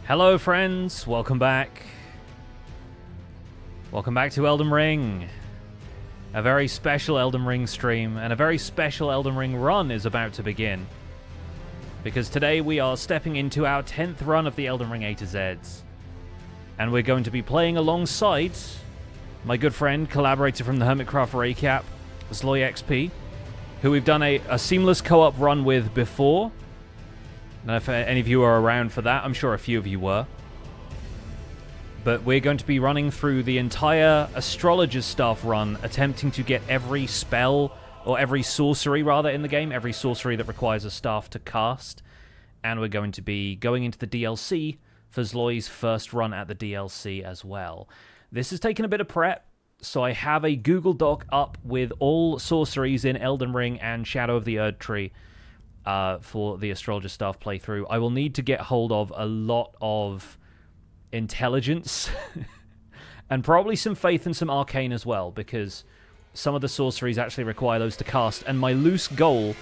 Hello friends, welcome back. Welcome back to Elden Ring. A very special Elden Ring stream and a very special Elden Ring run is about to begin. Because today we are stepping into our 10th run of the Elden Ring A-Z. And we're going to be playing alongside my good friend, collaborator from the Hermitcraft Recap, Zloy XP, who we've done a seamless co-op run with before. And if any of you are around for that, I'm sure a few of you were. But we're going to be running through the entire Astrologer staff run, attempting to get every spell, or every sorcery rather in the game, every sorcery that requires a staff to cast. And we're going to be going into the DLC for Zloy's first run at the DLC as well. This has taken a bit of prep, so I have a Google Doc up with all sorceries in Elden Ring and Shadow of the Erdtree for the Astrologer staff playthrough. I will need to get hold of a lot of intelligence and probably some faith and some arcane as well, because some of the sorceries actually require those to cast, and my loose goal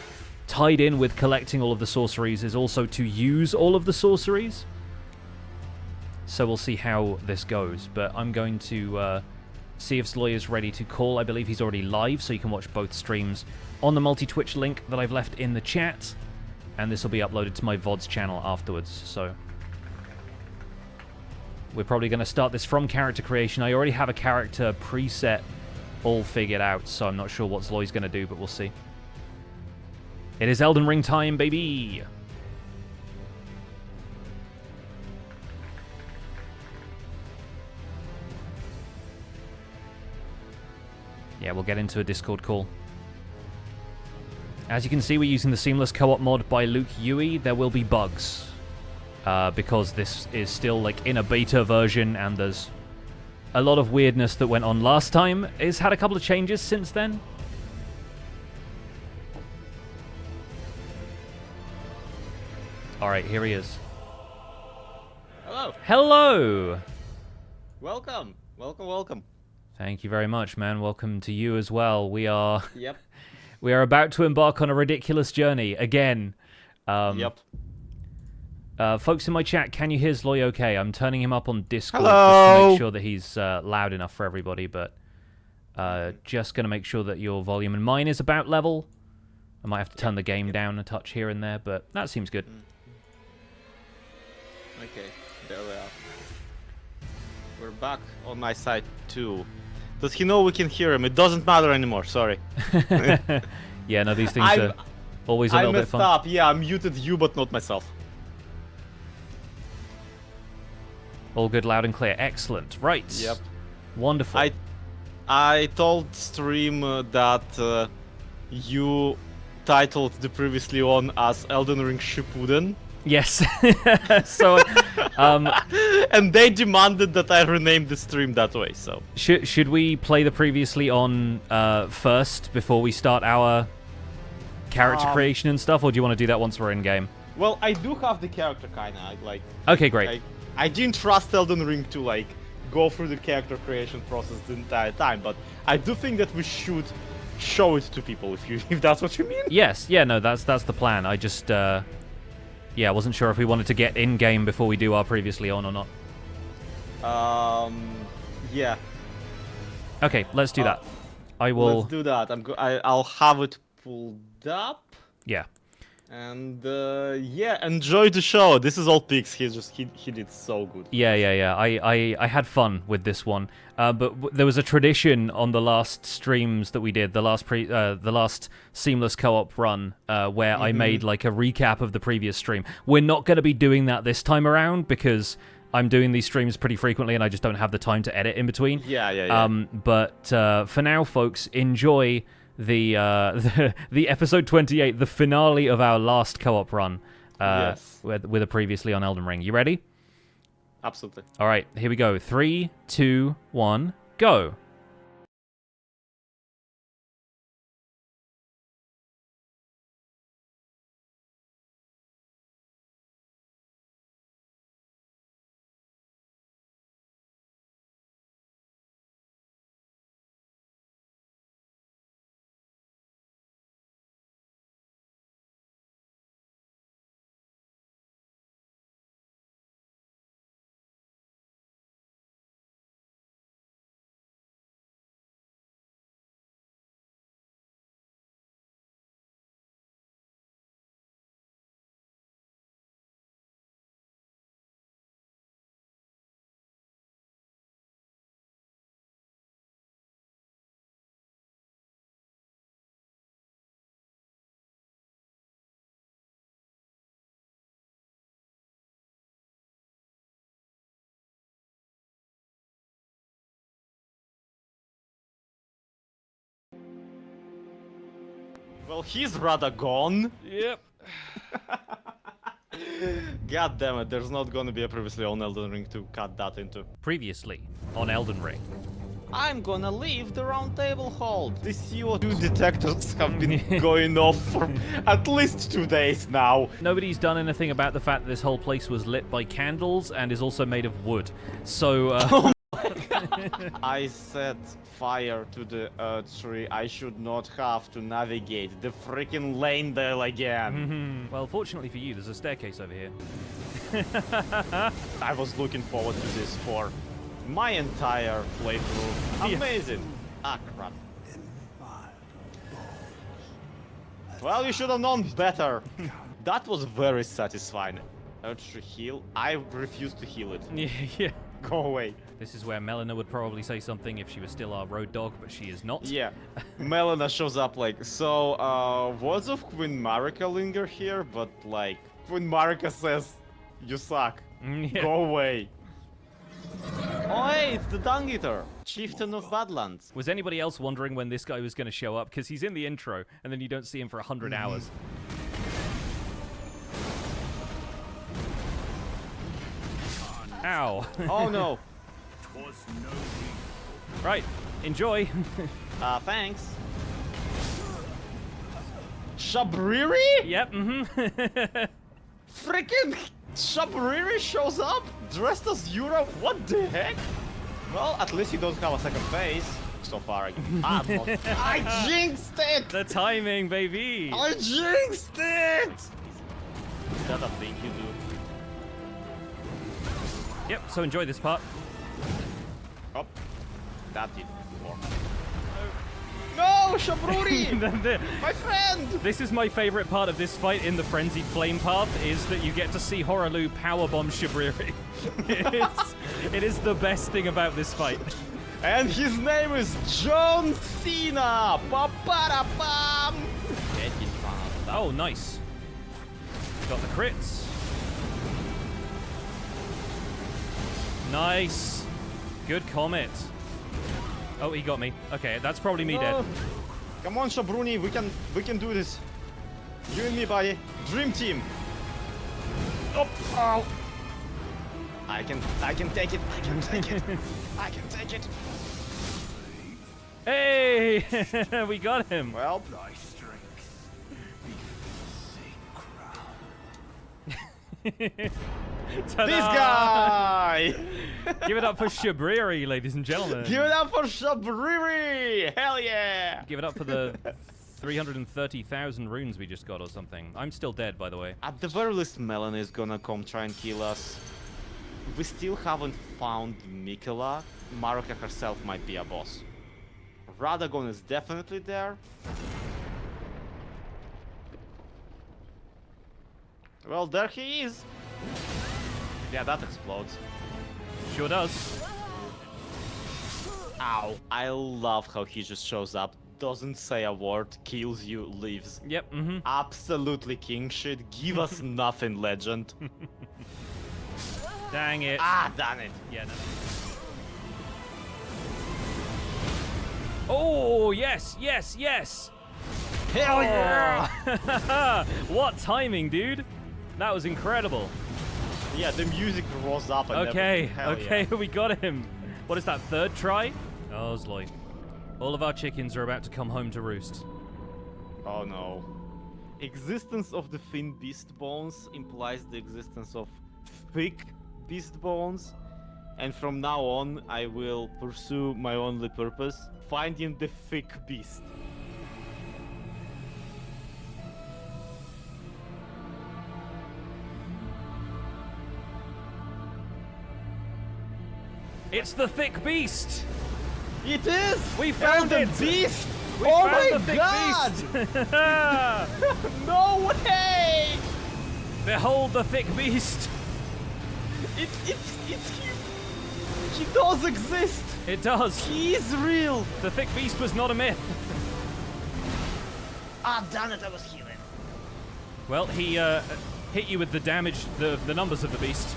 tied in with collecting all of the sorceries is also to use all of the sorceries. So we'll see how this goes, but I'm going to see if Zloy is ready to call. I believe he's already live, so you can watch both streams on the multi-Twitch link that I've left in the chat, and this will be uploaded to my VODs channel afterwards. So we're probably going to start this from character creation. I already have a character preset all figured out, so I'm not sure what Zloy's going to do, but we'll see. It is Elden Ring time, baby! Yeah, we'll get into a Discord call. As you can see, we're using the Seamless Co-op mod by Luke Huey. There will be bugs, because this is still like in a beta version, and there's a lot of weirdness that went on last time. It's had a couple of changes since then. Alright, here he is. Hello. Hello! Welcome. Welcome, welcome. Thank you very much, man. Welcome to you as well. We are... Yep. We are about to embark on a ridiculous journey again. Yep. Folks in my chat, can you hear Zloy okay? I'm turning him up on Discord Hello. just to make sure that he's loud enough for everybody, but just going to make sure that your volume and mine is about level. I might have to turn the game down a touch here and there, but that seems good. Okay, there we are. We're back on my side too. Does he know we can hear him? It doesn't matter anymore, sorry. Yeah, no, these things are always a little bit fun. I messed up, yeah, I muted you but not myself. All good, loud and clear. Excellent. Right. Yep. Wonderful. I told stream that you titled the previously on as Elden Ring Shippuden. Yes. So, and they demanded that I rename the stream that way, so... Should we play the previously on first before we start our character creation and stuff, or do you want to do that once we're in-game? Well, I do have the character, kinda, like... Okay, great. I didn't trust Elden Ring to, like, go through the character creation process the entire time, but I do think that we should show it to people, if that's what you mean. Yes, yeah, no, that's the plan. I just, yeah, I wasn't sure if we wanted to get in-game before we do our previously on or not. Yeah. Okay, let's do that. I will... Let's do that. I'll have it pulled up. Yeah. And, yeah, enjoy the show. This is all Pix. He did so good. Yeah. I had fun with this one. But there was a tradition on the last streams that we did, the last seamless co-op run, where I made like a recap of the previous stream. We're not going to be doing that this time around because I'm doing these streams pretty frequently and I just don't have the time to edit in between. Yeah. But for now, folks, enjoy the episode 28, the finale of our last co-op run, yes. with a previously on Elden Ring. You ready? Absolutely. All right, here we go. 3, 2, 1, go. Well, he's rather gone. Yep. God damn it, there's not gonna be a previously on Elden Ring to cut that into. Previously on Elden Ring. I'm gonna leave the Roundtable Hold. The CO2 detectors have been going off for at least 2 days now. Nobody's done anything about the fact that this whole place was lit by candles and is also made of wood. So, I set fire to the tree. I should not have to navigate the freaking lane there again. well, fortunately for you, there's a staircase over here. I was looking forward to this for my entire playthrough. Amazing. Ah, crap. Well, you should have known better. That was very satisfying. Urge to heal. I refuse to heal it. Yeah. Go away. This is where Melina would probably say something if she was still our road dog, but she is not. Yeah. Melina shows up like, so, words of Queen Marika linger here, but like, Queen Marika says, you suck. Yeah. Go away. Oh hey, it's the Dung Eater, Chieftain of Badlands. Was anybody else wondering when this guy was going to show up? Because he's in the intro, and then you don't see him for 100 hours. Ow. Oh no. Right, enjoy. Thanks. Shabriri? Yep, Freaking Shabriri shows up dressed as Yura. What the heck? Well, at least he doesn't have a second face. So far, I jinxed it! The timing, baby! I jinxed it! Is that a thing you do? Yep, so enjoy this part. Oh, that didn't work. No, Shabruri! My friend! This is my favorite part of this fight in the Frenzied Flame path, is that you get to see Horalu powerbomb Shabriri. It is the best thing about this fight. And his name is John Cena! Ba-ba-da-bam! Oh, nice. Got the crits. Nice. Good comet. Oh, he got me. Okay, that's probably me dead. Come on, Shabruni, we can do this. You and me, buddy. Dream team. Oh, ow. I can take it. I can take it. I can take it. Hey, we got him. Well, this guy. Give it up for Shabriri, ladies and gentlemen. Give it up for Shabriri. Hell yeah. Give it up for the 330,000 runes we just got or something. I'm still dead, by the way. At the very least, Melanie is gonna come try and kill us. We still haven't found Mikela. Marika herself might be a boss. Radagon is definitely there. Well, there he is. Yeah, that explodes. Sure does. Ow. I love how he just shows up, doesn't say a word, kills you, leaves. Yep, Absolutely king shit. Give us nothing, legend. Dang it. Ah, damn it. Yeah, no. Oh, yes, yes, yes. Hell yeah. What timing, dude. That was incredible. Yeah, the music rose up and Okay, everything. Hell okay, yeah. we got him. What is that, third try? Oh, Zloy. All of our chickens are about to come home to roost. Oh no. Existence of the thin beast bones implies the existence of thick beast bones. And from now on, I will pursue my only purpose, finding the thick beast. It's the thick beast! It is! We found the it! beast! We Oh found my the thick god! beast! No way! Behold the thick beast! It's him! He does exist! It does! He is real! The thick beast was not a myth! Ah, damn it, I was healing. Well, he hit you with the damage, the numbers of the beast.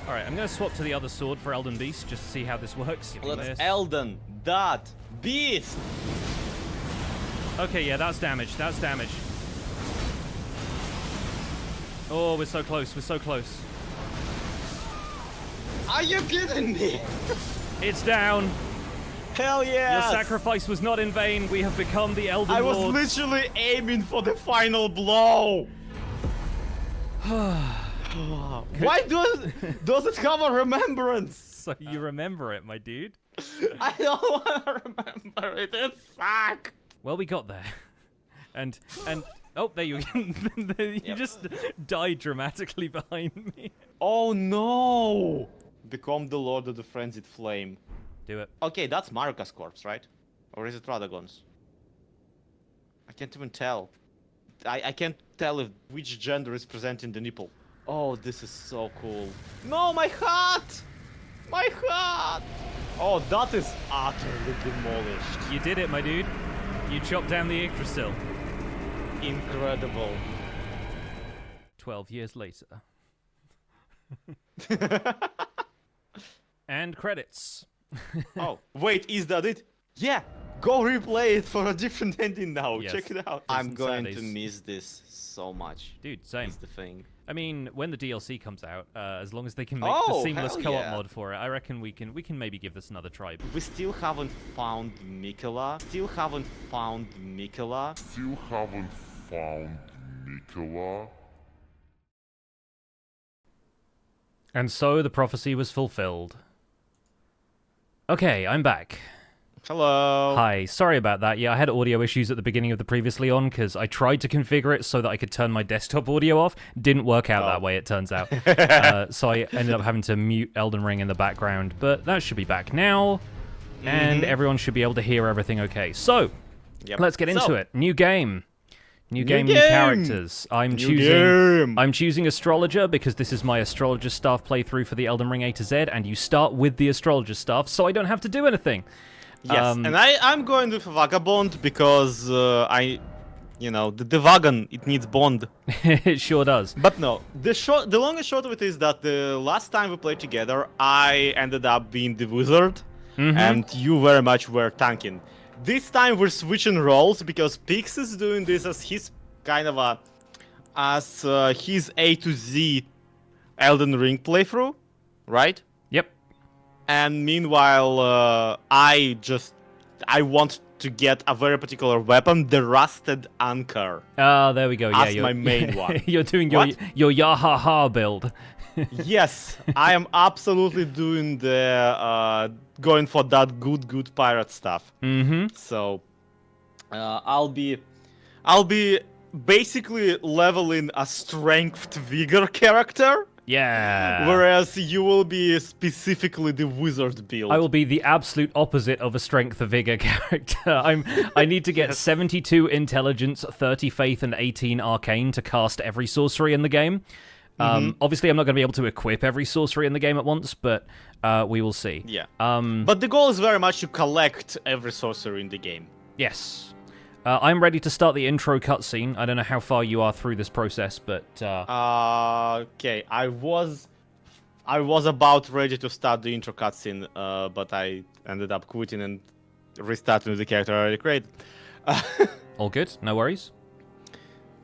Alright, I'm going to swap to the other sword for Elden Beast, just to see how this works. Let's Elden, that, beast! Okay, yeah, that's damage. That's damage. Oh, we're so close. We're so close. Are you kidding me? It's down. Hell yeah! Your sacrifice was not in vain. We have become the Elden I was Lords. literally aiming for the final blow. Why does it have a remembrance? So you remember it, my dude. I don't want to remember it. It sucked. Well, we got there. And oh, there you you just died dramatically behind me. Oh no! Become the Lord of the Frenzied Flame. Do it. Okay, that's Marika's corpse, right? Or is it Radagon's? I can't even tell. I can't tell if which gender is present in the nipple. Oh, this is so cool. No, my hat! My hat! Oh, that is utterly demolished. You did it, my dude. You chopped down the Yggdrasil. Incredible. 12 years later. And credits. Oh, wait, is that it? Yeah, go replay it for a different ending now. Yes. Check it out. There's I'm some going to Saturdays. miss this so much. Dude, same. Is the thing. I mean, when the DLC comes out, as long as they can make Oh, the seamless hell co-op yeah. mod for it, I reckon we can maybe give this another try. We still haven't found Mikola. Still haven't found Mikola. And so the prophecy was fulfilled. Okay, I'm back. Hello. Hi, sorry about that. Yeah, I had audio issues at the beginning of the previously on because I tried to configure it so that I could turn my desktop audio off. Didn't work out that way, it turns out. So I ended up having to mute Elden Ring in the background, but that should be back now, and everyone should be able to hear everything okay. So, let's get into it. New game. New game, new characters. I'm choosing Astrologer because this is my Astrologer staff playthrough for the Elden Ring A to Z, and you start with the Astrologer staff, so I don't have to do anything. Yes, and I'm going with Vagabond because the wagon, it needs bond. It sure does. But no, the long and short of it is that the last time we played together, I ended up being the wizard, and you very much were tanking. This time we're switching roles because Pix is doing this as his kind of his A to Z Elden Ring playthrough, right? Yep. And meanwhile, I want to get a very particular weapon, the Rusted Anchor. Ah, there we go. As Yeah, my main one. You're doing your Yahaha build. Yes, I am absolutely doing the going for that good pirate stuff. So I'll be basically leveling a strength vigor character. Yeah. Whereas you will be specifically the wizard build. I will be the absolute opposite of a strength of vigor character. I need to get 72 intelligence, 30 faith, and 18 arcane to cast every sorcery in the game. Obviously, I'm not going to be able to equip every sorcery in the game at once, but we will see. Yeah. But the goal is very much to collect every sorcery in the game. Yes. I'm ready to start the intro cutscene. I don't know how far you are through this process, but... Okay, I was about ready to start the intro cutscene, but I ended up quitting and restarting with the character I already created. All good, no worries.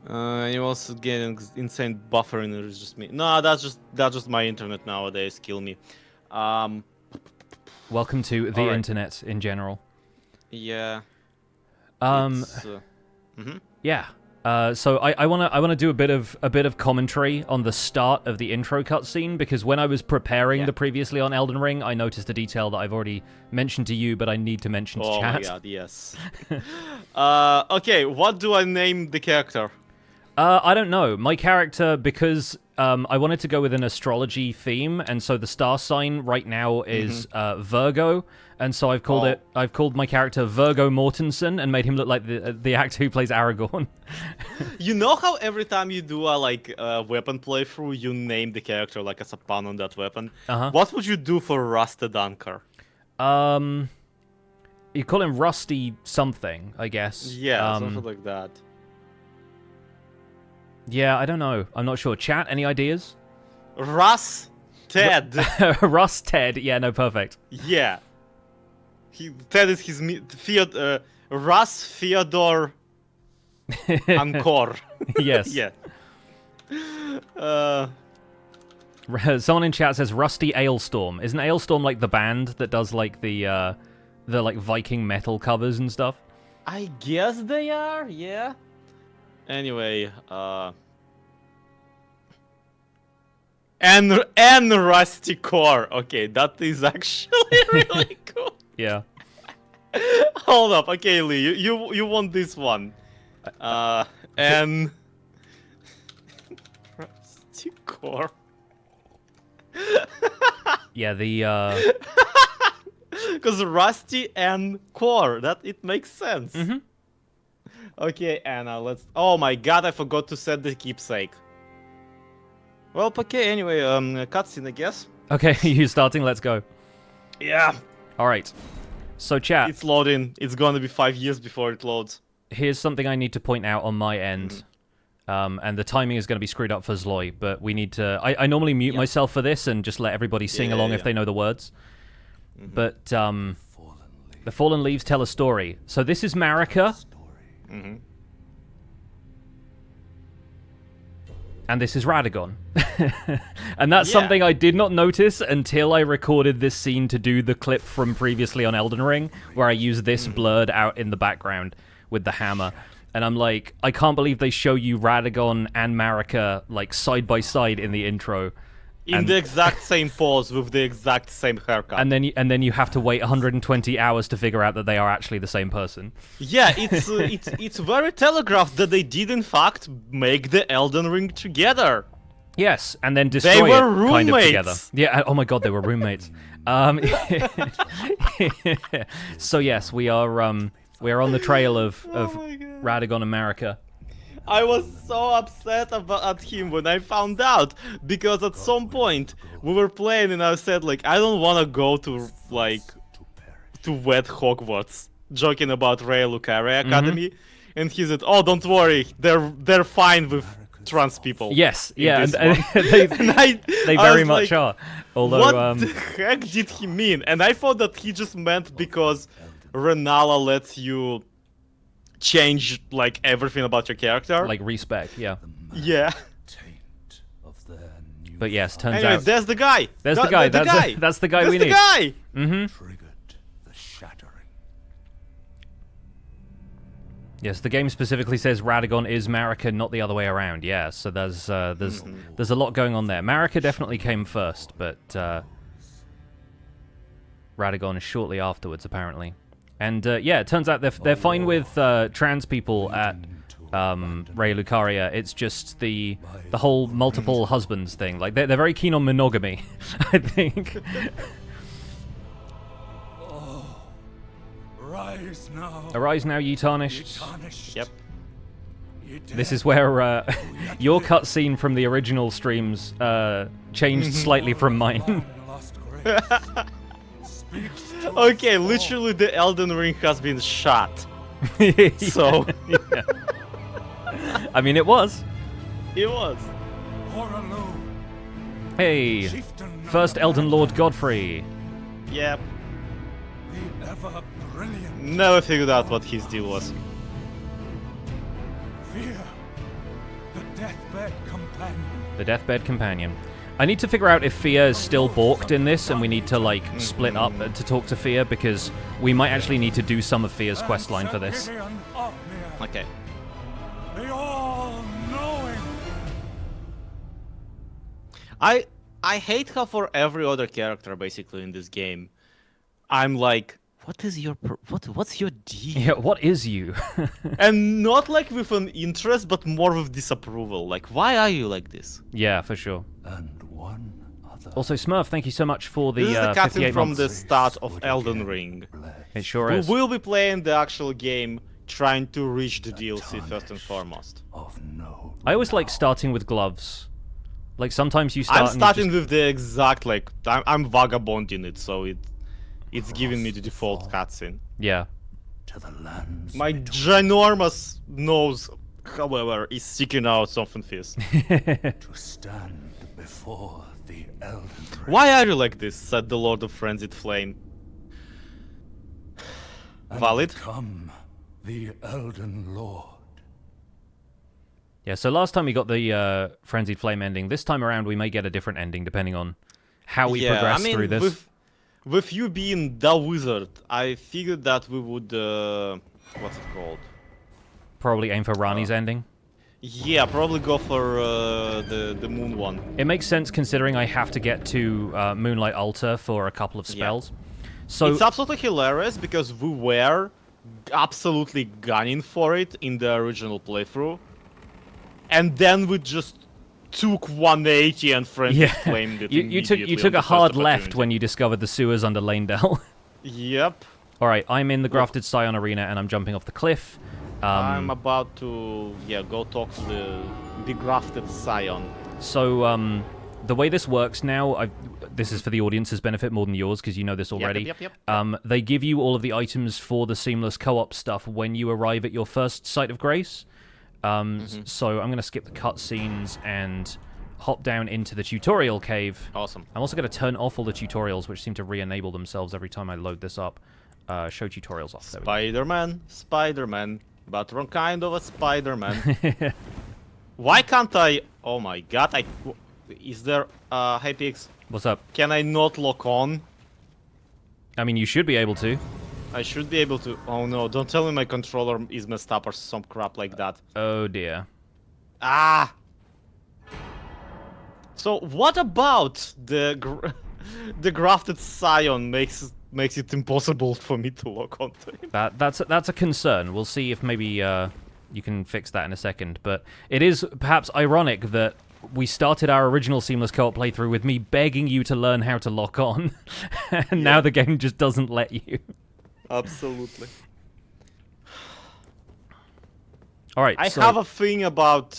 You also getting insane buffering. It's just me. No, that's just my internet nowadays. Kill me. Welcome to the internet in general. Yeah. Yeah. So I wanna do a bit of commentary on the start of the intro cutscene because when I was preparing the previously on Elden Ring, I noticed a detail that I've already mentioned to you, but I need to mention to chat. Oh my god, yes. Okay, what do I name the character? I don't know. My character, because I wanted to go with an astrology theme, and so the star sign right now is Virgo, and so I've called my character Virgo Mortensen and made him look like the actor who plays Aragorn. You know how every time you do a weapon playthrough, you name the character like as a pun on that weapon? What would you do for Rusted Anchor? You call him Rusty something, I guess. Yeah, something like that. Yeah, I don't know. I'm not sure. Chat, any ideas? Russ Ted. Russ Ted. Yeah, no, perfect. Yeah. Ted is his Russ Theodore Encore. Yes. Yeah. Someone in chat says Rusty Ailstorm. Isn't Ailstorm like the band that does like the like Viking metal covers and stuff? I guess they are, yeah. Anyway, and Rusty Core. Okay, that is actually really cool. Yeah. Hold up, okay, Lee, you want this one? And Rusty Core. Yeah, the Because Rusty and Core, that it makes sense. Mm-hmm. Okay, Anna, let's. Oh my God, I forgot to set the keepsake. Well, okay. Anyway, cutscene, I guess. Okay, you starting? Let's go. Yeah. All right. So, chat. It's loading. It's gonna be 5 years before it loads. Here's something I need to point out on my end. And the timing is going to be screwed up for Zloy, but we need to... I normally mute myself for this and just let everybody sing along if they know the words. But the Fallen Leaves tell a story. So this is Marika. And this is Radagon. And that's something I did not notice until I recorded this scene to do the clip from previously on Elden Ring, where I used this blurred out in the background with the hammer. And I'm like, I can't believe they show you Radagon and Marika like side by side in the intro. In the exact same pose with the exact same haircut. And then you have to wait 120 hours to figure out that they are actually the same person. Yeah, it's very telegraphed that they did in fact make the Elden Ring together. Yes, and then destroy they were it roommates. kind of together. Yeah. Oh my God, they were roommates. So yes, we are on the trail of Radagon and Marika. I was so upset at him when I found out, because at some point we were playing and I said like, I don't want to go to wet Hogwarts, joking about Raya Lucaria Academy, and he said, "Oh, don't worry, they're fine with trans people." Yes, yeah, and they I very was much like, are. Although, what the heck did he mean? And I thought that he just meant because Renala lets you change like everything about your character, like respec, yeah. Yeah. But yes, turns Anyway, out there's the guy. There's the guy. That's the guy we need. That's the guy. Triggered the shattering. Yes, the game specifically says Radagon is Marika, not the other way around. Yeah, so there's a lot going on there. Marika definitely came first, but Radagon is shortly afterwards, apparently. And yeah, it turns out they're fine with trans people at Raya Lucaria. It's just the whole multiple husbands thing. Like they're very keen on monogamy, I think. Rise now. Arise now, ye tarnished. Yep. This is where your cutscene from the original streams changed slightly from mine. Okay, literally the Elden Ring has been shot. So Yeah. I mean, it was. it was. Hey, first Elden Lord Godfrey. Yep. The ever brilliant Never figured out what his deal was. fear. The deathbed companion. The Deathbed Companion. I need to figure out if Fia is still balked in this, and we need to, like, split up to talk to Fia, because we might actually need to do some of Fia's questline for this. Okay. The all-knowing. I hate how for every other character basically in this game, I'm like, what is your what's your deal? Yeah, what is you? And not like with an interest, but more with disapproval. Like, why are you like this? Yeah, for sure. And one other. Also, Smurf, thank you so much for the This is the 58 cutscene from months. the start of Elden Ring. It sure We is. will be playing the actual game, trying to reach the DLC first and foremost. Of no. I always like starting with gloves. Like, sometimes you start I'm and you starting just... with the exact, like, I'm vagabonding it, so it's giving me the default cutscene. Yeah. To the lands. My ginormous nose, however, is seeking out something fierce. To stand before the Elden Ring. Why are you like this? Said the Lord of Frenzied Flame. And Valid? become the Elden Lord. Yeah, so last time we got the Frenzied Flame ending. This time around, we may get a different ending depending on how we progress through this. With you being the wizard, I figured that we would what's it called? Probably aim for Rani's ending. Yeah, probably go for the moon one. It makes sense considering I have to get to Moonlight Altar for a couple of spells. Yeah. So it's absolutely hilarious because we were absolutely gunning for it in the original playthrough, and then we just took 180 and Frenzy flamed it. you took a hard left when you discovered the sewers under Lanedell. Yep. All right, I'm in the Grafted Scion arena and I'm jumping off the cliff. I'm about to go talk to the Grafted Scion. So the way this works now, this is for the audience's benefit more than yours because you know this already. Yep. They give you all of the items for the seamless co-op stuff when you arrive at your first site of grace. So I'm going to skip the cutscenes and hop down into the tutorial cave. Awesome. I'm also going to turn off all the tutorials, which seem to re-enable themselves every time I load this up. Show tutorials off. Spider-Man, but wrong kind of a Spider-Man. Why can't I? Oh my god! Is there? Hey Pix. What's up? Can I not lock on? I mean, you should be able to. I should be able to. Oh no! Don't tell me my controller is messed up or some crap like that. Oh dear. Ah. So what about the Grafted Scion makes it impossible for me to lock onto him? That's a concern. We'll see if maybe you can fix that in a second. But it is perhaps ironic that we started our original Seamless Co-op playthrough with me begging you to learn how to lock on, and now the game just doesn't let you. Absolutely. All right. I have a thing about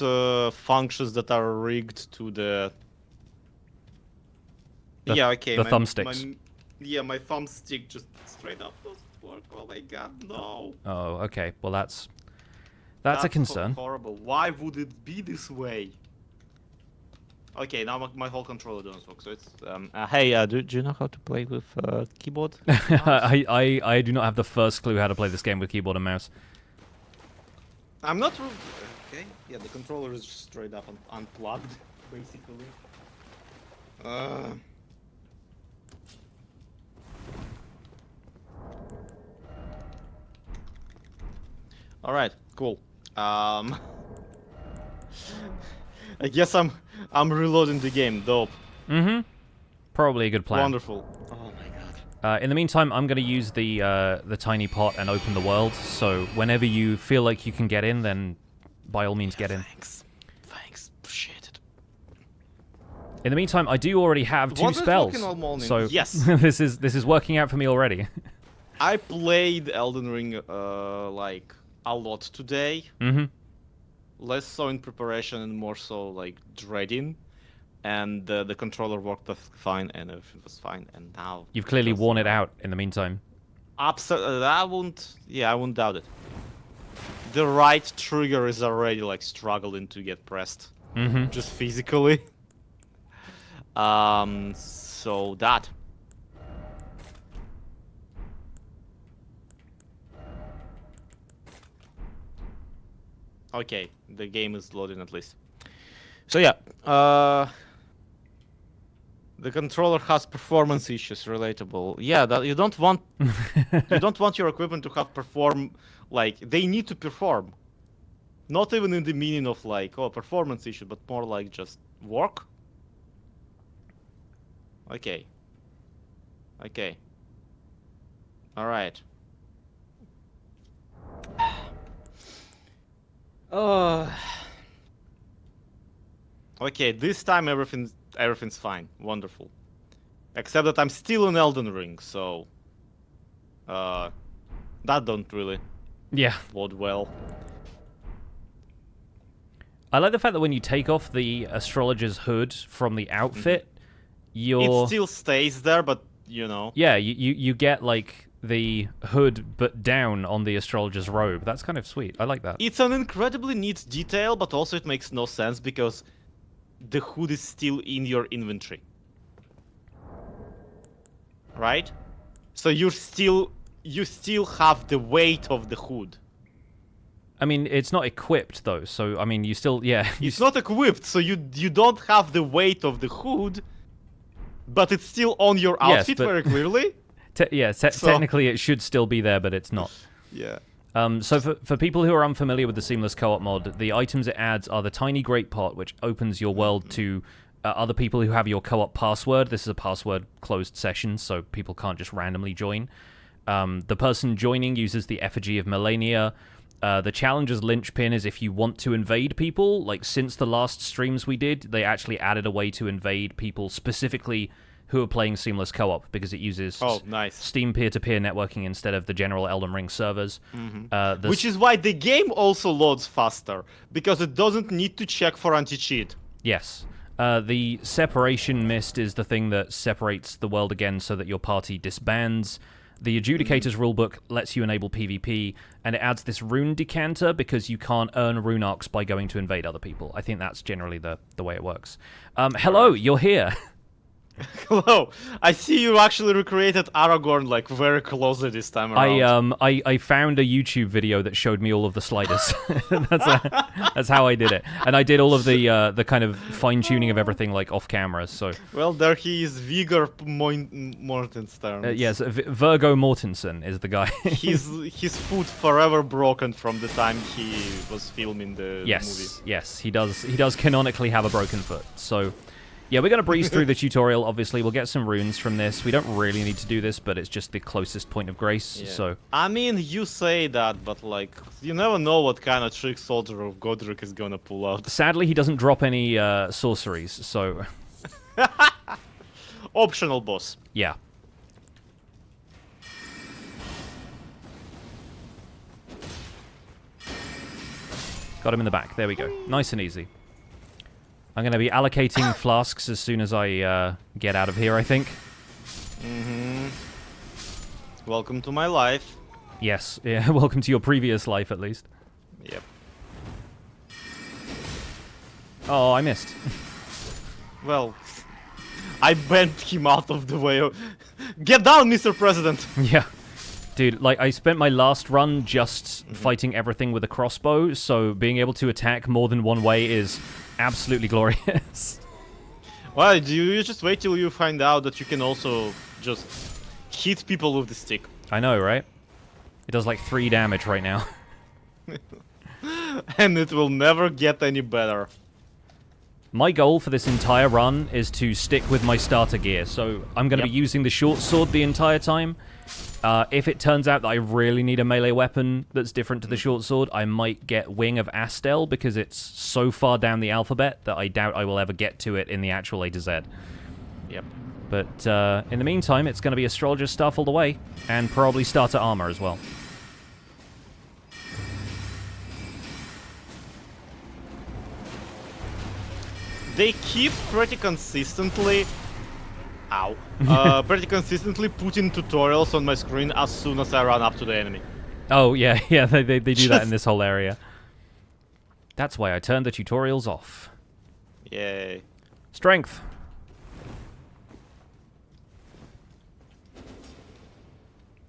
functions that are rigged to the. The thumbsticks. My thumbstick just straight up doesn't work. Oh my god, no. Oh, okay. Well, that's a concern. Horrible. Why would it be this way? Okay, now my whole controller doesn't work. So it's hey, do you know how to play with keyboard? I do not have the first clue how to play this game with keyboard and mouse. I'm not. Okay. Yeah, the controller is just straight up unplugged, basically. All right, cool. I guess I'm reloading the game. Dope. Mm-hmm. Probably a good plan. Wonderful. Oh my god. In the meantime, I'm going to use the tiny pot and open the world. So whenever you feel like you can get in, then by all means get in. Thanks. Appreciate it. In the meantime, I do already have two spells. So yes, this is working out for me already. I played Elden Ring like a lot today. Mm-hmm. Less so in preparation and more so like dreading. And the controller worked fine and everything was fine. And now you've clearly worn it out in the meantime. Absolutely, I wouldn't doubt it. The right trigger is already like struggling to get pressed, just physically. So that. Okay, the game is loading at least. So yeah, the controller has performance issues. Relatable. Yeah, that you don't want your equipment to have perform like they need to perform. Not even in the meaning of like performance issue, but more like just work. Okay. All right. Okay, this time everything's fine. Wonderful. Except that I'm still in Elden Ring, so that don't really bode well. I like the fact that when you take off the Astrologer's hood from the outfit, it still stays there, but you know. Yeah, you get like the hood but down on the Astrologer's robe. That's kind of sweet. I like that. It's an incredibly neat detail, but also it makes no sense because the hood is still in your inventory. Right? So you still have the weight of the hood. I mean, it's not equipped though, so I mean, you still, yeah. It's not equipped, so you don't have the weight of the hood, but it's still on your outfit very clearly. Technically it should still be there, but it's not. Yeah. So for people who are unfamiliar with the Seamless Co-op mod, the items it adds are the Tiny Great Pot, which opens your world to other people who have your co-op password. This is a password-closed session, so people can't just randomly join. The person joining uses the Effigy of Melania. The challenger's linchpin is if you want to invade people. Like, since the last streams we did, they actually added a way to invade people specifically who are playing Seamless Co-op, because it uses Steam peer-to-peer networking instead of the general Elden Ring servers. Which is why the game also loads faster, because it doesn't need to check for anti-cheat. Yes. The Separation Mist is the thing that separates the world again so that your party disbands. The Adjudicator's rulebook lets you enable PvP, and it adds this rune decanter because you can't earn rune arcs by going to invade other people. I think that's generally the way it works. Hello, you're here. Hello. I see you actually recreated Aragorn like very closely this time around. I found a YouTube video that showed me all of the sliders. That's how I did it, and I did all of the kind of fine tuning of everything like off camera. So well, there he is, Vigor Mortenstern. Yes, Virgo Mortensen is the guy. his foot forever broken from the time he was filming the movie. Yes, he does canonically have a broken foot. So. Yeah, we're going to breeze through the tutorial, obviously. We'll get some runes from this. We don't really need to do this, but it's just the closest point of grace, so... I mean, you say that, but, like, you never know what kind of trick Soldier of Godrick is gonna pull out. Sadly, he doesn't drop any sorceries, so... Optional boss. Yeah. Got him in the back. There we go. Nice and easy. I'm going to be allocating flasks as soon as I get out of here, I think. Welcome to my life. Yes, yeah, welcome to your previous life, at least. Yep. Oh, I missed. Well, I bent him out of the way. Get down, Mr. President! Yeah. Dude, like, I spent my last run just fighting everything with a crossbow, so being able to attack more than one way is absolutely glorious. Well, do you just wait till you find out that you can also just hit people with the stick? I know, right? It does like 3 damage right now. And it will never get any better. My goal for this entire run is to stick with my starter gear, so I'm going to be using the short sword the entire time. If it turns out that I really need a melee weapon that's different to the short sword, I might get Wing of Astel, because it's so far down the alphabet that I doubt I will ever get to it in the actual A to Z. Yep. But in the meantime, it's going to be Astrologer stuff all the way, and probably starter armor as well. They keep pretty consistently... pretty consistently putting tutorials on my screen as soon as I run up to the enemy. Oh, yeah, yeah, they do that in this whole area. That's why I turned the tutorials off. Yay. Strength.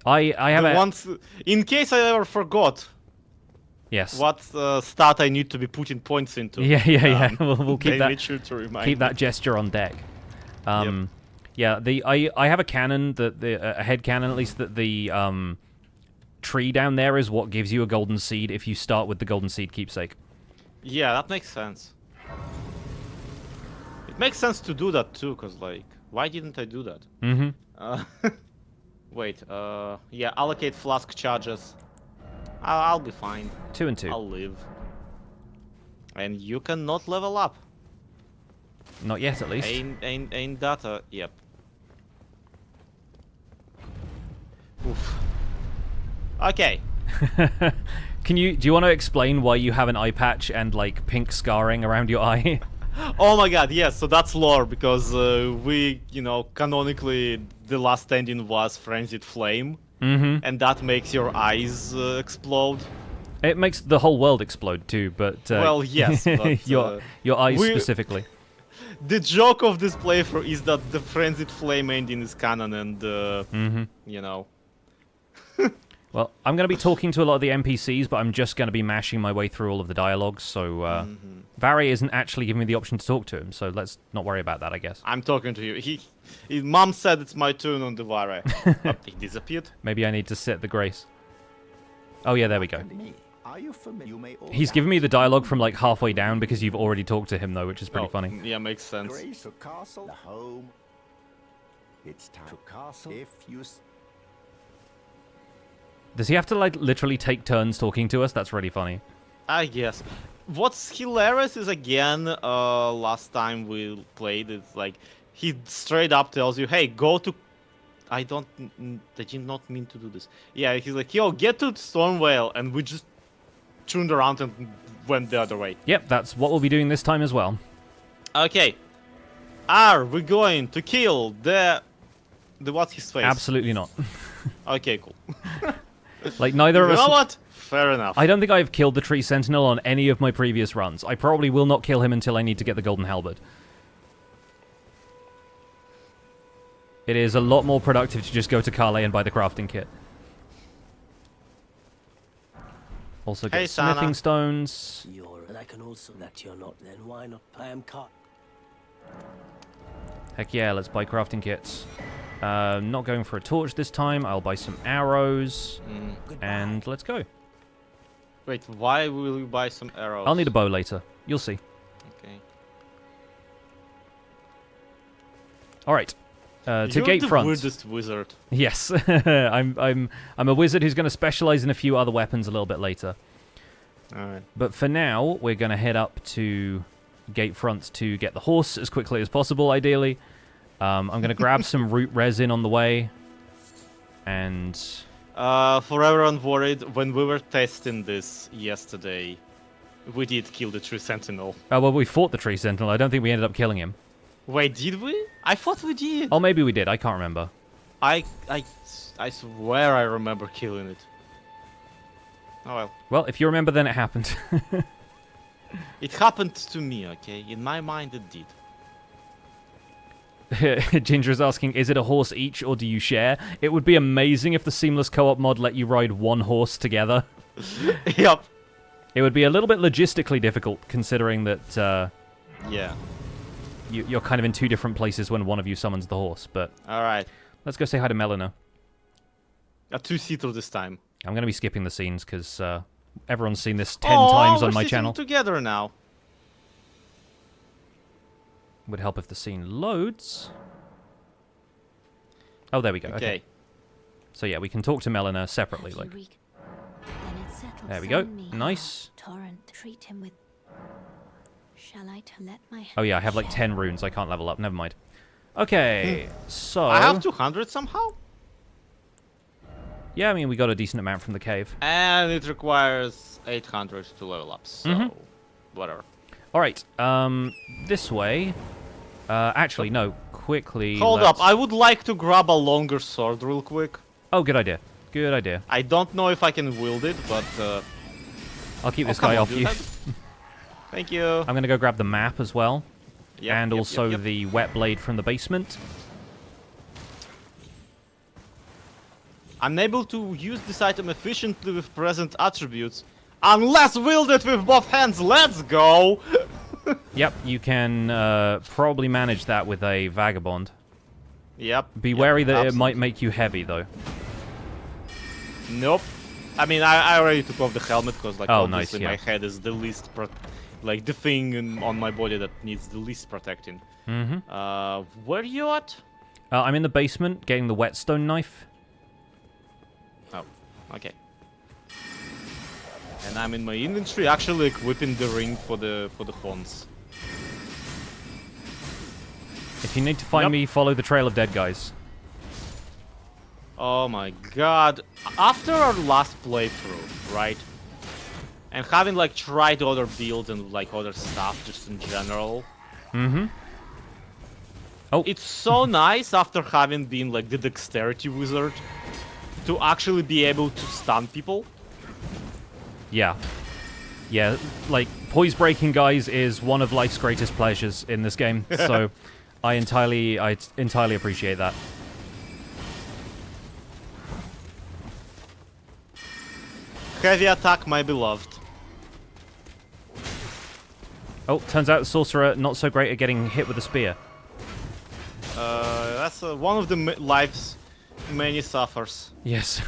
I have in case I ever forgot. Yes. What stat I need to be putting points into. Yeah. We'll keep that. Made sure to remind keep me. that gesture on deck. Yeah. I have a cannon that a head cannon at least that the tree down there is what gives you a golden seed if you start with the golden seed keepsake. Yeah, that makes sense. It makes sense to do that too, cause like, why didn't I do that? Wait. Yeah, allocate flask charges. I'll be fine. 2 and 2. I'll live. And you cannot level up. Not yet, at least. Ain't that yep. Oof. Okay. Do you want to explain why you have an eye patch and like pink scarring around your eye? Oh my god, yes, so that's lore, because we, canonically, the last standing was Frenzied Flame. And that makes your eyes explode. It makes the whole world explode too, but... well, yes, but... your eyes specifically. The joke of this playthrough is that the Frenzied Flame ending is canon and, Well, I'm going to be talking to a lot of the NPCs, but I'm just going to be mashing my way through all of the dialogues, so Varry isn't actually giving me the option to talk to him, so let's not worry about that, I guess. I'm talking to you. His mom said it's my turn on the Vare. Oh, he disappeared. Maybe I need to sit the grace. Oh yeah, there we go. Are you familiar? You may He's giving me the dialogue from like halfway down because you've already talked to him though, which is pretty funny. Yeah, makes sense. Grace to castle, the home. It's time to castle. If you. Does he have to like literally take turns talking to us? That's really funny. I guess. What's hilarious is again, last time we played, it's like he straight up tells you, "Hey, go to." I did not mean to do this. Yeah, he's like, "Yo, get to Stormvale," and we just turned around and went the other way. Yep, that's what we'll be doing this time as well. Okay. Are we going to kill the what's his face? Absolutely not. Okay, cool. Like neither of You us. know what? Fair enough. I don't think I've killed the Tree Sentinel on any of my previous runs. I probably will not kill him until I need to get the Golden Halberd. It is a lot more productive to just go to Caelid and buy the crafting kit. Also get smithing stones. And I can also that you're not. Then why not? I am caught. Heck yeah, let's buy crafting kits. Not going for a torch this time. I'll buy some arrows. And let's go. Wait, why will you buy some arrows? I'll need a bow later. You'll see. Okay. Alright. To You're gate the front. weirdest wizard. Yes. I'm a wizard who's going to specialize in a few other weapons a little bit later. Alright. But for now, we're going to head up to gate front to get the horse as quickly as possible, ideally. I'm going to grab some root resin on the way. And... for everyone worried, when we were testing this yesterday, we did kill the Tree Sentinel. Oh, well, we fought the Tree Sentinel. I don't think we ended up killing him. Wait, did we? I thought we did. Oh, maybe we did. I can't remember. I swear I remember killing it. Oh well. Well, if you remember, then it happened. It happened to me, okay? In my mind, it did. Ginger's asking, is it a horse each or do you share? It would be amazing if the seamless co-op mod let you ride one horse together. Yup. It would be a little bit logistically difficult, considering that Yeah. you're kind of in two different places when one of you summons the horse. But Alright. let's go say hi to Melina. A two-seater this time. I'm going to be skipping the scenes because everyone's seen this 10 times on my channel. Together now. Would help if the scene loads. Oh, there we go. Okay. So yeah, we can talk to Melina separately. Like, there we go. Nice. Torrent, treat him with. Shall I let my? Oh yeah, I have like 10 runes. I can't level up. Never mind. Okay, so I have 200 somehow. Yeah, I mean we got a decent amount from the cave. And it requires 800 to level up. So whatever. All right. This way. Actually, no. Quickly. Hold up. I would like to grab a longer sword real quick. Oh, good idea. Good idea. I don't know if I can wield it, but I'll keep this guy off you. Thank you. I'm gonna go grab the map as well, and also yep. the wet blade from the basement. Unable to use this item efficiently with present attributes, unless wielded with both hands. Let's go. Yep, you can probably manage that with a vagabond. Yep. Be wary that it might make you heavy, though. Nope. I mean, I already took off the helmet because, like, obviously nice, my head is the least, like, the thing on my body that needs the least protecting. Where are you at? I'm in the basement getting the whetstone knife. Oh, okay. And I'm in my inventory, actually equipping the ring for the horns. If you need to find me, follow the trail of dead guys. Oh my god. After our last playthrough, right? And having like tried other builds and like other stuff just in general. Oh. It's so nice after having been like the dexterity wizard to actually be able to stun people. Yeah. Yeah, like, poise breaking guys is one of life's greatest pleasures in this game, so I entirely appreciate that. Heavy attack, my beloved. Oh, turns out the sorcerer not so great at getting hit with a spear. That's one of the lives many suffers. Yes.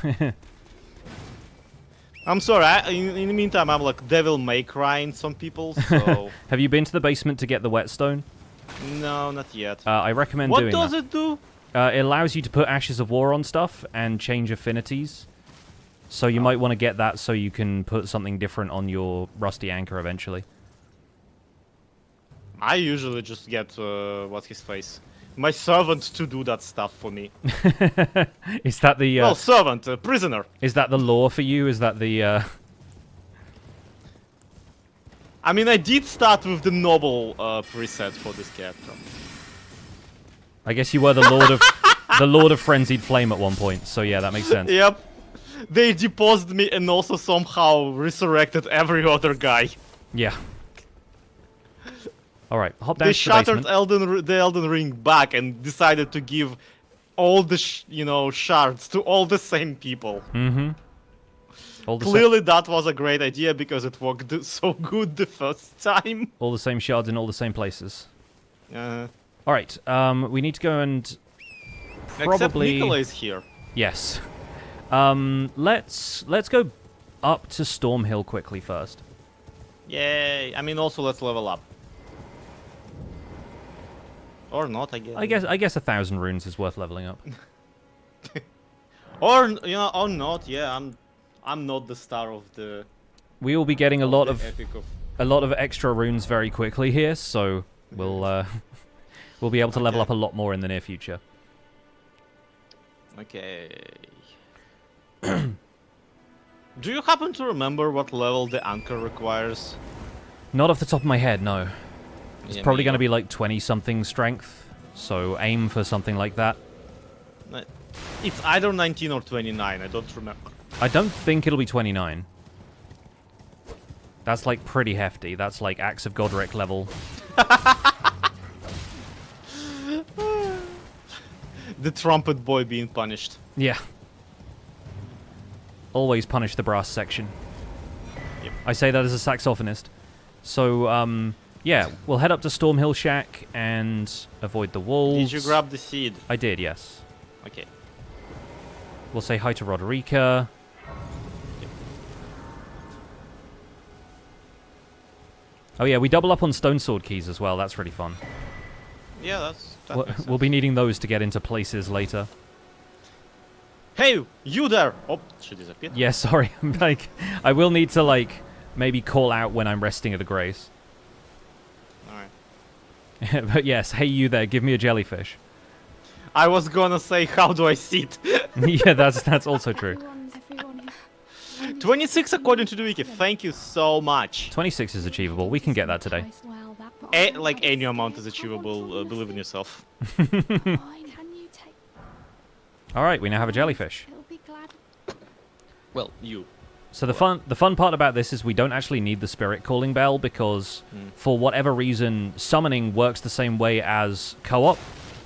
I'm sorry, in the meantime, I'm like Devil May Cry in some people, so... Have you been to the basement to get the whetstone? No, not yet. I recommend What doing does that. it do? It allows you to put Ashes of War on stuff and change affinities. So you might want to get that so you can put something different on your Rusty Anchor eventually. I usually just get, what's his face? My servant to do that stuff for me. Is that the... Well, servant, prisoner. Is that the law for you? Is that the... I mean, I did start with the noble preset for this character. I guess you were the Lord of... the Lord of Frenzied Flame at one point, so yeah, that makes sense. Yep. They deposed me and also somehow resurrected every other guy. Yeah. Alright, hop down They to the shattered basement. the Elden Ring back and decided to give all the, shards to all the same people. Mm-hmm. Clearly that was a great idea because it worked so good the first time. All the same shards in all the same places. Uh, Alright, we need to go and... Except probably... Nicola is here. Yes. Let's go up to Stormhill quickly first. Yay. I mean, also let's level up. Or not, I guess. I guess 1,000 runes is worth leveling up. Or or not. Yeah, I'm not the star of the. We will be getting a lot of epic of. a lot of extra runes very quickly here, so we'll we'll be able to level up a lot more in the near future. Okay. Do you happen to remember what level the anchor requires? Not off the top of my head, no. It's Yeah, probably me going to be like 20-something strength, so aim for something like that. It's either 19 or 29. I don't remember. I don't think it'll be 29. That's like pretty hefty. That's like Axe of Godrick level. The trumpet boy being punished. Yeah. Always punish the brass section. Yep. I say that as a saxophonist. So, yeah, we'll head up to Stormhill Shack and avoid the wolves. Did you grab the seed? I did, yes. Okay. We'll say hi to Roderica. Oh yeah, we double up on stone sword keys as well. That's really fun. Yeah, We'll be needing those to get into places later. Hey, you there! Oh, she disappeared. Yeah, sorry. I'm like, I will need to like maybe call out when I'm resting at the grace. Alright. But yes, hey you there, give me a jellyfish. I was gonna say, how do I sit? Yeah, that's also true. Everyone. 26 according to the wiki. Thank you so much. 26 is achievable. We can get that today. Well, that Like any amount is achievable. Believe in yourself. Fine, can you take? All right, we now have a jellyfish. He'll be glad. Well, you. So the fun part about this is we don't actually need the spirit calling bell because for whatever reason summoning works the same way as co-op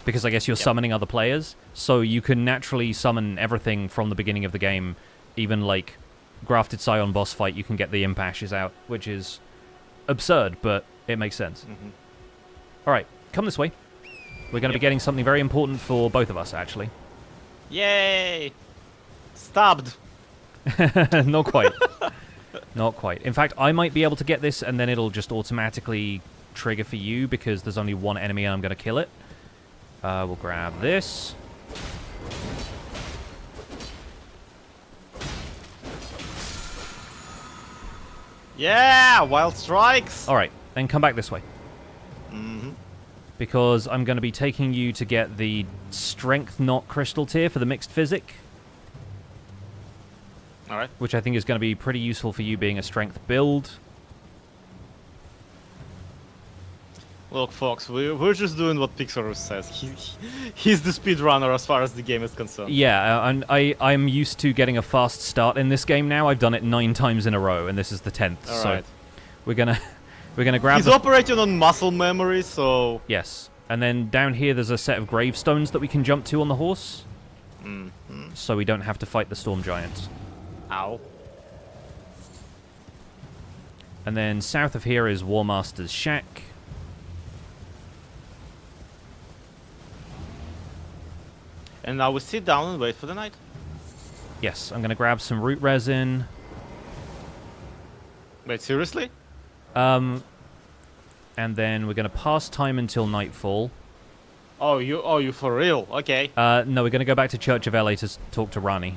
because I guess you're summoning other players, so you can naturally summon everything from the beginning of the game, even like Grafted Scion boss fight. You can get the imp ashes out, which is absurd, but it makes sense. All right, come this way. We're going to be getting something very important for both of us, actually. Yay! Stabbed. Not quite. Not quite. In fact, I might be able to get this, and then it'll just automatically trigger for you because there's only one enemy and I'm going to kill it. We'll grab this. Yeah! Wild strikes! All right, then come back this way. Because I'm going to be taking you to get the Strength Knot Crystal Tier for the Mixed Physic. Alright. Which I think is going to be pretty useful for you being a strength build. Look, folks, we're just doing what Pixar says. He's the speedrunner as far as the game is concerned. Yeah, and I'm used to getting a fast start in this game now. I've done it 9 times in a row, and this is the 10th. All so right. we're gonna grab. He's operating on muscle memory, so yes. And then down here, there's a set of gravestones that we can jump to on the horse, so we don't have to fight the storm giants. Ow. And then south of here is Warmaster's Shack. And now we sit down and wait for the night. Yes, I'm going to grab some root resin. Wait, seriously? And then we're going to pass time until nightfall. Oh, you for real? Okay. No, we're going to go back to Church of LA to talk to Rani.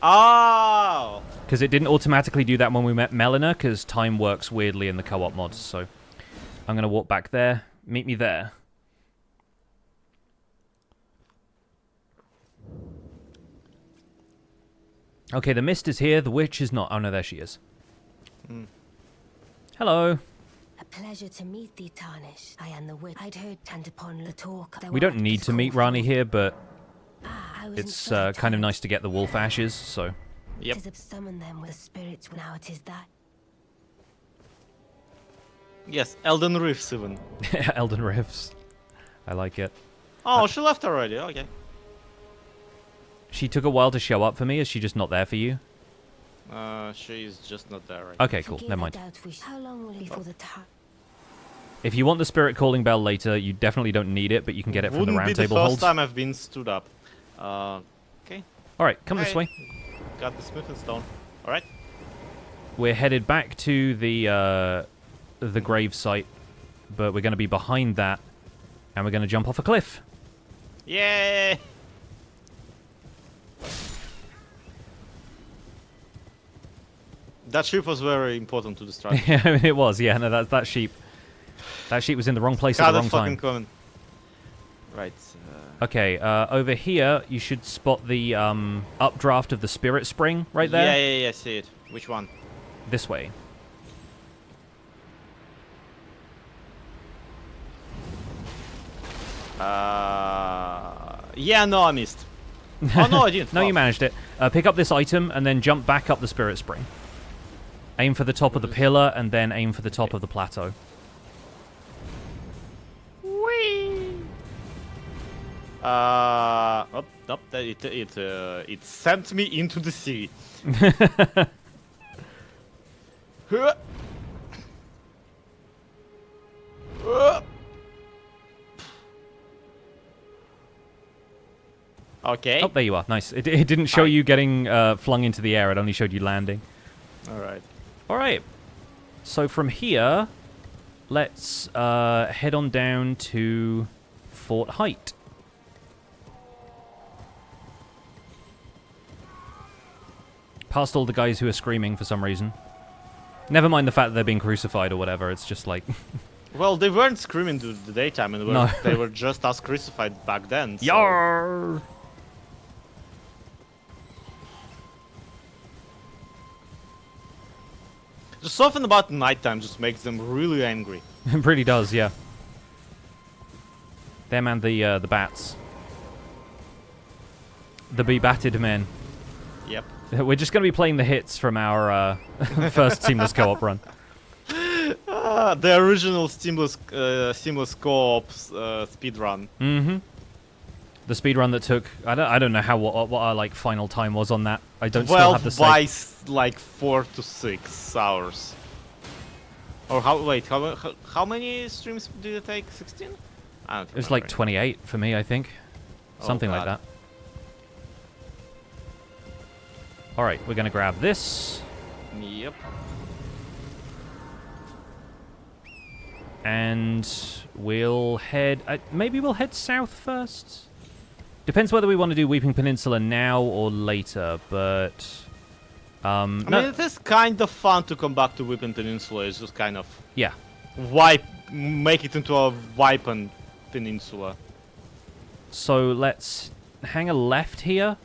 Oh! Because it didn't automatically do that when we met Melina, because time works weirdly in the co-op mods. So I'm going to walk back there. Meet me there. Okay, the mist is here. The witch is not. Oh, no, there she is. Hello. A pleasure to meet thee, Tarnish. I am the witch. I'd heard and upon the talk. We don't need to meet Rani here, but I was it's in kind of nice to get the wolf ashes, so... Yep. To summon them with the spirits. Now it is that. Yes, Elden Rifts even. Elden Rifts. I like it. Oh, she left already. Okay. She took a while to show up for me. Is she just not there for you? She's just not there right Okay, cool. Forgive Never the mind. doubt we How long will it be for the time? If you want the spirit calling bell later, you definitely don't need it, but you can get it from Wouldn't the be the Roundtable first Hold. time I've been stood up. Okay. Alright, come this Hey. way. Got the smithing stone. Alright. We're headed back to the grave site, but we're going to be behind that, and we're going to jump off a cliff. Yay! That sheep was very important to destroy. Yeah, I mean, it was, yeah. No, that sheep. That sheep was in the wrong place at the wrong time. Common. Right. Okay, over here, you should spot the updraft of the spirit spring right there. Yeah, see it. Which one? This way. Yeah, no, I missed. Oh, no, I didn't. No, Oh. you managed it. Pick up this item and then jump back up the spirit spring. Aim for the top of the pillar and then aim for the top of the plateau. Whee! It sent me into the sea. Huh. Okay. Oh, there you are. Nice. It didn't show you getting flung into the air. It only showed you landing. All right. All right. So from here, let's head on down to Fort Height. Past all the guys who are screaming for some reason. Never mind the fact that they're being crucified or whatever. It's just like... Well, they weren't screaming during the daytime, and No. they were just as crucified back then. So. Yarr! Just something about nighttime just makes them really angry. It really does, yeah. Them and the bats. The be-batted men. Yep. We're just going to be playing the hits from our first Seamless Co-op run. The original seamless co-op speedrun. Mm-hmm. The speedrun that took... I don't know what our like final time was on that. I don't still have the 12 save. by like 4 to 6 hours. Or how many streams did it take? 16? I don't It was like remember. 28 for me, I think. Oh, Something like God. that. Alright, we're going to grab this. Yep. And we'll head... maybe we'll head south first? Depends whether we want to do Weeping Peninsula now or later, but... I mean, it is kind of fun to come back to Weeping Peninsula. It's just kind of Yeah. make it into a Vipen Peninsula. So let's hang a left here.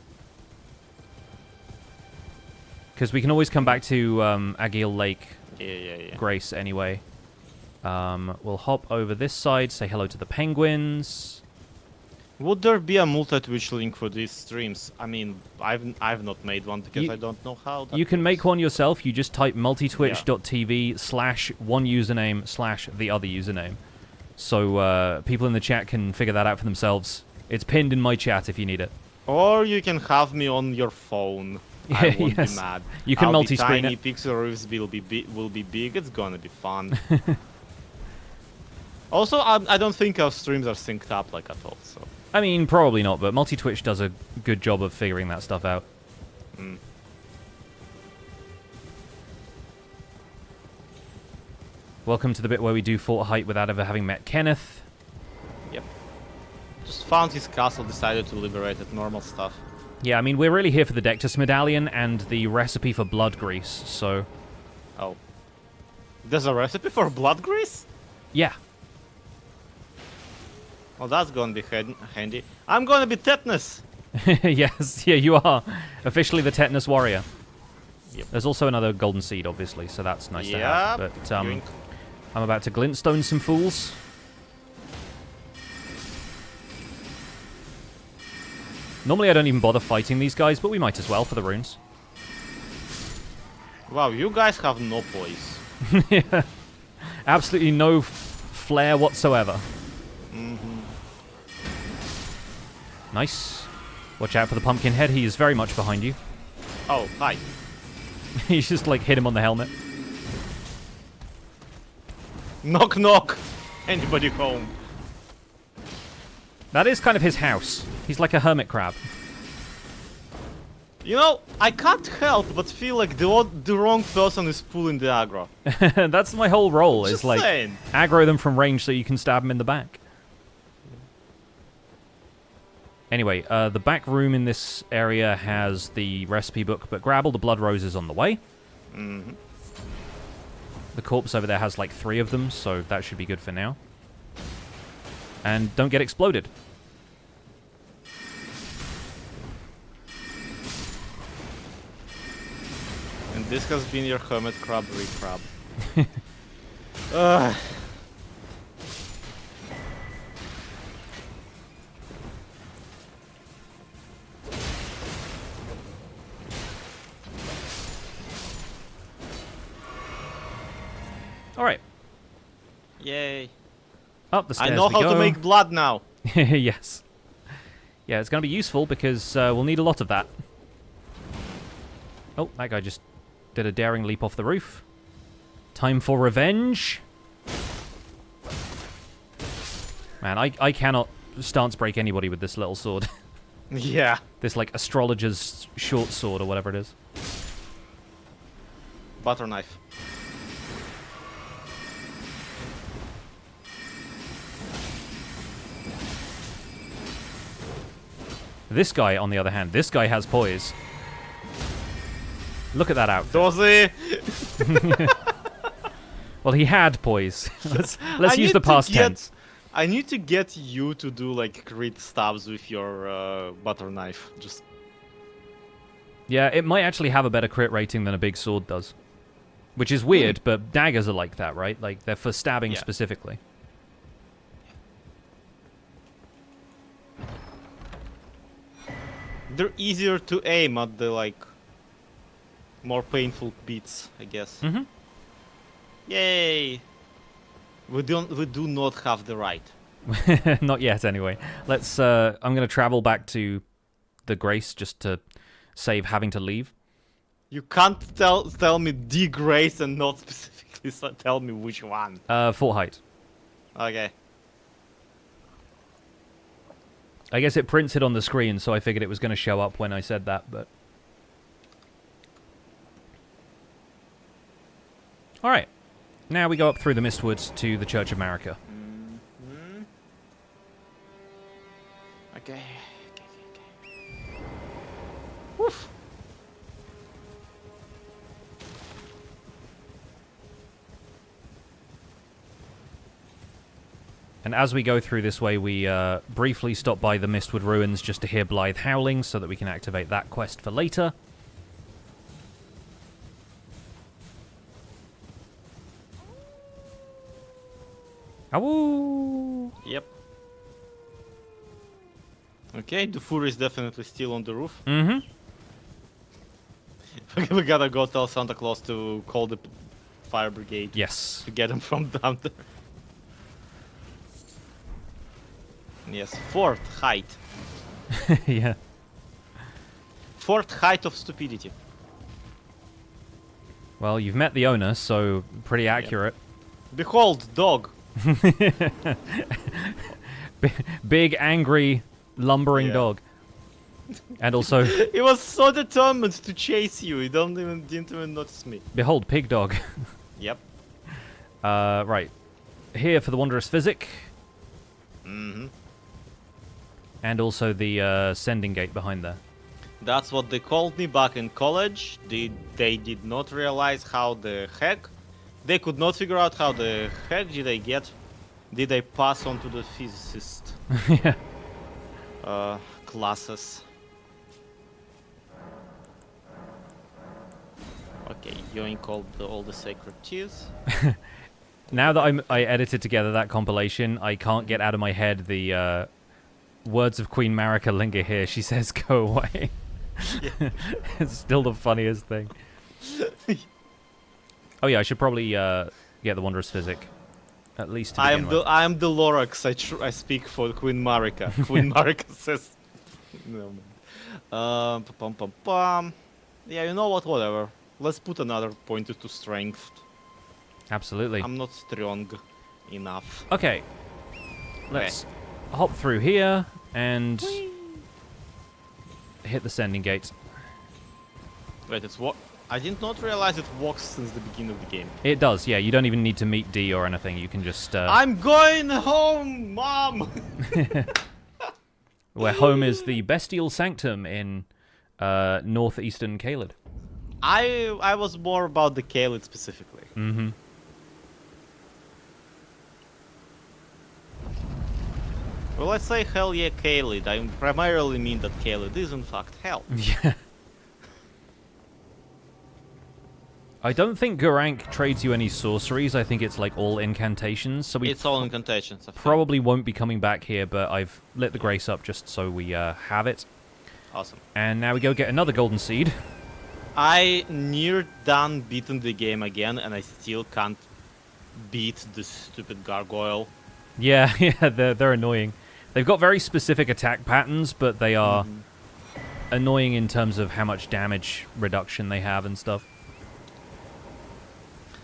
Because we can always come back to Agil Lake Yeah. Grace anyway. We'll hop over this side, say hello to the penguins. Would there be a multi-Twitch link for these streams? I mean, I've not made one because I don't know how. You can make one yourself. You just type multitwitch.tv/one username/the other username. So people in the chat can figure that out for themselves. It's pinned in my chat if you need it. Or you can have me on your phone. I won't Yes. be mad. You can multi-screen tiny, it. pixel roofs will be big. It's gonna be fun. Also, I don't think our streams are synced up like at all. So I mean, probably not, but multi-Twitch does a good job of figuring that stuff out. Welcome to the bit where we do Fort Height without ever having met Kenneth. yep. Just found his castle, decided to liberate it. Normal stuff. Yeah, I mean, we're really here for the Dectus Medallion and the recipe for blood grease, so... Oh. There's a recipe for blood grease? Yeah. Well, that's gonna be handy. I'm gonna be tetanus! Yes, yeah, you are. Officially the Tetanus Warrior. Yep. There's also another golden seed, obviously, so that's nice to Yep. have. But Yoink. I'm about to glintstone some fools. Normally I don't even bother fighting these guys, but we might as well for the runes. Wow, you guys have no poise. Yeah. Absolutely no flair whatsoever. Nice. Watch out for the pumpkin head. He is very much behind you. Oh, hi. He's just like hit him on the helmet. Knock knock! Anybody home? That is kind of his house. He's like a hermit crab. You know, I can't help but feel like the wrong person is pulling the aggro. That's my whole role, Just is like saying. aggro them from range so you can stab them in the back. Anyway, the back room in this area has the recipe book, but Grabble, the blood rose, is on the way. Mm-hmm. The corpse over there has like 3 of them, so that should be good for now. And don't get exploded. And this has been your hermit crab recrab. Ugh. Alright. Yay. Up the stairs I know we how go. to make blood now. Yes. Yeah, it's going to be useful because we'll need a lot of that. Oh, that guy just did a daring leap off the roof. Time for revenge. Man, I cannot stance break anybody with this little sword. Yeah. This, like, astrologer's short sword or whatever it is. Butter knife. This guy, on the other hand, this guy has poise. Look at that outfit. Dozy! Well, he had poise. let's use the past tense. I need to get you to do like crit stabs with your butter knife. Just Yeah, it might actually have a better crit rating than a big sword does. Which is weird, but daggers are like that, right? Like, they're for stabbing specifically. they're easier to aim at the like more painful beats, I guess. Mm-hmm. Yay! We do not have the right. Not yet, anyway. Let's. I'm gonna travel back to the Grace just to save having to leave. You can't tell me the Grace and not specifically tell me which one. Fort Height. Okay. I guess it prints it on the screen, so I figured it was going to show up when I said that, but... Alright. Now we go up through the Mistwoods to the Church of Marika. Mm-hmm. Okay. Woof. And as we go through this way, we briefly stop by the Mistwood Ruins just to hear Blithe howling so that we can activate that quest for later. Awoo! Yep. Okay, the Fury is definitely still on the roof. Mm-hmm. We gotta go tell Santa Claus to call the fire brigade. Yes. To get him from down there. Yes, Fort Height. Yeah. fourth height of stupidity. Well, you've met the owner, so pretty accurate. Behold, dog. Big, angry, lumbering dog. And also, He was so determined to chase you. He didn't even notice me. behold, pig dog. Yep. Right. Here for the Wondrous Physic. Mm-hmm. And also the sending gate behind there. That's what they called me back in college. They did not realize how the heck. They could not figure out how the heck did I pass on to the physicist Yeah. classes. Okay, yoink all the sacred tears. Now that I edited together that compilation, I can't get out of my head the words of Queen Marika linger here. She says, "Go away." It's still the funniest thing. Oh yeah, I should probably get the Wondrous Physic. At least to begin with. I am the Lorax. I speak for Queen Marika. Queen Marika says, "No man." Pum pum pum. Yeah, you know what? Whatever. Let's put another pointer to strength. Absolutely. I'm not strong enough. Okay. Let's hop through here and hit the sending gate. Wait, it's what? I did not realize it walks since the beginning of the game. It does, yeah. You don't even need to meet D or anything. You can just... I'm going home, Mom! where home is the Bestial Sanctum in northeastern Caelid. I was more about the Caelid specifically. Mm-hmm. Well, let's say hell yeah Caelid. I primarily mean that Caelid is in fact hell. Yeah. I don't think Geraint trades you any sorceries. I think it's like all incantations. So It's all incantations. I think. probably won't be coming back here, but I've lit the grace up just so we have it. Awesome. And now we go get another golden seed. I near done beating the game again, and I still can't beat the stupid gargoyle. Yeah, yeah, they're annoying. They've got very specific attack patterns, but they are annoying in terms of how much damage reduction they have and stuff.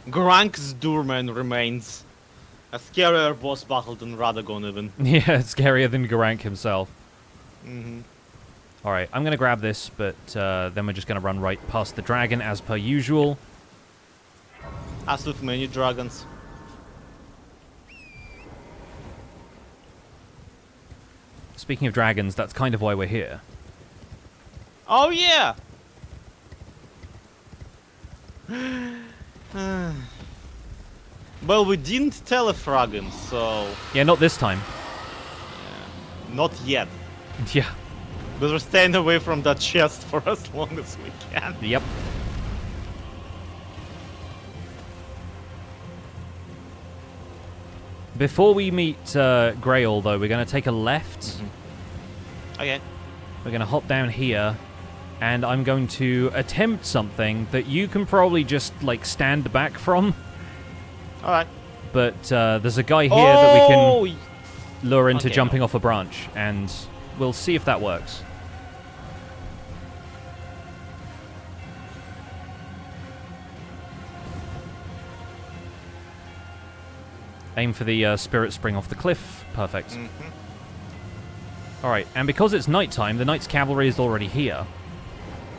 Grank's Durman remains a scarier boss battle than Radagon even. Yeah, it's scarier than Geraint himself. Mm-hmm. Alright, I'm going to grab this, but then we're just going to run right past the dragon as per usual. As with many dragons. Speaking of dragons, that's kind of why we're here. Oh yeah! Well, we didn't telefrag him, so... Yeah, not this time. Not yet. Yeah. But we're staying away from that chest for as long as we can. Yep. Before we meet Greyoll, though, we're going to take a left. Okay. We're going to hop down here, and I'm going to attempt something that you can probably just, like, stand back from. Alright. But there's a guy here that we can lure into Okay, jumping off a branch, and we'll see if that works. Aim for the spirit spring off the cliff. Perfect. Alright, and because it's nighttime, the Knight's Cavalry is already here.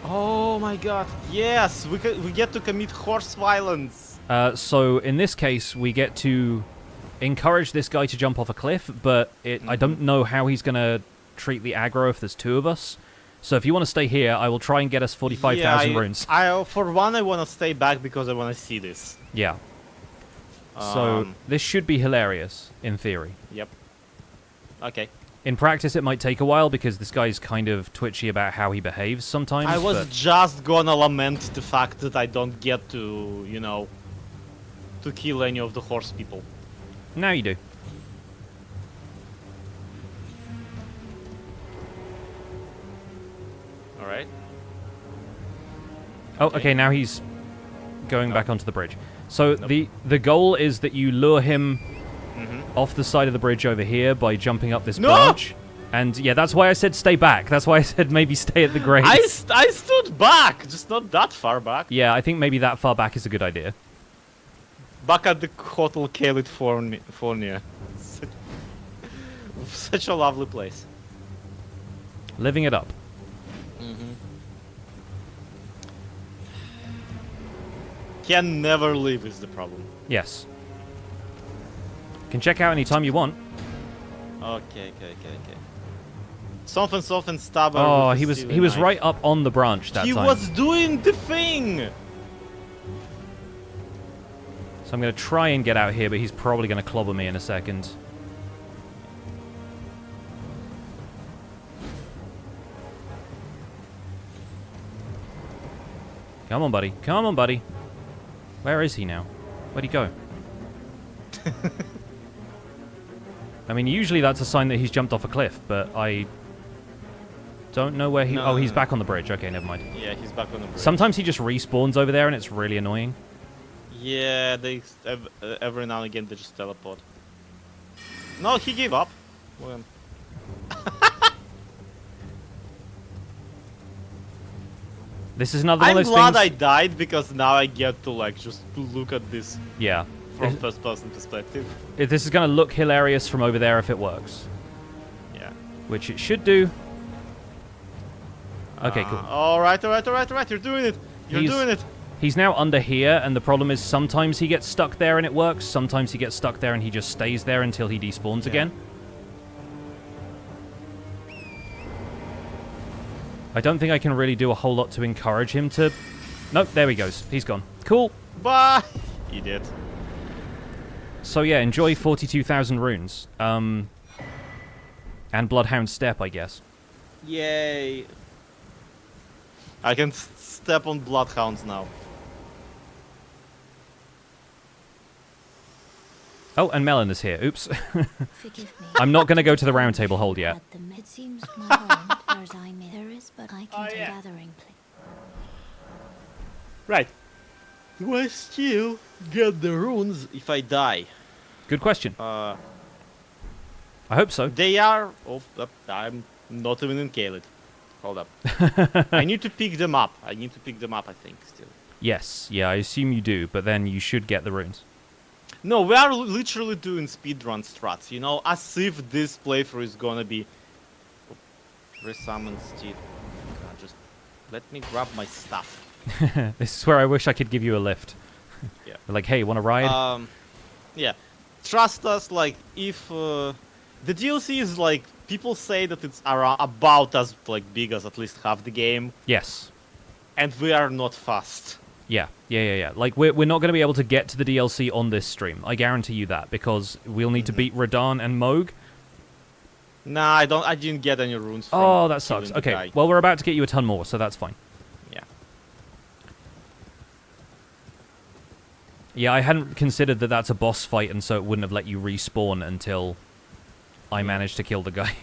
Oh my god, yes! We get to commit horse violence! So in this case, we get to encourage this guy to jump off a cliff, but I don't know how he's going to treat the aggro if there's two of us. So if you want to stay here, I will try and get us 45,000 runes. For one, I want to stay back because I want to see this. Yeah. So this should be hilarious, in theory. Yep. Okay. In practice, it might take a while because this guy's kind of twitchy about how he behaves sometimes. I was just gonna lament the fact that I don't get to, you know, to kill any of the horse people. Now you do. Alright. Oh, okay, now he's going back onto the bridge. So the goal is that you lure him off the side of the bridge over here by jumping up this branch, And yeah, that's why I said stay back. That's why I said maybe stay at the grave. I stood back, just not that far back. Yeah, I think maybe that far back is a good idea. Back at the Hotel Caelid Fornia. Such a lovely place. Living it up. Can never leave is the problem. Yes. Can check out anytime you want. Okay. Something stubborn. Oh, with he a was steely knife. right up on the branch that He time. was doing the thing. So I'm going to try and get out here, but he's probably going to clobber me in a second. Come on, buddy. Come on, buddy. Where is he now? Where'd he go? I mean, usually that's a sign that he's jumped off a cliff, but I don't know where he... No, oh, he's no. back on the bridge. Okay, never mind. Yeah, he's back on the bridge. Sometimes he just respawns over there, and it's really annoying. Yeah, they every now and again they just teleport. No, he gave up. Well, This is another one I'm of those glad things... I died because now I get to like just look at this Yeah. from first person perspective. This is going to look hilarious from over there if it works. Yeah. Which it should do. Okay, cool. All right. You're doing it. You're doing it. He's now under here, and the problem is sometimes he gets stuck there and it works. Sometimes he gets stuck there and he just stays there until he despawns again. I don't think I can really do a whole lot to encourage him to... Nope, there he goes. He's gone. Cool. Bye. Idiot. So yeah, enjoy 42,000 runes. And Bloodhound Step, I guess. Yay. I can step on bloodhounds now. Oh, and Melon is here. Oops. Forgive me. I'm not going to go to the Roundtable Hold yet. It seems my home, as I may. There is, but I can do gathering. Right. Do I still get the runes if I die? Good question. I hope so. They are... Oh, I'm not even in Caelid. Hold up. I need to pick them up. I think, still. Yes, yeah, I assume you do, but then you should get the runes. No, we are literally doing speedrun strats, you know, as if this playthrough is gonna be... Resummon steed. God, just let me grab my stuff. This is where I wish I could give you a lift. Yeah. Like, hey, want to ride? Yeah. Trust us, like, if... the DLC is, like, people say that it's about as, like, big as at least half the game. Yes. And we are not fast. Yeah. Like, we're not going to be able to get to the DLC on this stream. I guarantee you that, because we'll need to beat Radahn and Mohg. Nah, I didn't get any runes from Oh, that sucks. killing the Okay, guy. well, we're about to get you a ton more, so that's fine. Yeah. Yeah, I hadn't considered that that's a boss fight, and so it wouldn't have let you respawn until I managed to kill the guy.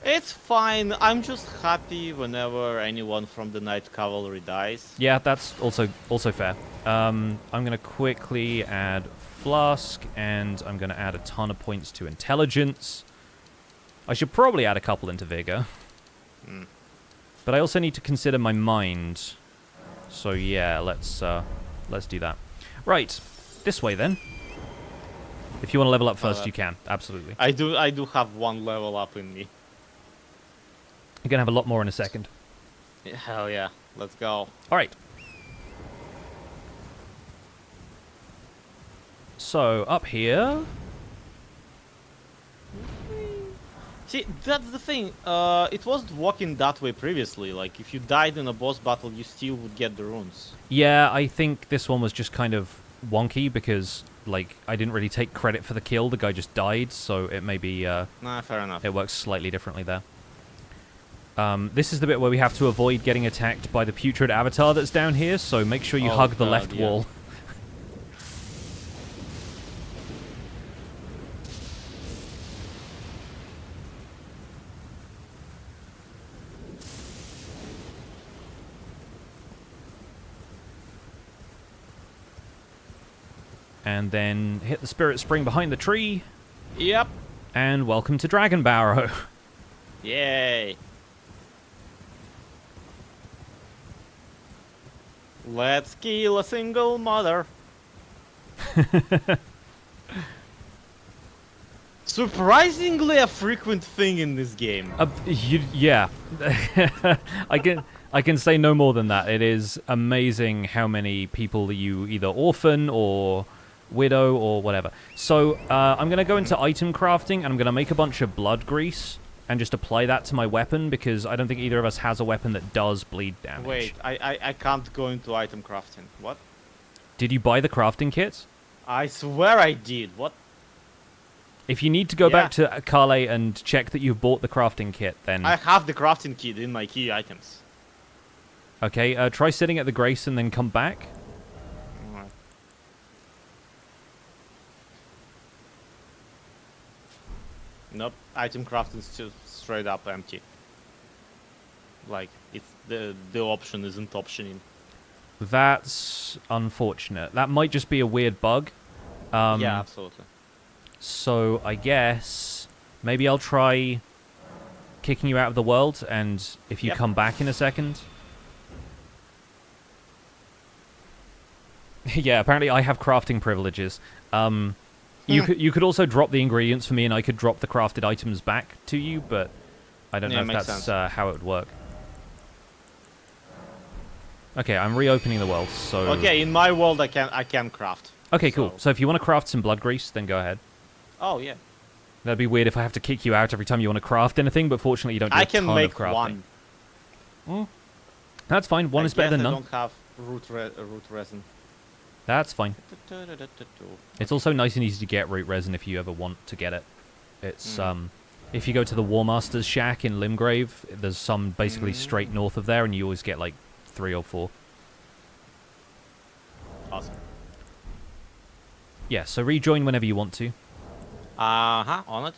It's fine. I'm just happy whenever anyone from the Night Cavalry dies. Yeah, that's also fair. I'm going to quickly add Flask, and I'm going to add a ton of points to Intelligence. I should probably add a couple into Vigor. But I also need to consider my Mind. So yeah, let's do that. Right, this way then. If you want to level up first, you can. Absolutely. I do have one level up in me. You're going to have a lot more in a second. Yeah, hell yeah. Let's go. All right. So, up here... See, that's the thing. It wasn't walking that way previously. Like, if you died in a boss battle, you still would get the runes. Yeah, I think this one was just kind of wonky because, like, I didn't really take credit for the kill. The guy just died, so it may be... Nah, fair enough. It works slightly differently there. This is the bit where we have to avoid getting attacked by the putrid avatar that's down here, so make sure you hug the left wall. And then hit the spirit spring behind the tree. Yep. And welcome to Dragon Barrow. Yay! Let's kill a single mother. Surprisingly a frequent thing in this game. Yeah. I can say no more than that. It is amazing how many people you either orphan or widow or whatever. So I'm going to go into item crafting, and I'm going to make a bunch of blood grease and just apply that to my weapon, because I don't think either of us has a weapon that does bleed damage. Wait, I can't go into item crafting. What? Did you buy the crafting kit? I swear I did. What? If you need to go back to Caelid and check that you've bought the crafting kit, then... I have the crafting kit in my key items. Okay, try sitting at the Grace and then come back. Alright. Nope, item crafting is just straight up empty. Like, it's the option isn't optioning. That's unfortunate. That might just be a weird bug. Yeah, absolutely. So I guess maybe I'll try kicking you out of the world, and if you come back in a second. Yeah, apparently I have crafting privileges. You could also drop the ingredients for me, and I could drop the crafted items back to you, but I don't know if that's how it would work. Okay, I'm reopening the world, so... Okay, in my world I can craft. Okay, cool. So if you want to craft some blood grease, then go ahead. Oh, yeah. That'd be weird if I have to kick you out every time you want to craft anything, but fortunately you don't do a ton of crafting. I can make one. That's fine. One is better than none. I don't have root resin. That's fine. It's also nice and easy to get root resin if you ever want to get it. It's if you go to the War Master's shack in Limgrave, there's some basically straight north of there, and you always get like 3 or 4. Awesome. Yeah, so rejoin whenever you want to. On it.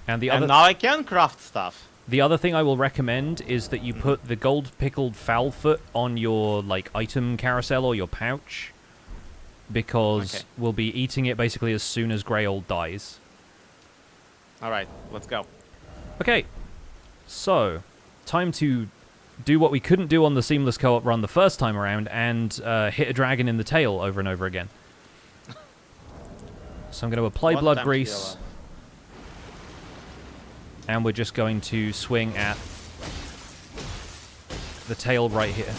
And now I can craft stuff. The other thing I will recommend is that you put the gold pickled fowlfoot on your like item carousel or your pouch, because we'll be eating it basically as soon as Greyoll dies. Alright, let's go. Okay, so time to do what we couldn't do on the seamless co-op run the first time around, and hit a dragon in the tail over and over again. So I'm going to apply blood grease, and we're just going to swing at the tail right here.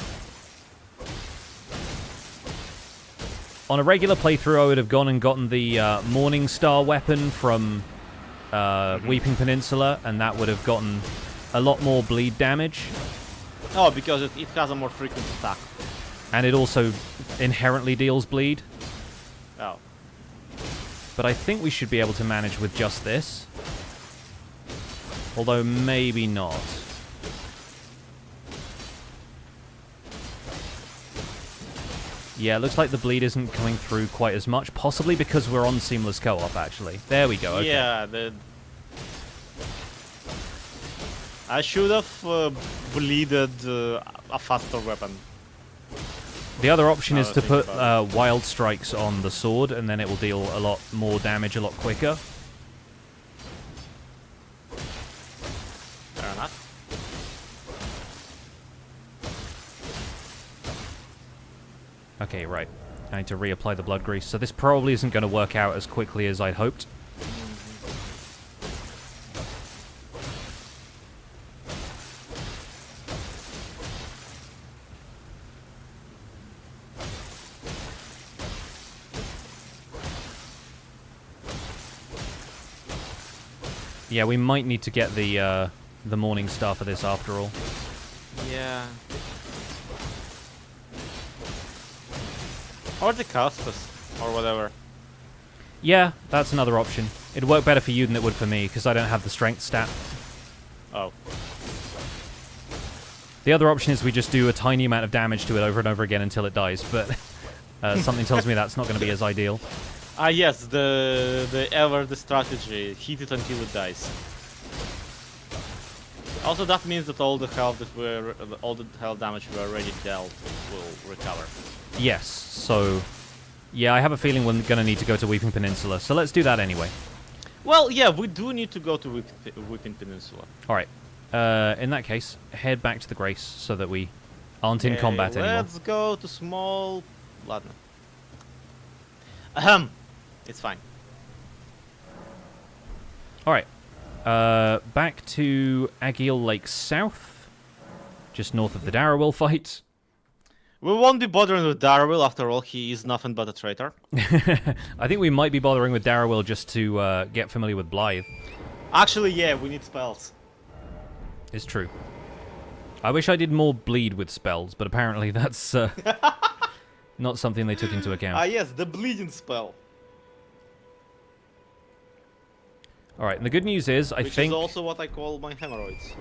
On a regular playthrough, I would have gone and gotten the Morning Star weapon from Weeping Peninsula, and that would have gotten a lot more bleed damage. Oh, because it has a more frequent attack. And it also inherently deals bleed. Oh. But I think we should be able to manage with just this. Although maybe not. Yeah, it looks like the bleed isn't coming through quite as much. Possibly because we're on seamless co-op, actually. There we go, okay. Yeah, I should have bleeded a faster weapon. The other option is to put wild strikes on the sword, and then it will deal a lot more damage a lot quicker. Fair enough. Okay, right. I need to reapply the blood grease. So this probably isn't going to work out as quickly as I'd hoped. Yeah, we might need to get the Morning Star for this after all. Yeah. Or the Castus, or whatever. Yeah, that's another option. It'd work better for you than it would for me, because I don't have the strength stat. Oh. The other option is we just do a tiny amount of damage to it over and over again until it dies, but something tells me that's not going to be as ideal. Ah, yes, the strategy. Hit it until it dies. Also, that means that all the health damage we already dealt will recover. Yes, so yeah, I have a feeling we're going to need to go to Weeping Peninsula, so let's do that anyway. Well, yeah, we do need to go to Whipping Peninsula. All right. In that case, head back to the Grace so that we aren't in combat anymore. Let's go to small... Ладно. Ahem. It's fine. All right. Back to Agheel Lake South, just north of the Darriwil fight. We won't be bothering with Darriwil, after all, he is nothing but a traitor. I think we might be bothering with Darriwil just to get familiar with Blythe. Actually, yeah, we need spells. It's true. I wish I did more bleed with spells, but apparently that's not something they took into account. Ah, yes, the bleeding spell. All right, and the good news is, Which is also what I call my hemorrhoids.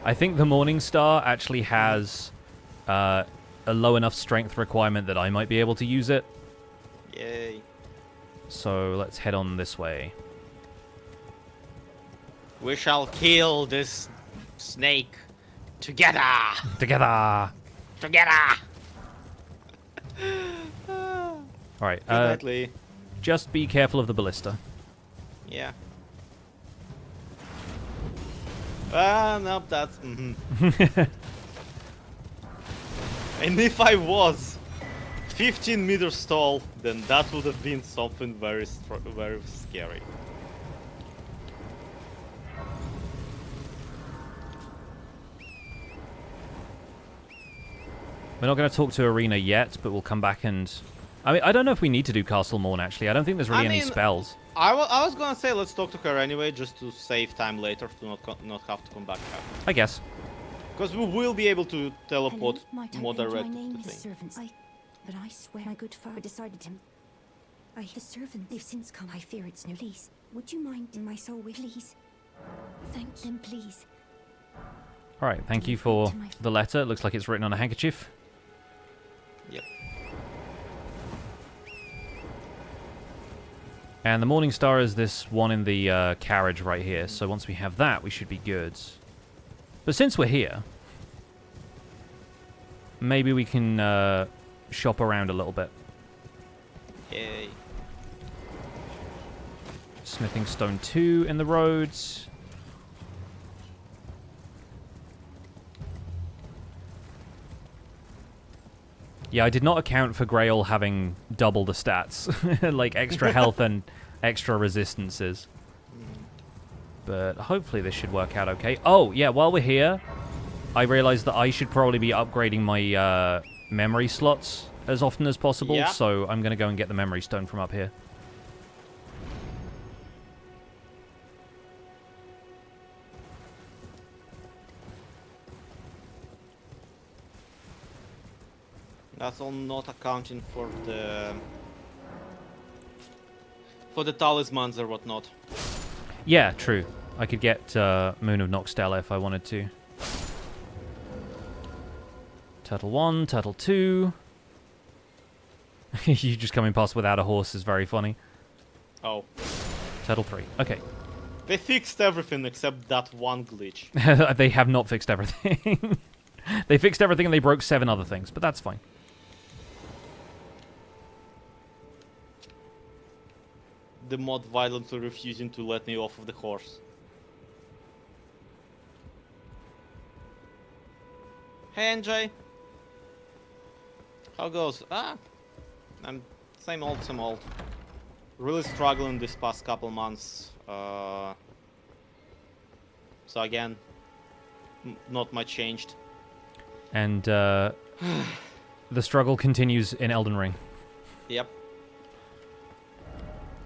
I think the Morning Star actually has a low enough strength requirement that I might be able to use it. Yay. So let's head on this way. We shall kill this snake together. Together. Together. All right. Definitely. Just be careful of the ballista. Yeah. Ah, nope, that's... And if I was 15 meters tall, then that would have been something very scary. We're not going to talk to Arena yet, but we'll come back and... I mean, I don't know if we need to do Castle Morn, actually. I don't think there's really any spells. I was gonna say let's talk to her anyway, just to save time later, to not have to come back. I guess. Because we will be able to teleport more direct to things. Servants. But I swear my good father decided him. The servant, they've since come. I fear it's no lease. Would you mind in my soul, please? Thank them, please. All right, thank you for the letter. It looks like it's written on a handkerchief. Yep. And the Morning Star is this one in the carriage right here. So once we have that, we should be good. But since we're here, maybe we can shop around a little bit. Yay. Smithing Stone 2 in the roads. Yeah, I did not account for Greyoll having double the stats. Like extra health and extra resistances. But hopefully this should work out okay. Oh, yeah, while we're here, I realized that I should probably be upgrading my memory slots as often as possible. Yeah. So I'm going to go and get the memory stone from up here. That's all not accounting for the talismans or whatnot. Yeah, true. I could get Moon of Noxtella if I wanted to. Turtle 1, Turtle 2. You just coming past without a horse is very funny. Oh. Turtle 3. Okay. They fixed everything except that one glitch. They have not fixed everything. They fixed everything and they broke 7 other things, but that's fine. The mod violently refusing to let me off of the horse. Hey, NJ. How goes? I'm same old, same old. Really struggling this past couple months. So again, not much changed. And the struggle continues in Elden Ring. Yep.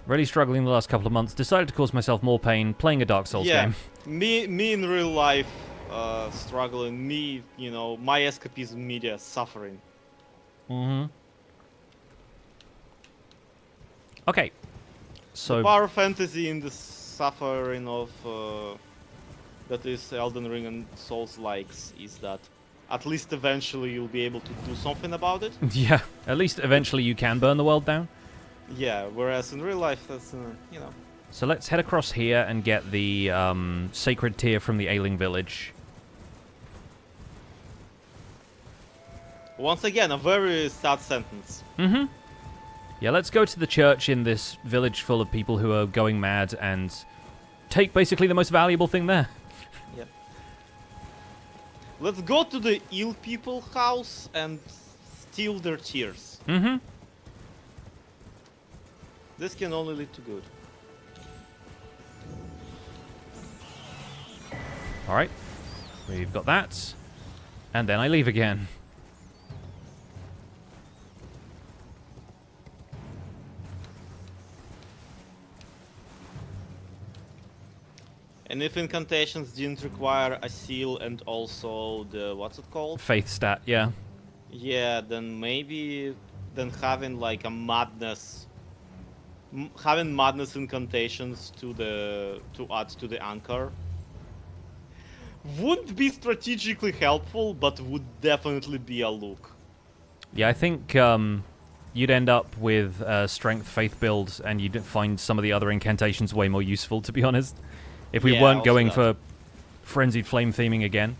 Really struggling the last couple of months. Decided to cause myself more pain playing a Dark Souls game. Me in real life struggling. Me, you know, my escapism media suffering. Mm-hmm. Okay. So The power fantasy in the suffering of that is Elden Ring and Souls likes is that at least eventually you'll be able to do something about it. yeah, at least eventually you can burn the world down. Yeah, whereas in real life that's you know. So let's head across here and get the sacred tear from the Ailing Village. Once again, a very sad sentence. Mm-hmm. Yeah, let's go to the church in this village full of people who are going mad and take basically the most valuable thing there. Yep. Let's go to the ill people house and steal their tears. Mm-hmm. This can only lead to good. Alright. We've got that. And then I leave again. And if incantations didn't require a seal and also the, what's it called? Faith stat, yeah. Yeah, then maybe having like a madness, having madness incantations to add to the anchor wouldn't be strategically helpful, but would definitely be a look. Yeah, I think you'd end up with strength faith builds, and you'd find some of the other incantations way more useful, to be honest. If we weren't going for frenzied flame theming again.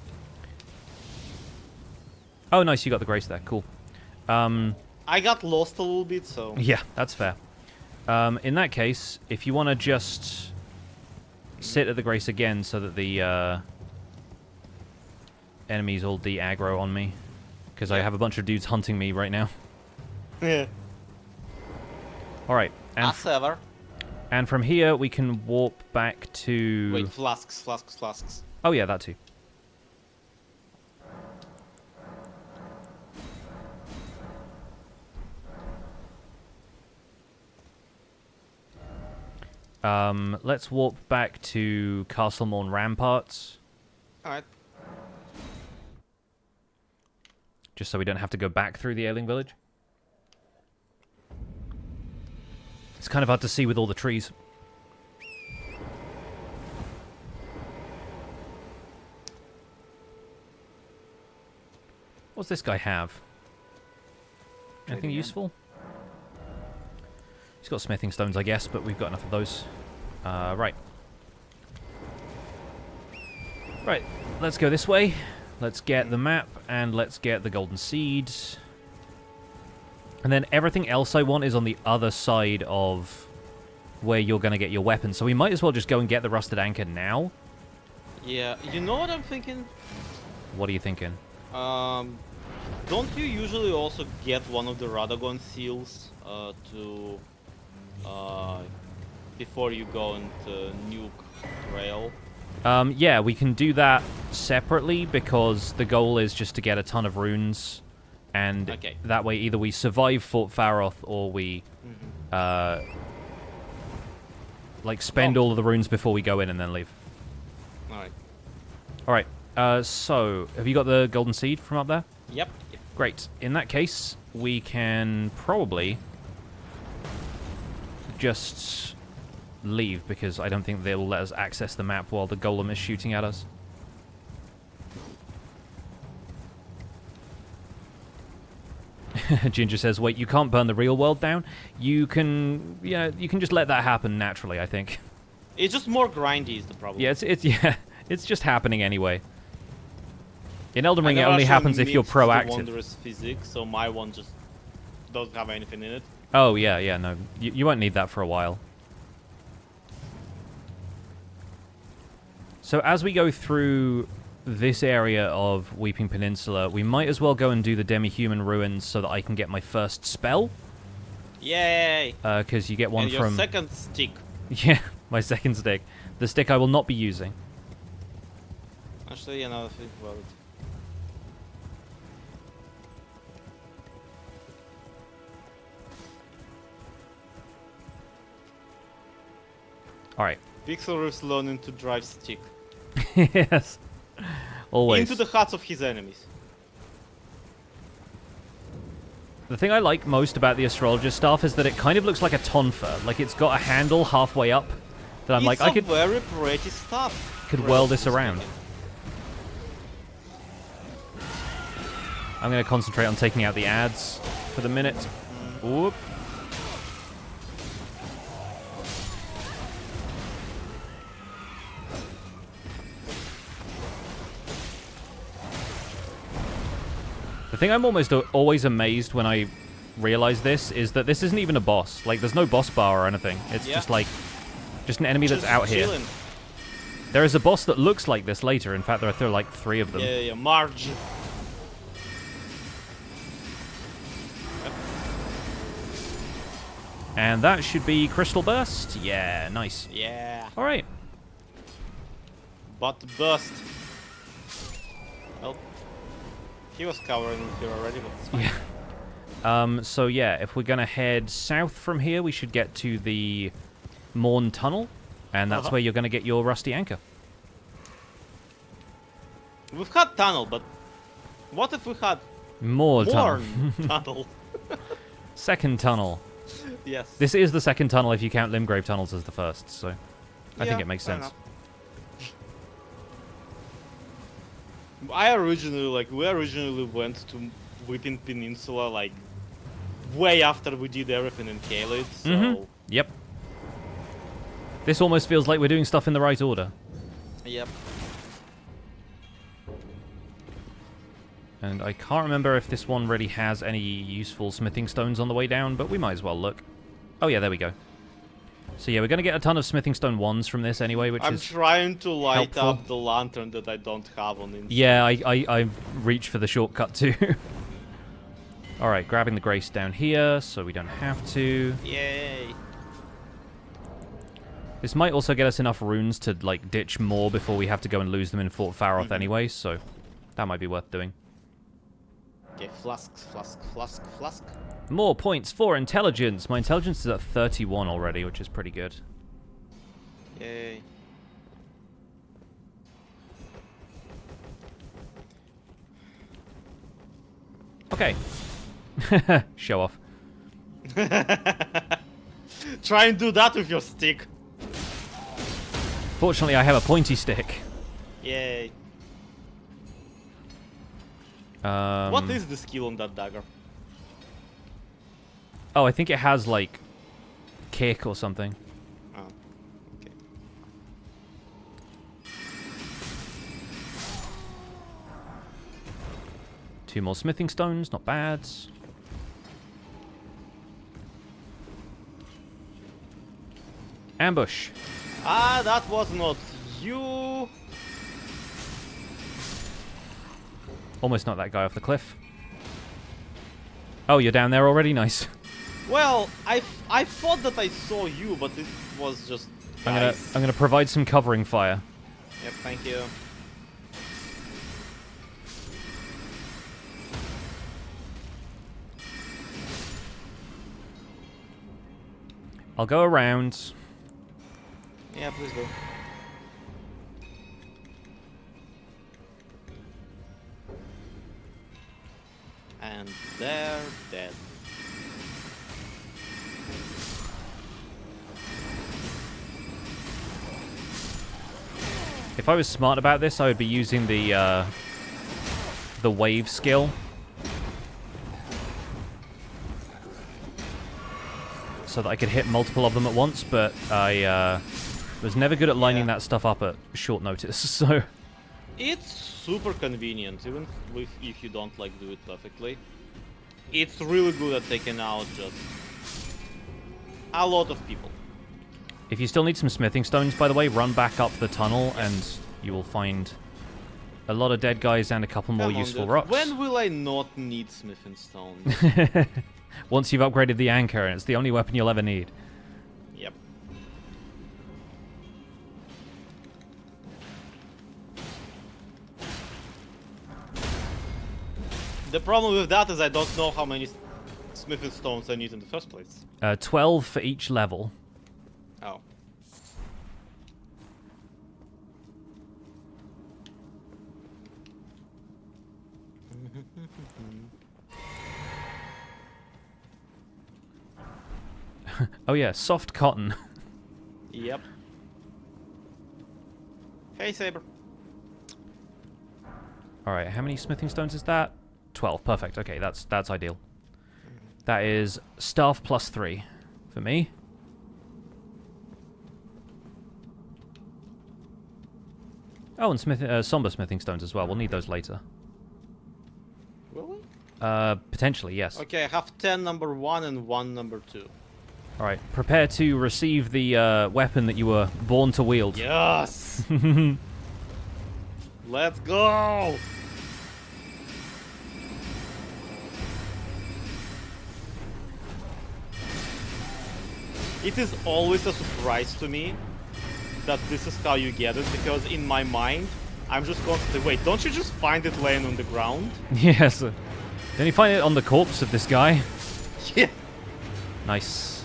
Oh, nice, you got the grace there. Cool. I got lost a little bit, so... Yeah, that's fair. In that case, if you want to just sit at the grace again so that the enemies all de-aggro on me. Because I have a bunch of dudes hunting me right now. Yeah. Alright. As ever. And from here, we can warp back to... Wait, flasks. Oh, yeah, that too. Let's warp back to Castle Morn Ramparts. Alright. Just so we don't have to go back through the Ailing Village. It's kind of hard to see with all the trees. What's this guy have? Anything useful? He's got smithing stones, I guess, but we've got enough of those. Right. Right, let's go this way. Let's get the map, and let's get the golden seeds. And then everything else I want is on the other side of where you're going to get your weapons. So we might as well just go and get the rusted anchor now. Yeah, you know what I'm thinking? What are you thinking? Don't you usually also get one of the Radagon seals before you go into nuke Greyoll? Yeah, we can do that separately because the goal is just to get a ton of runes. And that way either we survive Fort Faroth or we like spend all of the runes before we go in and then leave. Alright. So, have you got the golden seed from up there? Yep. Great. In that case, we can probably just leave because I don't think they'll let us access the map while the golem is shooting at us. Ginger says, wait, you can't burn the real world down? You can, you can just let that happen naturally, I think. It's just more grindy is the problem. Yeah, it's just happening anyway. In Elden Ring, it only happens if you're proactive. Wondrous physics, so my one just doesn't have anything in it. Oh, yeah, no. You won't need that for a while. So as we go through this area of Weeping Peninsula, we might as well go and do the demi-human ruins so that I can get my first spell. Yay! Because you get one and from... your second stick. Yeah, my second stick. The stick I will not be using. Actually, another thing about it. Alright. Pixel is learning to drive stick. Yes. Always. Into the hearts of his enemies. The thing I like most about the Astrologer staff is that it kind of looks like a tonfa. Like it's got a handle halfway up. That I'm It's I could very pretty stuff. could whirl this around. I'm going to concentrate on taking out the ads for the minute. Whoop. The thing I'm almost always amazed when I realize this is that this isn't even a boss. Like, there's no boss bar or anything. It's just like, just an enemy that's out here. chilling. There is a boss that looks like this later. In fact, there are like 3 of them. Yeah, Marge. And that should be Crystal Burst. Yeah, nice. Yeah. All right. But burst. Well, he was covering here already, but it's fine. Yeah. So yeah, if we're gonna head south from here, we should get to the Morn Tunnel, and that's where you're gonna get your Rusty Anchor. We've had tunnel, but what if we had More tunnel. tunnel? Second tunnel. Yes. This is the second tunnel if you count Limgrave tunnels as the first, so I think it makes fair sense. enough. We originally went to Whipping Peninsula like way after we did everything in Caelid, so Yep. This almost feels like we're doing stuff in the right order. yep. And I can't remember if this one really has any useful smithing stones on the way down, but we might as well look. Oh yeah, there we go. So yeah, we're going to get a ton of smithing stone wands from this anyway, which I'm is trying to light helpful. up the lantern that I don't have on inside. Yeah, I reached for the shortcut too. Alright, grabbing the grace down here, so we don't have to. Yay. This might also get us enough runes to like ditch more before we have to go and lose them in Fort Faroth anyway, so that might be worth doing. Okay, flask. More points for intelligence. My intelligence is at 31 already, which is pretty good. Yay. Okay. Show off. Try and do that with your stick. Fortunately, I have a pointy stick. Yay. What What is the skill on that dagger? Oh, I think it has, like, kick or something. Oh, okay. 2 more smithing stones, not bad. Ambush. Ah, that was not you. Almost knocked that guy off the cliff. Oh, you're down there already? Nice. Well, I thought that I saw you, but it was just I'm guys. gonna provide some covering fire. Yep, thank you. I'll go around. Yeah, please do. And they're dead. If I was smart about this, I would be using the wave skill. So that I could hit multiple of them at once, but I was never good at lining that stuff up at short notice, so... It's super convenient, even if you don't like do it perfectly. It's really good at taking out just a lot of people. If you still need some smithing stones, by the way, run back up the tunnel and you will find a lot of dead guys and a couple more Come on, useful dude. rocks. When will I not need smithing stones? Once you've upgraded the anchor, and it's the only weapon you'll ever need. Yep. The problem with that is I don't know how many smithing stones I need in the first place. 12 for each level. Oh. Oh yeah, soft cotton. Yep. Hey, Saber. Alright, how many smithing stones is that? 12, perfect. Okay, that's ideal. That is staff plus 3 for me. Oh, and somber smithing stones as well. We'll need those later. Will we? Potentially, yes. Okay, I have 10 number 1 and 1 number 2. Alright, prepare to receive the weapon that you were born to wield. Yes! Let's go! It is always a surprise to me that this is how you get it, because in my mind, I'm just constantly, wait, don't you just find it laying on the ground? Yes. Then you find it on the corpse of this guy. Yeah. Nice.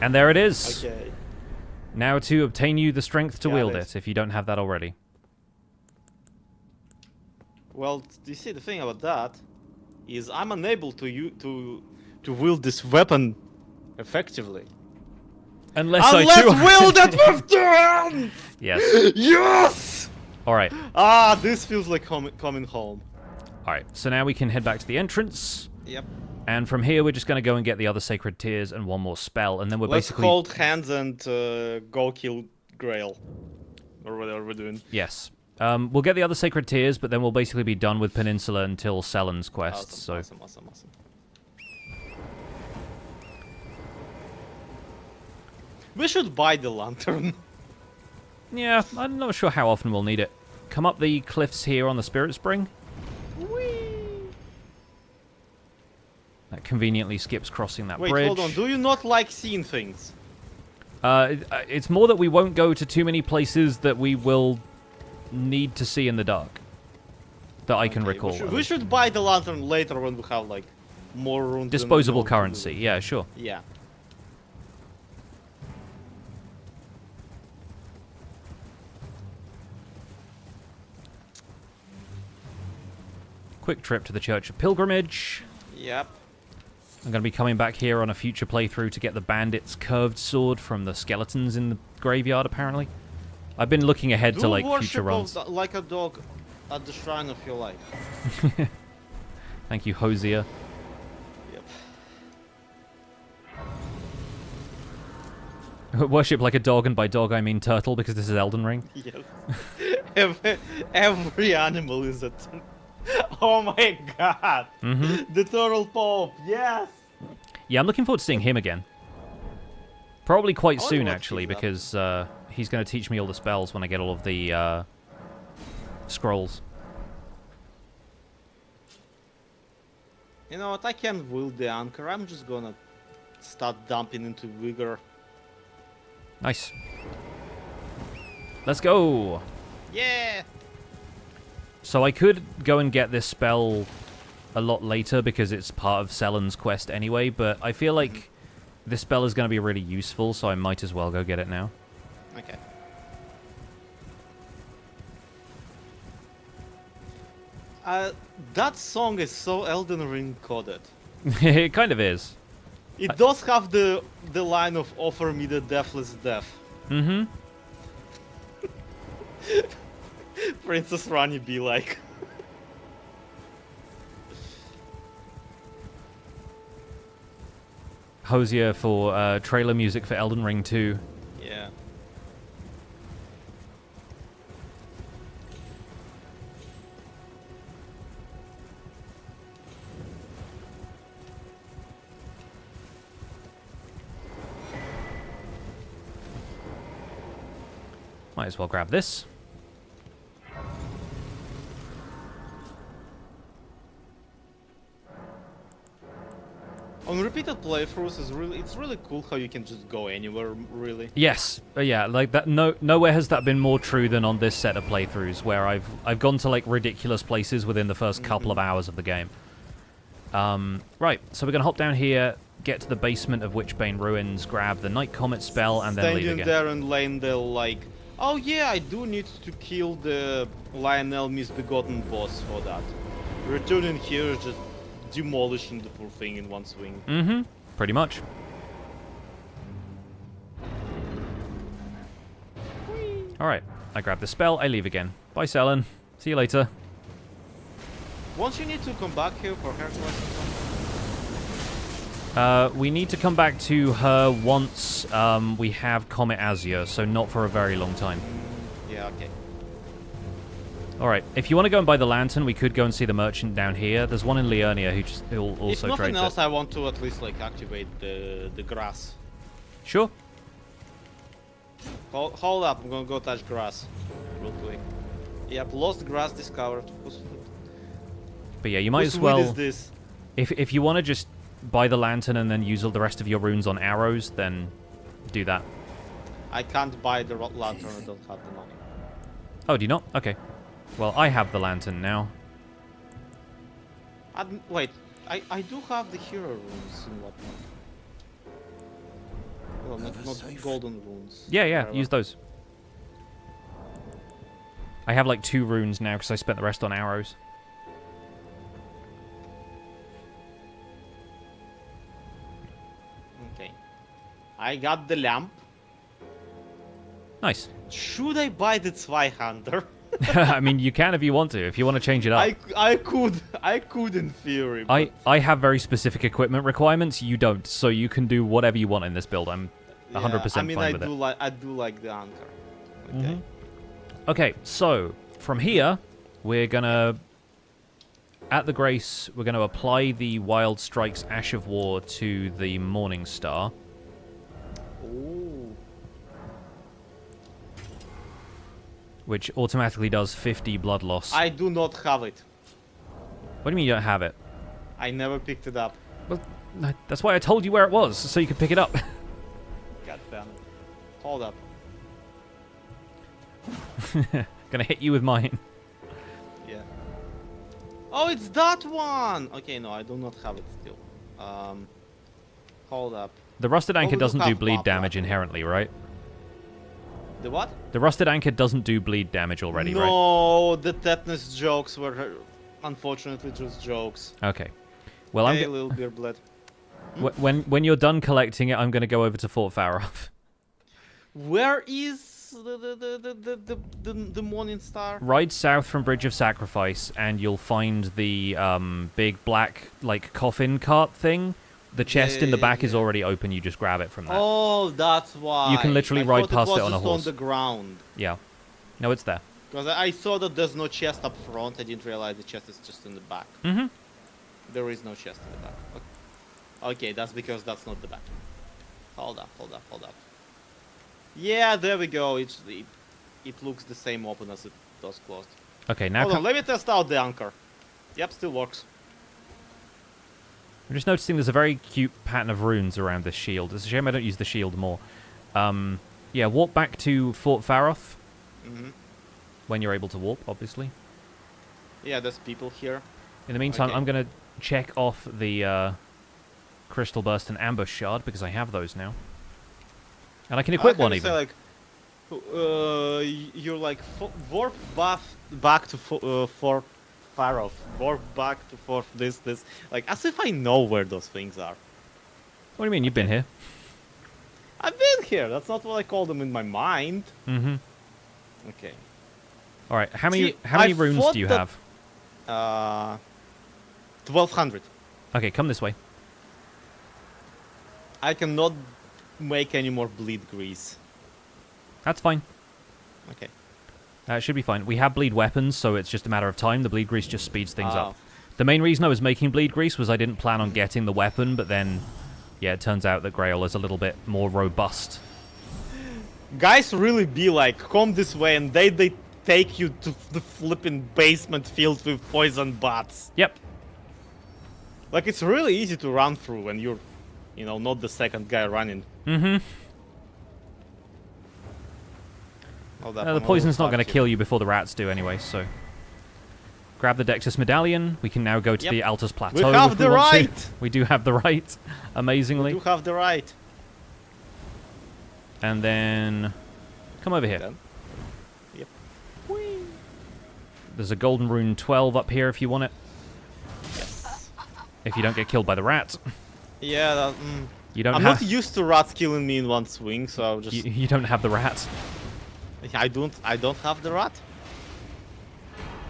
And there it is. Okay. Now to obtain you the strength to Got wield it. it, if you don't have that already. Well, you see, the thing about that is I'm unable to wield this weapon effectively. Unless I Unless do. wield it with two hands! Yes. Yes! Alright. Ah, this feels like coming home. Alright, so now we can head back to the entrance. Yep. And from here, we're just going to go and get the other sacred tears and one more spell, and then we're Let's basically... hold hands and go kill Greyoll. Or whatever we're doing. Yes. We'll get the other sacred tears, but then we'll basically be done with Peninsula until Sellen's quest. Awesome, so awesome. We should buy the lantern. Yeah, I'm not sure how often we'll need it. Come up the cliffs here on the Spirit Spring. That conveniently skips crossing that Wait, bridge. hold on. Do you not like seeing things? It's more that we won't go to too many places that we will need to see in the dark. That I can recall. We should buy the lantern later when we have like more room. Disposable currency, yeah, sure. Yeah. Quick trip to the Church of Pilgrimage. Yep. I'm going to be coming back here on a future playthrough to get the bandit's curved sword from the skeletons in the graveyard, apparently. I've been looking ahead to, like, future runs. Like a dog at the shrine of your life. Thank you, Hosier. Yep. Worship like a dog, and by dog I mean turtle, because this is Elden Ring. Yes. every animal is a... Oh my god! The Turtle Pope, yes! Yeah, I'm looking forward to seeing him again. Probably quite I wonder soon, what actually, he's up because he's going to teach me all the spells when I get all of the scrolls. You know what, I can't wield the anchor, I'm just gonna start dumping into vigor. Nice. Let's go! Yeah! So I could go and get this spell a lot later because it's part of Sellen's quest anyway, but I feel like this spell is going to be really useful, so I might as well go get it now. Okay. That song is so Elden Ring coded. It kind of is. It does have the line of "Offer me the deathless death." Mm-hmm. Princess Rani be like. Hosier for trailer music for Elden Ring 2. Yeah. Might as well grab this. On repeated playthroughs, it's really cool how you can just go anywhere, really. Yes, yeah, like that. Nowhere has that been more true than on this set of playthroughs, where I've gone to like ridiculous places within the first couple of hours of the game. Right, so we're gonna hop down here, get to the basement of Witchbane Ruins, grab the Night Comet spell, and then leave again. Standing there and laying there like, oh yeah, I do need to kill the Lionel Misbegotten boss for that. Returning here is just demolishing the poor thing in one swing. Mm-hmm. Pretty much. Alright, I grab the spell, I leave again. Bye, Sellen. See you later. Won't you need to come back here for her quest or something? We need to come back to her once we have Comet Azure, so not for a very long time. Yeah, okay. Alright, if you want to go and buy the lantern, we could go and see the merchant down here. There's one in Liurnia who'll If also nothing trades else, it. I want to at least like activate the grass. Sure. Hold up, I'm gonna go touch grass real quick. Yep, lost grass discovered. But yeah, you might Whose as wood well... is this? If you want to just buy the lantern and then use all the rest of your runes on arrows, then do that. I can't buy the lantern, I don't have the money. Oh, do you not? Okay. Well, I have the lantern now. Wait, I do have the hero runes and whatnot. Well, not golden runes. Yeah, Whatever. use those. I have like 2 runes now because I spent the rest on arrows. Okay. I got the lamp. Nice. Should I buy the Zweihander? I mean, you can if you want to. If you want to change it up. I could in theory. But I have very specific equipment requirements. You don't, so you can do whatever you want in this build. I'm 100% I mean, fine with it. I do like the anchor. Okay. Okay, so from here, we're gonna at the Grace. We're gonna apply the Wild Strike's Ash of War to the Morning Star. Ooh. Which automatically does 50 blood loss. I do not have it. What do you mean you don't have it? I never picked it up. Well, that's why I told you where it was, so you could pick it up. God damn it. Hold up. Gonna hit you with mine. Yeah. Oh, it's that one! Okay, no, I do not have it still. Hold up. The Rusted Anchor we do doesn't do have bleed map damage left. inherently, right? The what? The Rusted Anchor doesn't do bleed damage already, right? No, the tetanus jokes were unfortunately just jokes. Okay. Well, I'm Hey, little beer blood. when you're done collecting it, I'm gonna go over to Fort Faroth. Where is the Morning Star? Ride south from Bridge of Sacrifice, and you'll find the big black like coffin cart thing. The chest in the back is already open. You just grab it from that. Oh, that's why. You can literally I ride thought past it on a just horse. on the ground. Yeah. No, it's there. Because I saw that there's no chest up front. I didn't realize the chest is just in the back. Mm-hmm. There is no chest in the back. Okay, that's because that's not the back. Hold up. Yeah, there we go. It looks the same open as it does closed. Okay, now Hold on, let me test out the anchor. Yep, still works. I'm just noticing there's a very cute pattern of runes around this shield. It's a shame I don't use the shield more. Yeah, warp back to Fort Faroth. Mm-hmm. When you're able to warp, obviously. Yeah, there's people here. In the meantime, Okay. I'm going to check off the Crystal Burst and Ambush Shard, because I have those now. And I can equip one even. Say, like, you're like warp back to Fort Faroth. Warp back to Fort this. Like, as if I know where those things are. What do you mean? You've been here. I've been here. That's not what I call them in my mind. Mm-hmm. Okay. All right. How many See, runes thought do you that- have? 1200. Okay, come this way. I cannot make any more bleed grease. That's fine. Okay. It should be fine. We have bleed weapons, so it's just a matter of time. The bleed grease just speeds things Oh. up. The main reason I was making bleed grease was I didn't plan on getting the weapon, but then, yeah, it turns out that Greyoll is a little bit more robust. Guys really be like, come this way, and they take you to the flipping basement filled with poison bats. Yep. Like, it's really easy to run through when you're, you know, not the second guy running. Mm-hmm. Hold up, The I'm poison's not going to overcharged kill you before the rats do anyway, so... Grab the Dexus Medallion. We can now go to Yep. the Altus Plateau. We have if the want to. right! We do have the right, here. amazingly. You have the right. And then... Come over here. Then. Yep. There's a Golden Rune 12 up here if you want it. Yes. If you don't get killed by the rats. Yeah, that, You don't I'm have... not used to rats killing me in one swing, so I'll just... You don't have the rat. I don't have the rat.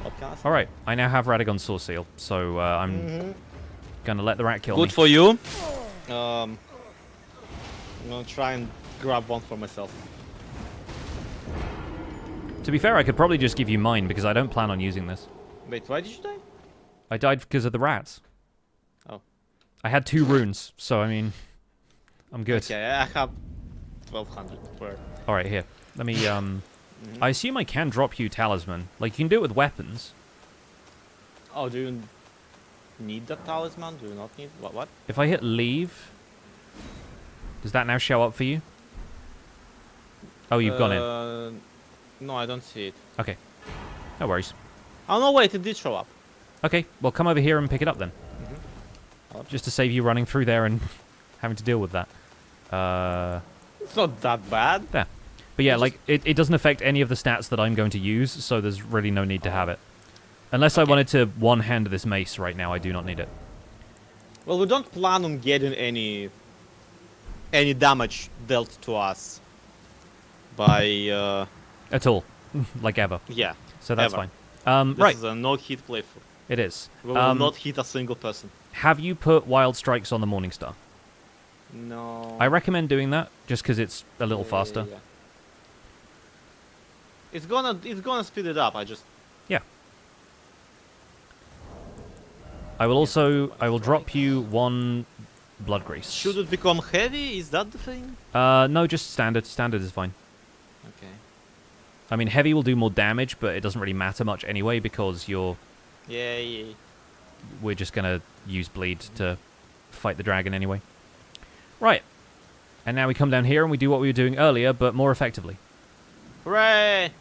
What can I say? Alright, I now have Radagon's Source Seal, so I'm gonna let the rat kill me. Good for you. I'm gonna try and grab one for myself. To be fair, I could probably just give you mine because I don't plan on using this. Wait, why did you die? I died because of the rats. Oh. I had 2 runes, so I mean, I'm good. Okay, I have 1200. Where? All right, here. Let me. I assume I can drop you talisman. Like you can do it with weapons. Oh, do you need that talisman? Do you not need what? If I hit leave, does that now show up for you? Oh, you've gone in. No, I don't see it. Okay. No worries. Oh no, wait, it did show up. Okay, well come over here and pick it up then. Just to save you running through there and having to deal with that. It's not that bad. There. But yeah, like, it doesn't affect any of the stats that I'm going to use, so there's really no need to have it. Unless I wanted to one-hand this mace right now, I do not need it. Well, we don't plan on getting any damage dealt to us by At all. Like ever. yeah. So that's ever. fine. This Right. is a no-hit playthrough. It is. We will not hit a single person. Have you put Wild Strikes on the Morningstar? No. I recommend doing that, just because it's a little faster. Yeah. It's gonna speed it up. Yeah. I will drop you 1 blood grease. Should it become heavy? Is that the thing? No, just standard. Standard is fine. Okay. I mean, heavy will do more damage, but it doesn't really matter much anyway because Yeah. we're just gonna use bleed to fight the dragon anyway. Right. And now we come down here and we do what we were doing earlier, but more effectively. Hooray!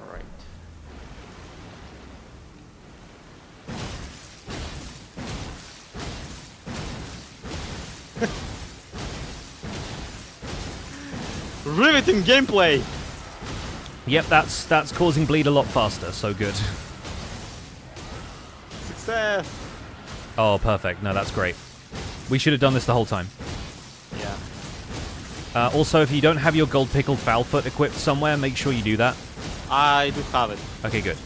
Right. Riveting gameplay! Yep, that's causing bleed a lot faster, so good. Success! Oh, perfect. No, that's great. We should have done this the whole time. Yeah. Also, if you don't have your gold pickled Foulfoot equipped somewhere, make sure you do that. I do have it. Okay, good.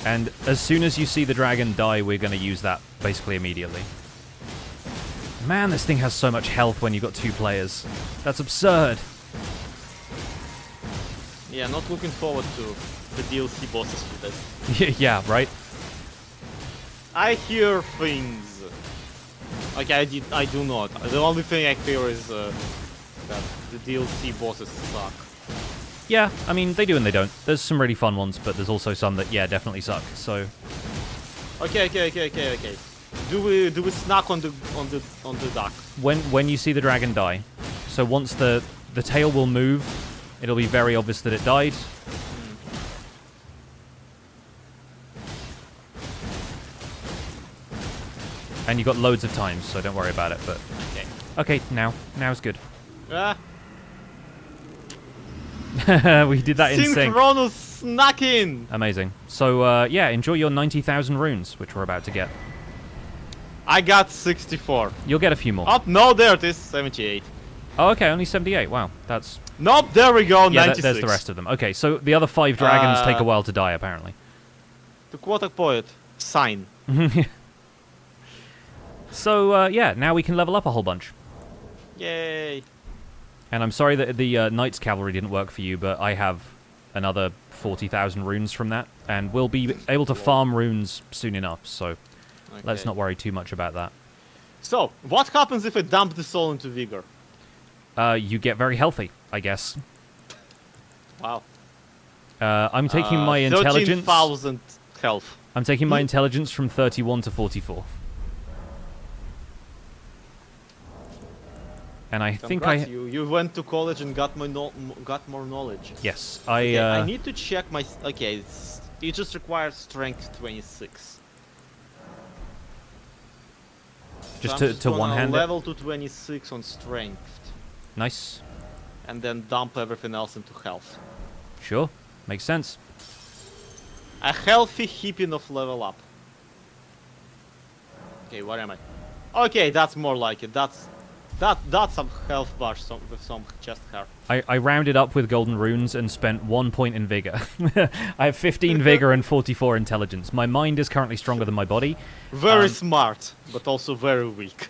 And as soon as you see the dragon die, we're going to use that basically immediately. Man, this thing has so much health when you've got 2 players. That's absurd. Yeah, not looking forward to the DLC bosses with it. Yeah, right? I hear things. Okay, I do not. The only thing I hear is that the DLC bosses suck. Yeah, I mean, they do and they don't. There's some really fun ones, but there's also some that, yeah, definitely suck, so... Okay. Do we snack on the duck? When you see the dragon die, so once the tail will move, it'll be very obvious that it died. And you've got loads of times, so don't worry about it, but... Okay, now's good. Ah, We did that in sync. synchronous snacking! Amazing. So, yeah, enjoy your 90,000 runes, which we're about to get. I got 64. You'll get a few more. Oh, no, there it is. 78. Oh, okay, only 78. Wow, that's... Nope, there we go. Yeah, 96. there's the rest of them. Okay, so the other 5 dragons take a while to die, apparently. To quote a poet, sign. So, yeah, now we can level up a whole bunch. Yay. And I'm sorry that the Knights Cavalry didn't work for you, but I have another 40,000 runes from that, and we'll be able to farm runes soon enough, so let's not worry too much about that. So, what happens if I dump the soul into Vigor? You get very healthy, I guess. Wow. I'm taking my intelligence... 13,000 health. I'm taking my intelligence from 31 to 44. And I think You went to college and got more knowledge. Yes, I need to check my... Okay, it just requires strength 26. Just so to one-hand it? Level to 26 on strength. Nice. And then dump everything else into health. Sure, makes sense. A healthy heaping of level up. Okay, where am I? Okay, that's more like it. That's some health bar with some chest hair. I rounded up with golden runes and spent 1 point in vigor. I have 15 vigor and 44 intelligence. My mind is currently stronger than my body. Very smart, but also very weak.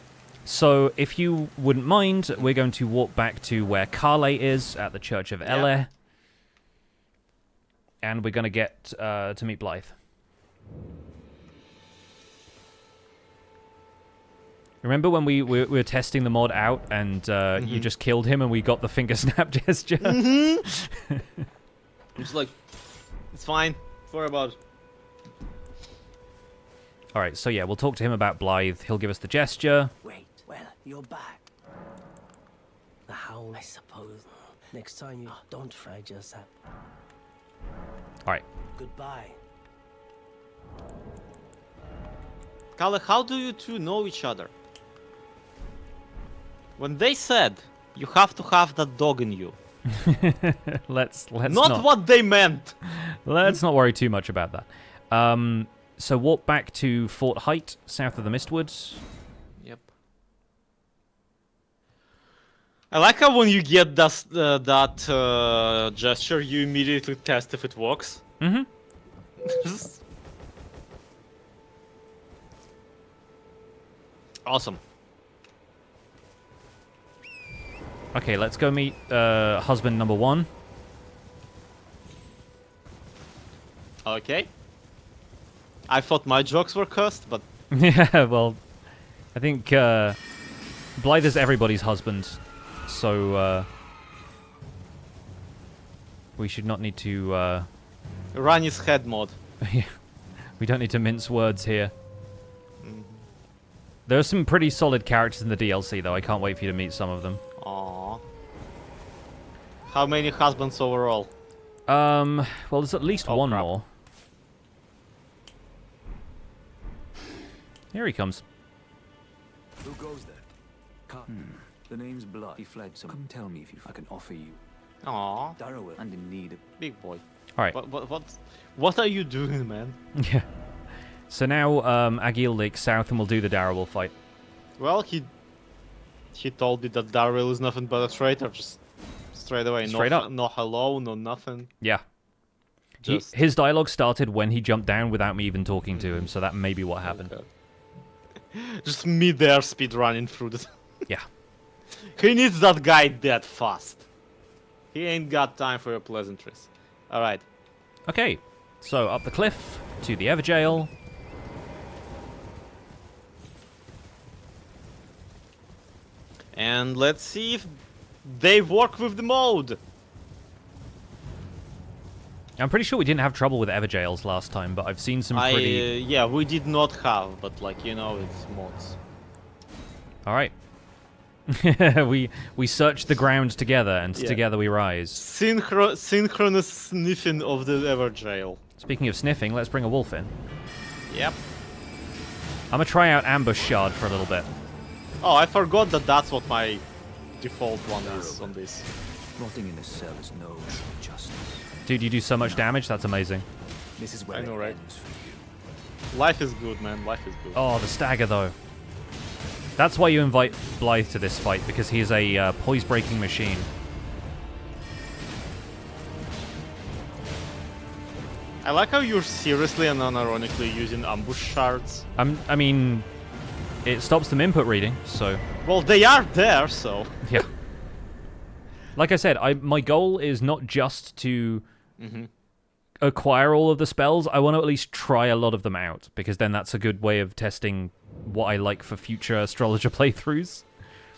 So, if you wouldn't mind, we're going to walk back to where Caelid is, at the Church of Ele. And we're going to get to meet Blythe. Remember when we were testing the mod out and you just killed him and we got the finger snap gesture? I'm just like, it's fine. Don't worry about it. Alright, so yeah, we'll talk to him about Blythe. He'll give us the gesture. Wait, well, you're back. The hound, I suppose. Next time you don't fright yourself. Alright. Goodbye. Kalle, how do you two know each other? When they said you have to have that dog in you. let's not what they meant. Let's not worry too much about that. So walk back to Fort Height, south of the Mistwoods. Yep. I like how when you get that gesture, you immediately test if it works. Mm-hmm. Awesome. Okay, let's go meet husband number 1. Okay. I thought my jokes were cursed, but... Yeah, well, I think Blythe is everybody's husband, so we should not need to... Run his head mod. We don't need to mince words here. There are some pretty solid characters in the DLC, though. I can't wait for you to meet some of them. Aww. How many husbands overall? Well, there's at least one crap. more. Here he comes. Who goes there? The name's Blood. He fled, so come tell me if I can offer you. Aww. Darriwil, and in need of... Big boy. Alright. What are you doing, man? Yeah. So now, Agil Lake south, and we'll do the Darriwil fight. Well, he told me that Darriwil is nothing but a traitor, just straight away. Straight up. No hello, no nothing. Yeah. Just... His dialogue started when he jumped down without me even talking to him, so that may be what happened. Okay. Just me there speed running through the... Yeah. He needs that guy that fast. He ain't got time for your pleasantries. Alright. Okay. So, up the cliff to the Everjail. And let's see if they work with the mode. I'm pretty sure we didn't have trouble with Everjails last time, but I've seen some pretty... Yeah, we did not have, but like, you know, it's mods. Alright. we search the ground together, and together we rise. Synchronous sniffing of the Everjail. Speaking of sniffing, let's bring a wolf in. Yep. I'm gonna try out Ambush Shard for a little bit. Oh, I forgot that that's what my default one is on this. Rotting in a cell is no true justice. Dude, you do so much damage, that's amazing. This is where I know, it right? ends for you. Life is good, man. Life is good. Oh, the stagger, though. That's why you invite Blythe to this fight, because he's a poise-breaking machine. I like how you're seriously and unironically using ambush shards. I mean, it stops them input reading, so... Well, they are there, so... Yeah. Like I said, my goal is not just to acquire all of the spells. I want to at least try a lot of them out, because then that's a good way of testing what I like for future Astrologer playthroughs.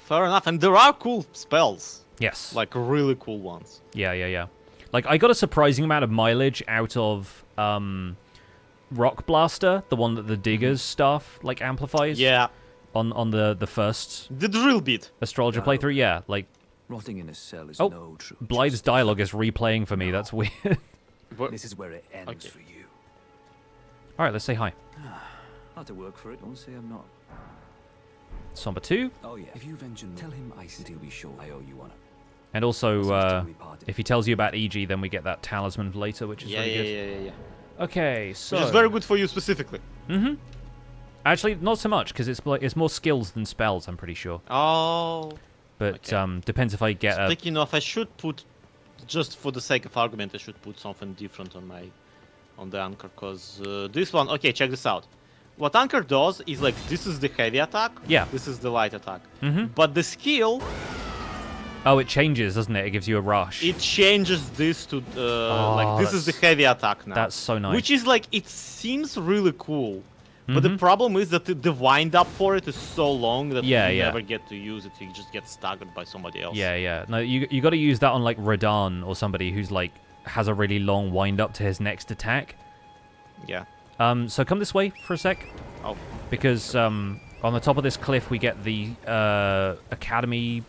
Fair enough, and there are cool spells. Yes. Like, really cool ones. Yeah. Like, I got a surprising amount of mileage out of Rock Blaster, the one that the Digger's staff, like, amplifies. Yeah. On the first... The drill bit. Astrologer playthrough, yeah. Like... Rotting in a cell is oh, no true Blythe's justice. dialogue is replaying for me, that's weird. This is where it ends for you. Alright, let's say hi. Had to work for it, don't say I'm not. Somber 2. Oh yeah, if you venture, tell him I said he'll be sure I owe you one. And also, if he tells you about EG, then we get that talisman later, which is really good. Yeah. Okay, so... Which is very good for you specifically. Mm-hmm. Actually, not so much, because it's more skills than spells, I'm pretty sure. Oh... But depends if I get a... Speaking of, I should put, just for the sake of argument, I should put something different on the anchor, because this one, okay, check this out. what Anchor does is like this is the heavy attack. Yeah. This is the light attack. Mm-hmm. But the skill, Oh, it changes, doesn't it? It gives you a rush. it changes this to like this is the that's- heavy attack now. That's so nice. Which is like it seems really cool. But the problem is that the wind up for it is so long that Yeah, you yeah. never get to use it. You just get staggered by somebody else. Yeah, yeah. No, you got to use that on like Radahn or somebody who's like has a really long wind up to his next attack. Yeah. So come this way for a sec, Oh. because on the top of this cliff we get the Academy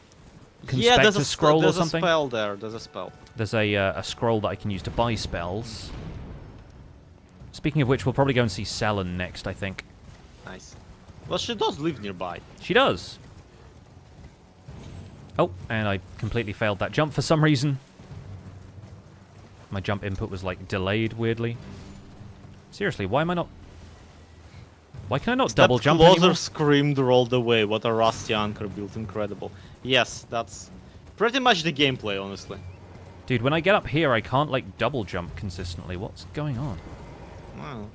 Yeah, there's Conspector a scroll there's or something. a spell there. There's a spell. There's a scroll that I can use to buy spells. Speaking of which, we'll probably go and see Selen next, I think. Nice. Well, she does live nearby. She does. Oh, and I completely failed that jump for some reason. My jump input was like delayed weirdly. Seriously, why am I not... Why can I not double That jump closer anymore? screamed rolled away. What a rusty anchor built. Incredible. Yes, that's pretty much the gameplay, honestly. Dude, when I get up here, I can't like double jump consistently. What's going on? Wow.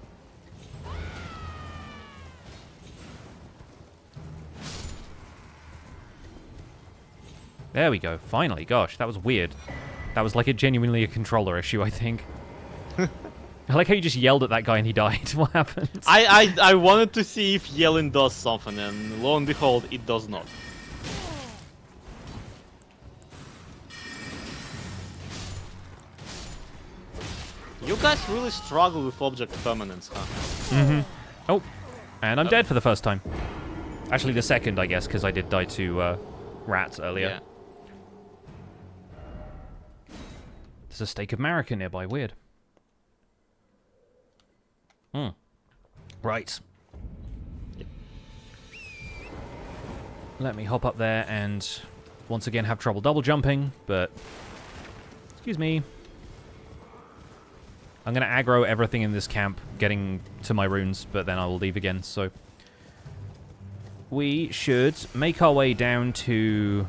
There we go. Finally. Gosh, that was weird. That was like genuinely a controller issue, I think. I like how you just yelled at that guy and he died. What happened? I wanted to see if yelling does something, and lo and behold, it does not. You guys really struggle with object permanence, huh? Mm-hmm. Oh, and I'm dead for the first time. Actually, the second, I guess, because I did die to rats earlier. Yeah. There's a stake of Marika nearby. Weird. Hmm. Right. Let me hop up there and once again have trouble double jumping, but... Excuse me. I'm going to aggro everything in this camp, getting to my runes, but then I will leave again, so... We should make our way down to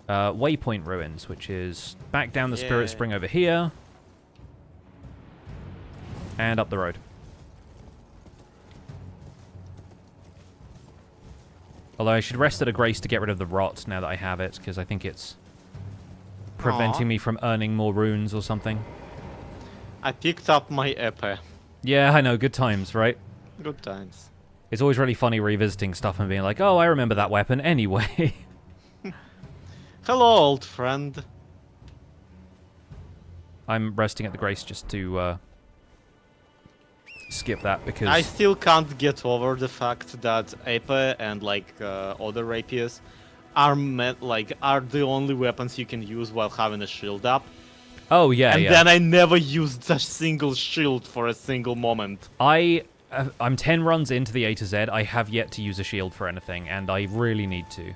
Waypoint Ruins, which is back down the Spirit Spring over here, and up the road. Although I should rest at a grace to get rid of the rot now that I have it, because I think it's preventing me from earning more runes or something. I picked up my Epe. Yeah, I know. Good times, right? Good times. It's always really funny revisiting stuff and being like, oh, I remember that weapon anyway. Hello, old friend. I'm resting at the grace just to skip that because... I still can't get over the fact that Epe and like other rapiers are are the only weapons you can use while having a shield up. Oh, yeah, and yeah. then I never used a single shield for a single moment. I'm 10 runs into the A to Z. I have yet to use a shield for anything, and I really need to.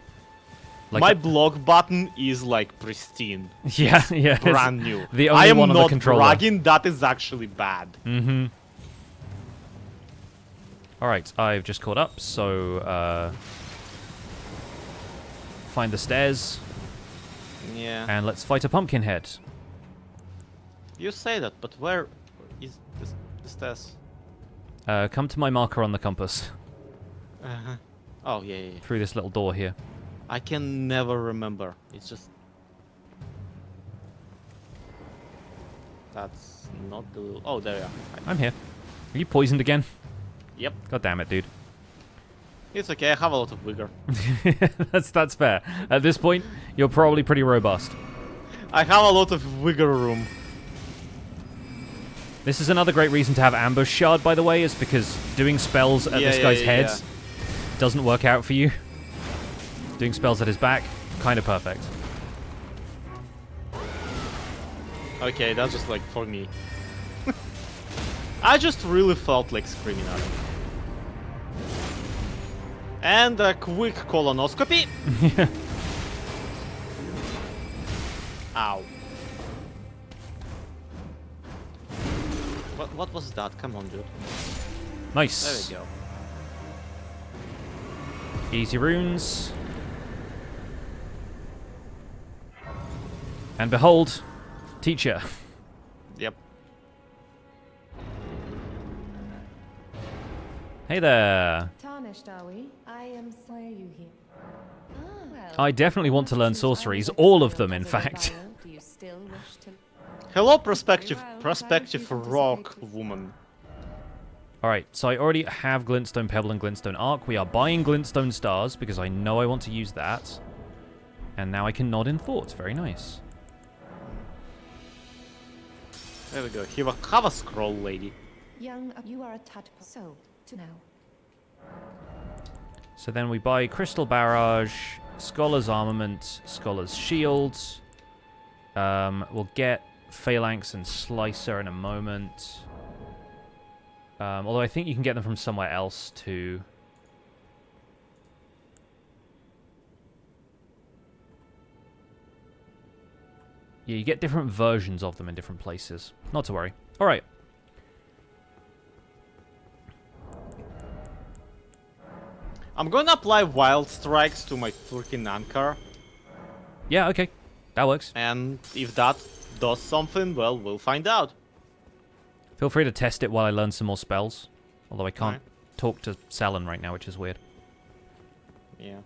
Like my block button is like pristine. Yeah, yeah. It's brand new. The only I am one on the not controller. bragging, that is actually bad. Mm-hmm. Alright, I've just caught up, so find the stairs. Yeah. And let's fight a pumpkin head. You say that, but where is the stairs? Come to my marker on the compass. Uh-huh. Oh, yeah, yeah, yeah. Through this little door here. I can never remember. It's just... That's not the... Oh, there you are. I'm here. Are you poisoned again? Yep. God damn it, dude. It's okay, I have a lot of vigor. That's fair. At this point, you're probably pretty robust. I have a lot of vigor room. This is another great reason to have Ambush Shard, by the way, is because doing spells at this guy's head doesn't work out for you. Doing spells at his back, kind of perfect. Okay, that's just like for me. I just really felt like screaming at him. And a quick colonoscopy. Ow. What was that? Come on, dude. Nice. There we go. Easy runes. And behold, teacher. Yep. Hey there. Tarnished, are we? I am Slayer you here. Well, I definitely want to learn sorceries, all of them, in fact. Do you still wish to? Hello, prospective rock woman. Alright, so I already have Glintstone Pebble and Glintstone Arc. We are buying Glintstone Stars because I know I want to use that. And now I can nod in thought. Very nice. There we go. Have a scroll, lady. Young, you are a tadpole. So, to now. So then we buy Crystal Barrage, Scholar's Armament, Scholar's Shield. We'll get Phalanx and Slicer in a moment. Although I think you can get them from somewhere else too. Yeah, you get different versions of them in different places. Not to worry. Alright. I'm gonna apply Wild Strikes to my freaking anchor. Yeah, okay. That works. And if that does something, well, we'll find out. Feel free to test it while I learn some more spells. Although I can't Right. talk to Salon right now, which is weird. Yeah.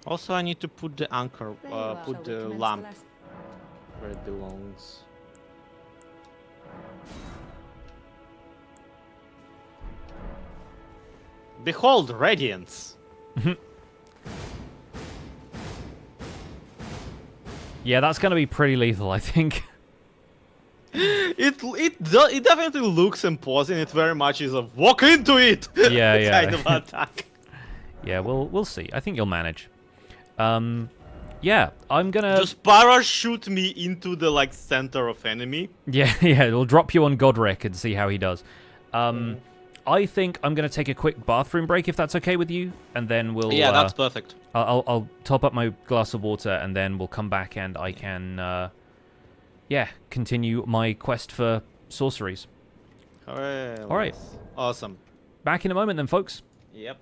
Also, I need to put the anchor, put the lamp where it belongs. Behold, radiance. Yeah, that's going to be pretty lethal, I think. It definitely looks imposing. It very much is a walk into it Yeah, yeah. kind of attack. Yeah, we'll see. I think you'll manage. Yeah, I'm gonna Just parachute me into the like center of enemy. Yeah, it'll drop you on Godrick and see how he does. I think I'm gonna take a quick bathroom break if that's okay with you, and then we'll. Yeah, that's perfect. I'll top up my glass of water, and then we'll come back and I can, continue my quest for sorceries. All right. Awesome. Back in a moment, then, folks. Yep.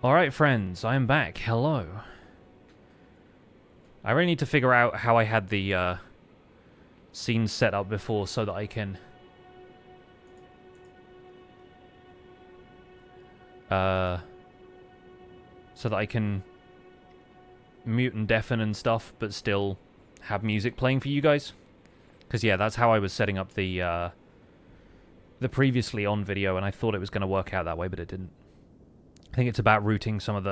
Alright, friends, I am back. Hello. I really need to figure out how I had the scene set up before so that I can... so that I can mute and deafen and stuff, but still have music playing for you guys. Because, yeah, that's how I was setting up the previously on video, and I thought it was going to work out that way, but it didn't. I think it's about routing some of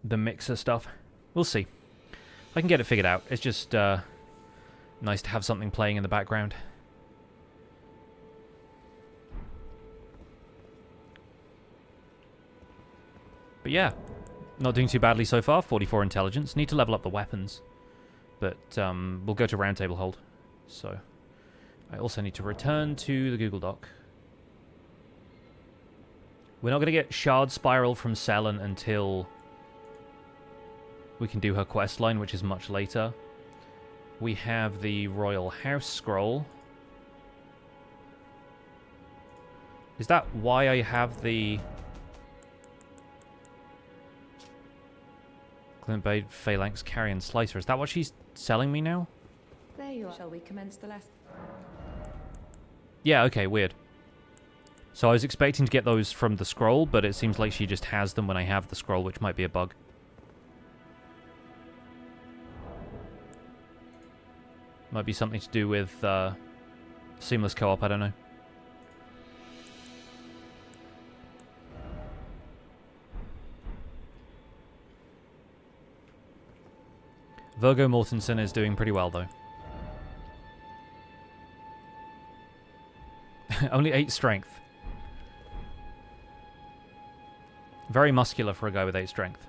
the mixer stuff. We'll see. I can get it figured out. It's just nice to have something playing in the background. But yeah, not doing too badly so far. 44 intelligence. Need to level up the weapons. But we'll go to Roundtable Hold. So I also need to return to the Google Doc. We're not going to get Shard Spiral from Selen until we can do her quest line, which is much later. We have the Royal House Scroll. Is that why I have the... Glintblade Phalanx Carrion Slicer? Is that what she's selling me now? There you are. Shall we commence the lesson? Yeah, okay, weird. So I was expecting to get those from the scroll, but it seems like she just has them when I have the scroll, which might be a bug. Might be something to do with seamless co-op, I don't know. Virgo Mortensen is doing pretty well, though. Only 8 strength. Very muscular for a guy with 8 strength.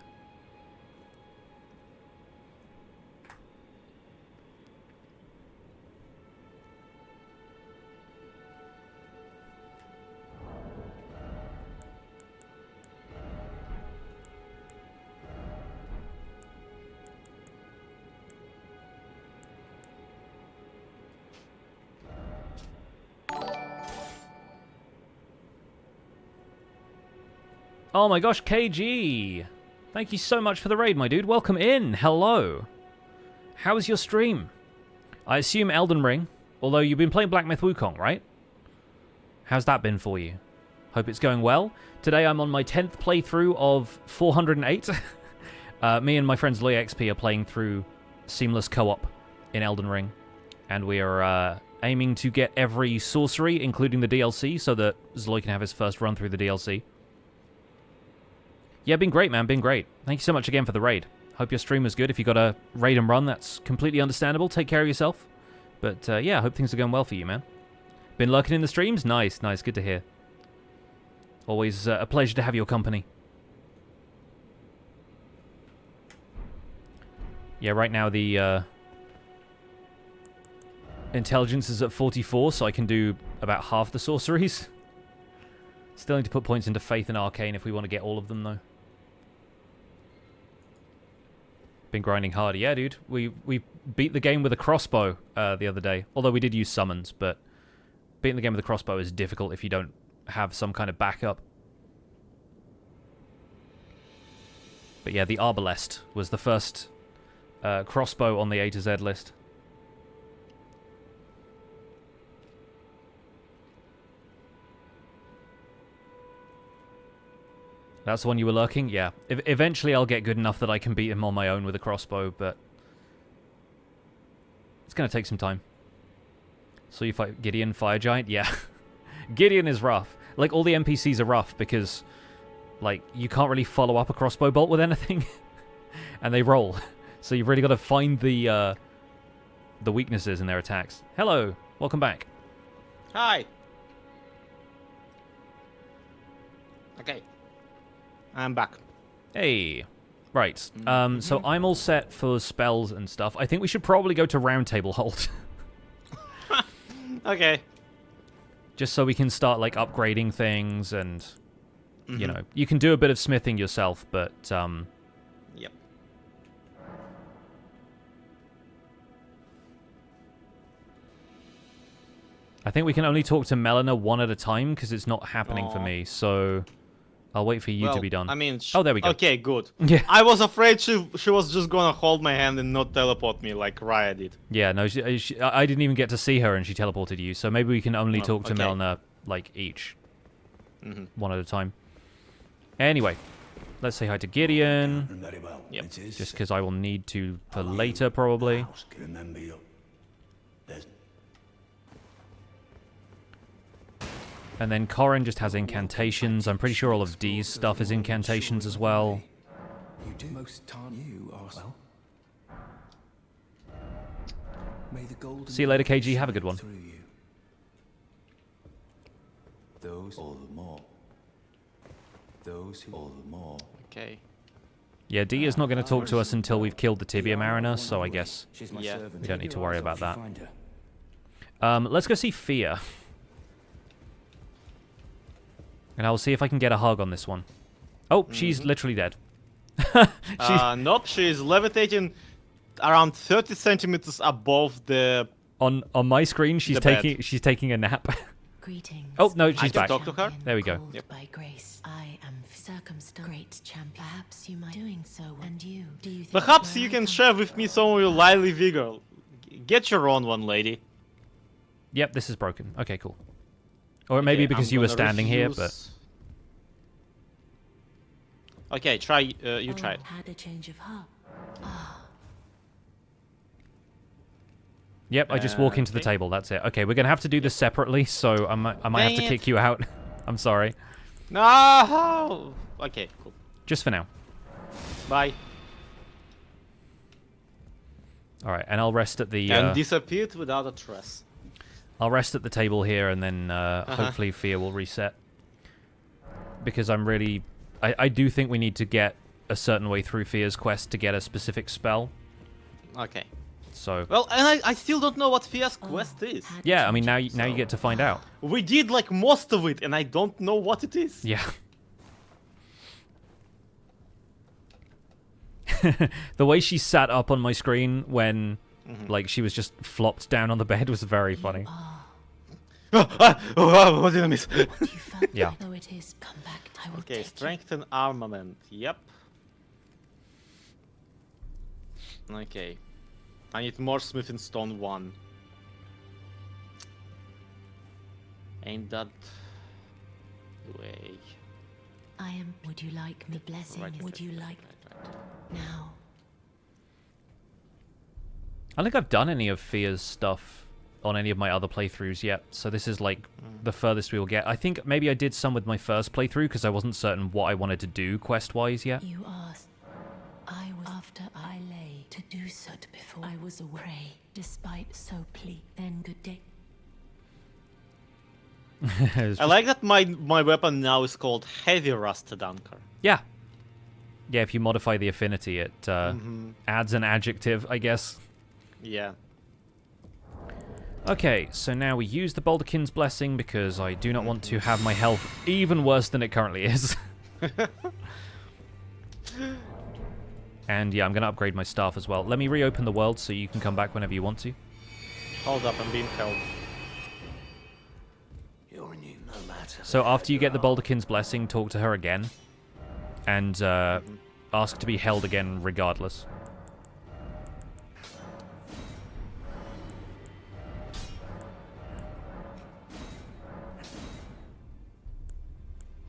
Oh my gosh, KG! Thank you so much for the raid, my dude. Welcome in. Hello. How's your stream? I assume Elden Ring, although you've been playing Black Myth Wukong, right? How's that been for you? Hope it's going well. Today I'm on my 10th playthrough of 408. Me and my friend Zloy XP are playing through seamless co-op in Elden Ring. And we are aiming to get every sorcery, including the DLC, so that Zloy can have his first run through the DLC. Yeah, been great, man. Been great. Thank you so much again for the raid. Hope your stream was good. If you got a raid and run, that's completely understandable. Take care of yourself. But yeah, I hope things are going well for you, man. Been lurking in the streams? Nice, nice. Good to hear. Always a pleasure to have your company. Yeah, right now the intelligence is at 44, so I can do about half the sorceries. Still need to put points into Faith and Arcane if we want to get all of them, though. Been grinding hard. Yeah, dude. We beat the game with a crossbow the other day. Although we did use summons, but beating the game with a crossbow is difficult if you don't have some kind of backup. But yeah, the Arbalest was the first crossbow on the A to Z list. That's the one you were lurking? Yeah. Eventually I'll get good enough that I can beat him on my own with a crossbow, but it's going to take some time. So you fight Gideon, Fire Giant? Yeah. Gideon is rough. Like, all the NPCs are rough because, like, you can't really follow up a crossbow bolt with anything. And they roll. So you've really got to find the weaknesses in their attacks. Hello. Welcome back. Hi. Okay. I'm back. Hey. Right. So I'm all set for spells and stuff. I think we should probably go to Roundtable Hold. Okay. Just so we can start, like, upgrading things and, you know, you can do a bit of smithing yourself, but, Yep. I think we can only talk to Melina one at a time because it's not happening for me, so I'll wait for you to be done. I mean, oh, there we go. Okay, good. Yeah. I was afraid she was just gonna hold my hand and not teleport me like Raya did. Yeah, no, I didn't even get to see her, and she teleported you. So maybe we can only talk to okay. Melna like each, one at a time. Anyway, let's say hi to Gideon. Very well. Yep. Just because I will need to for later, probably. Remember your... There's... And then Corrin just has incantations. I'm pretty sure all of Dee's stuff is incantations as well. You do. Most time you are well. May the golden See you later, KG. Have a good one. through you. Those All the more. those who All the more. Okay. Yeah, Dee is not going to talk to us until we've killed the Tibia Mariner, so I guess She's my Yeah. servant. we don't need to worry about that. Find her. Let's go see Fia. And I'll see if I can get a hug on this one. Oh, she's literally dead. Nope, she's levitating around 30 centimeters above the... On my screen, she's The bed. she's taking a nap. Greetings. Oh, no, I she's can back. talk to her? There we go. Called Yep. by grace, I am circumstanced. Great champion. Perhaps you might doing so. And you, do you think Perhaps where you I can come share with me some of your lively vigor. Get your own one, lady. Yep, this is broken. Okay, cool. Or maybe Okay, because I'm you were gonna standing here, but... refuse. Okay, try. You try it. Had a change of heart. Yep, I just walk into the Okay. table, that's it. Okay, we're going to have to do this separately, so I might have Dang to it. kick you out. I'm sorry. No. Okay, cool. Just for now. Bye. Alright, and I'll rest at the... And disappeared without a trace. I'll rest at the table here, and then hopefully Fia will reset. Because I'm really... I do think we need to get a certain way through Fia's quest to get a specific spell. Okay. So... Well, and I still don't know what Fia's quest is. Had a Yeah, I mean, change now you get to find out. We did like most of it, and I don't know what it is. Yeah. The way she sat up on my screen when, like, she was just flopped down on the bed was very funny. What did I miss? You felt Yeah. Though it is, come back. I will Okay, take strength and armament. Yep. Okay. I need more smithing stone 1. Ain't that the way? you. I am. Would you like me blessing? Would you like Right. now? I don't think I've done any of Fia's stuff on any of my other playthroughs yet, so this is like the furthest we will get. I think maybe I did some with my first playthrough because I wasn't certain what I wanted to do quest-wise yet. You asked. I was after I lay to do so before I was away. Despite so plea, then good day. It's I just- like that my weapon now is called Heavy Rusted Anchor. Yeah. Yeah, if you modify the affinity, it adds an adjective, I guess. Yeah. Okay, so now we use the Baldachin's Blessing because I do not want to have my health even worse than it currently is. And yeah, I'm going to upgrade my staff as well. Let me reopen the world so you can come back whenever you want to. Hold up, I'm being held. You're new, no matter. So after you get the Baldachin's Blessing, talk to her again. And ask to be held again regardless.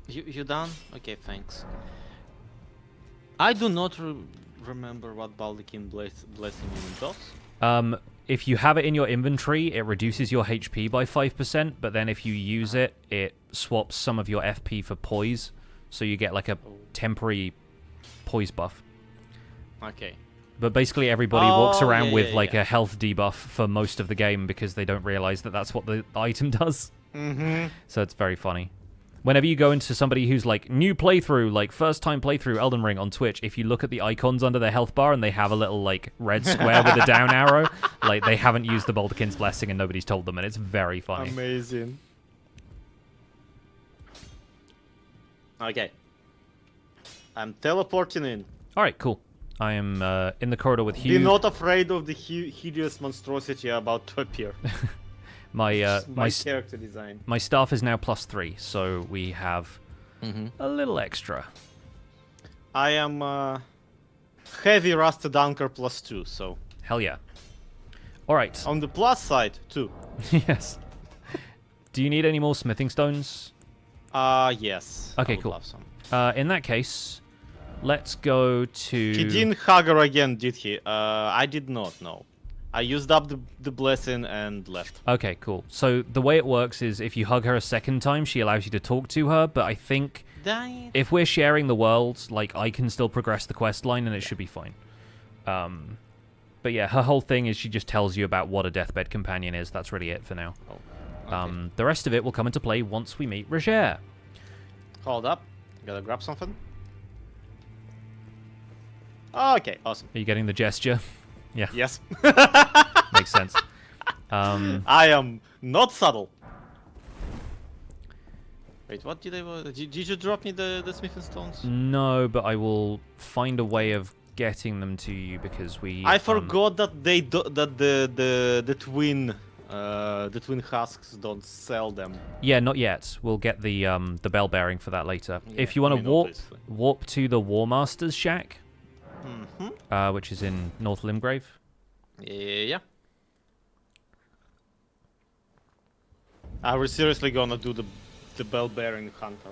You done? Okay, thanks. I do not remember what Baldachin Blessing does. If you have it in your inventory, it reduces your HP by 5%, but then if you use it, it swaps some of your FP for poise, so you get like a temporary poise buff. Okay. But basically everybody walks around yeah, with yeah, like yeah. a health debuff for most of the game because they don't realize that that's what the item does. Mm-hmm. So it's very funny. Whenever you go into somebody who's like new playthrough, like first time playthrough Elden Ring on Twitch, if you look at the icons under their health bar and they have a little like red square with a down arrow, like they haven't used the Baldachin's Blessing and nobody's told them, and it's very funny. Amazing. Okay. I'm teleporting in. All right, cool. I am in the corridor with Be Hugh. not afraid of the hideous monstrosity about to appear. My my character design. my staff is now +3, so we have a little extra. I am heavy rusted anchor +2, so Hell yeah. All right. on the plus side 2. Yes. Do you need any more smithing stones? Yes. Okay, I would cool. love some. In that case, let's go to... He didn't hug her again, did he? I did not, no. I used up the blessing and left. Okay, cool. So the way it works is if you hug her a second time, she allows you to talk to her, but I think if we're sharing the world, like, I can still progress the quest line and it should be fine. But yeah, her whole thing is she just tells you about what a deathbed companion is. That's really it for now. Oh, okay. The rest of it will come into play once we meet Roger. Hold up. Gotta grab something. Okay, awesome. Are you getting the gesture? Yeah. Yes. Makes sense. I am not subtle. Wait, what did I... Did you drop me the smithing stones? No, but I will find a way of getting them to you because we... I forgot that they that the twin husks don't sell them. Yeah, not yet. We'll get the bell bearing for that later. Yeah, if you want I to mean, warp to the War Master's shack, Mm-hmm. which is in North Limgrave. Yeah. Are we seriously gonna do the bell bearing hunter?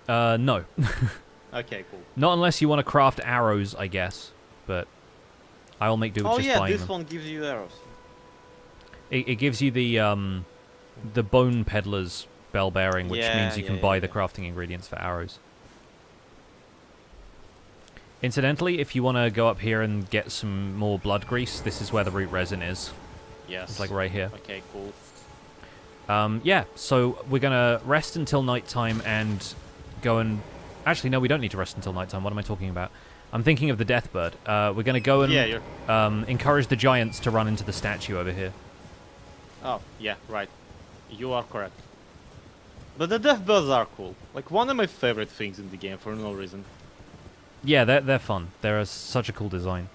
No. Okay, cool. Not unless you want to craft arrows, I guess. But I will make do with Oh just yeah, buying this them. one gives you arrows. It gives you the Bone Peddler's bell bearing, which means you can buy the crafting ingredients for arrows. Incidentally, if you want to go up here and get some more blood grease, this is where the root resin is. Yes. It's like right here. Okay, cool. Yeah, so we're going to rest until nighttime and go and... Actually, no, we don't need to rest until nighttime. What am I talking about? I'm thinking of the Deathbird. We're going to go and encourage the giants to run into the statue over here. Oh, yeah, right. You are correct. But the Deathbirds are cool. Like, one of my favorite things in the game for no reason. Yeah, they're fun. They're such a cool design.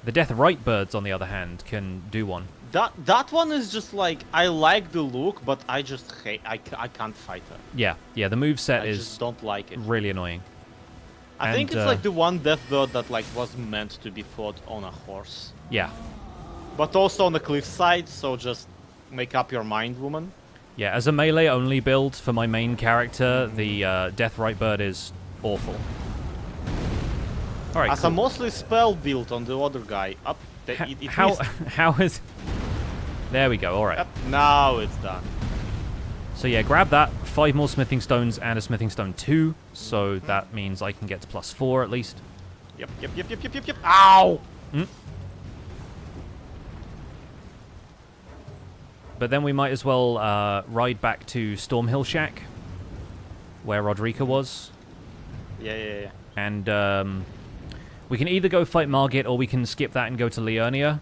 The Deathrite birds, on the other hand, can do one. That one is just like, I like the look, but I just hate... I can't fight her. Yeah, the moveset I is just don't like it. really annoying. I think it's like the one Deathbird that like was meant to be fought on a horse. Yeah. But also on the cliffside, so just make up your mind, woman. Yeah, as a melee-only build for my main character, the Deathrite bird is awful. All right, As a mostly spell build on the other guy. Up. How is... There we go, all right. Yep, now it's done. So yeah, grab that. 5 more smithing stones and a smithing stone 2. So that means I can get to +4 at least. Yep. Ow! But then we might as well ride back to Stormhill Shack, where Rodrika was. Yeah. And we can either go fight Margit or we can skip that and go to Liurnia.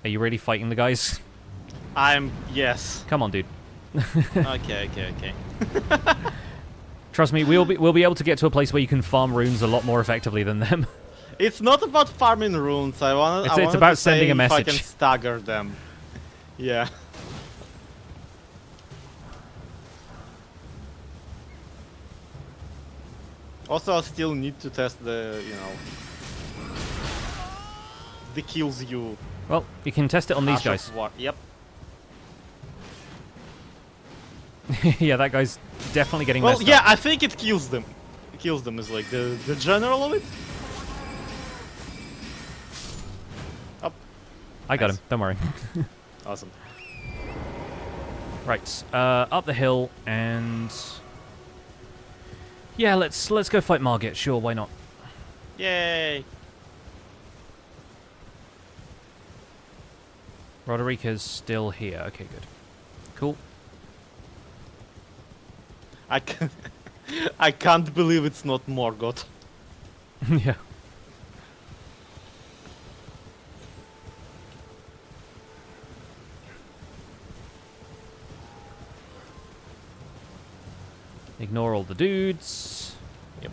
Are you really fighting the guys? Yes. Come on, dude. Okay. Trust me, we'll be able to get to a place where you can farm runes a lot more effectively than them. It's not about farming runes. It's about sending a message. If I can stagger them. Yeah. Also, I still need to test the, the kills you. Well, you can test it on these guys. Yep. Yeah, that guy's definitely getting Well, messed yeah, up. I think it kills them. It kills them is like the general of it. Up. I got Nice. him. Don't worry. Awesome. Right, up the hill and yeah, let's go fight Margit. Sure, why not? Yay! Roderica's still here. Okay, good. Cool. I can't believe it's not Morgoth. Yeah. Ignore all the dudes. Yep.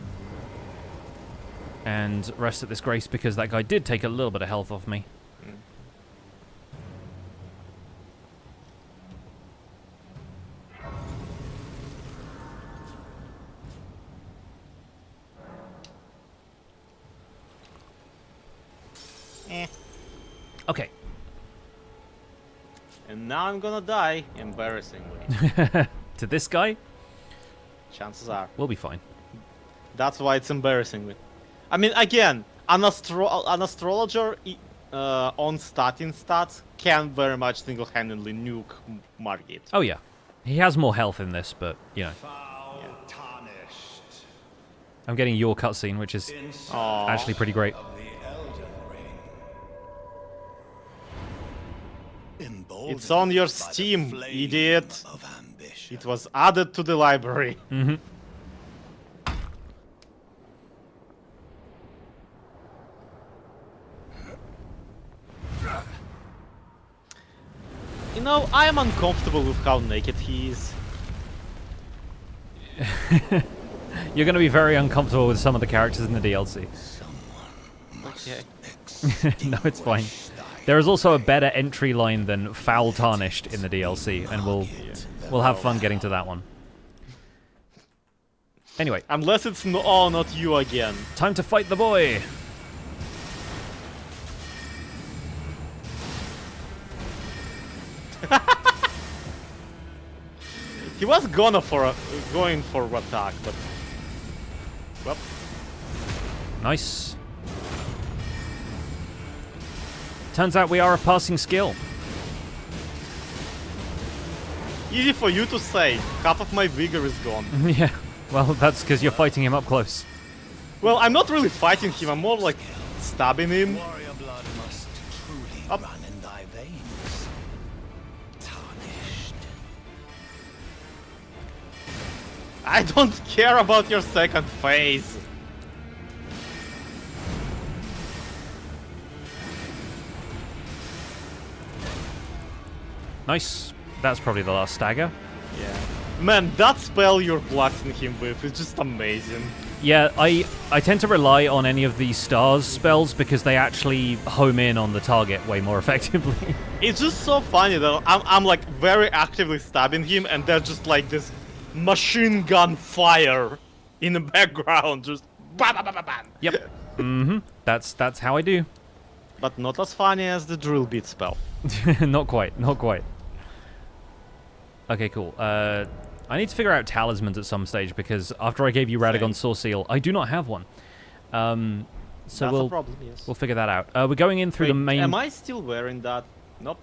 And rest at this grace because that guy did take a little bit of health off me. Okay. And now I'm gonna die, embarrassingly. To this guy, Chances are. we'll be fine. That's why it's embarrassingly. I mean, again, an astrologer on statin stats can very much single-handedly nuke Margit. Oh yeah, he has more health in this, but you know. Foul tarnished. I'm getting your cutscene, which is actually pretty great. Of the Elden Ring. It's on your Steam, idiot. It was added to the library. Mm-hmm. You know, I am uncomfortable with how naked he is. You're going to be very uncomfortable with some of the characters in the DLC. Okay. No, it's fine. There is also a better entry line than Foul Tarnished in the DLC, and we'll have fun getting to that one. Anyway, Unless it's not you again. time to fight the boy! He was going for attack, but well, Nice. Turns out we are a passing skill. easy for you to say. Half of my vigor is gone. Yeah, well, that's because you're fighting him up close. Well, I'm not really fighting him. I'm more like stabbing him. Warrior blood must truly Up. run in thy veins. Tarnished. I don't care about your second phase. Nice. That's probably the last stagger. Yeah. Man, that spell you're blasting him with is just amazing. Yeah, I tend to rely on any of these stars spells because they actually home in on the target way more effectively. It's just so funny that I'm like very actively stabbing him and there's just like this machine gun fire in the background, just bam, bam, bam, bam, bam. Yep. Mm-hmm. That's how I do. But not as funny as the drill beat spell. Not quite, not quite. Okay, cool. I need to figure out talismans at some stage because after I gave you Radagon's Saw Seal, I do not have one. So That's we'll a problem, yes. we'll figure that out. We're going in through Wait, the main. Am I still wearing that? Nope.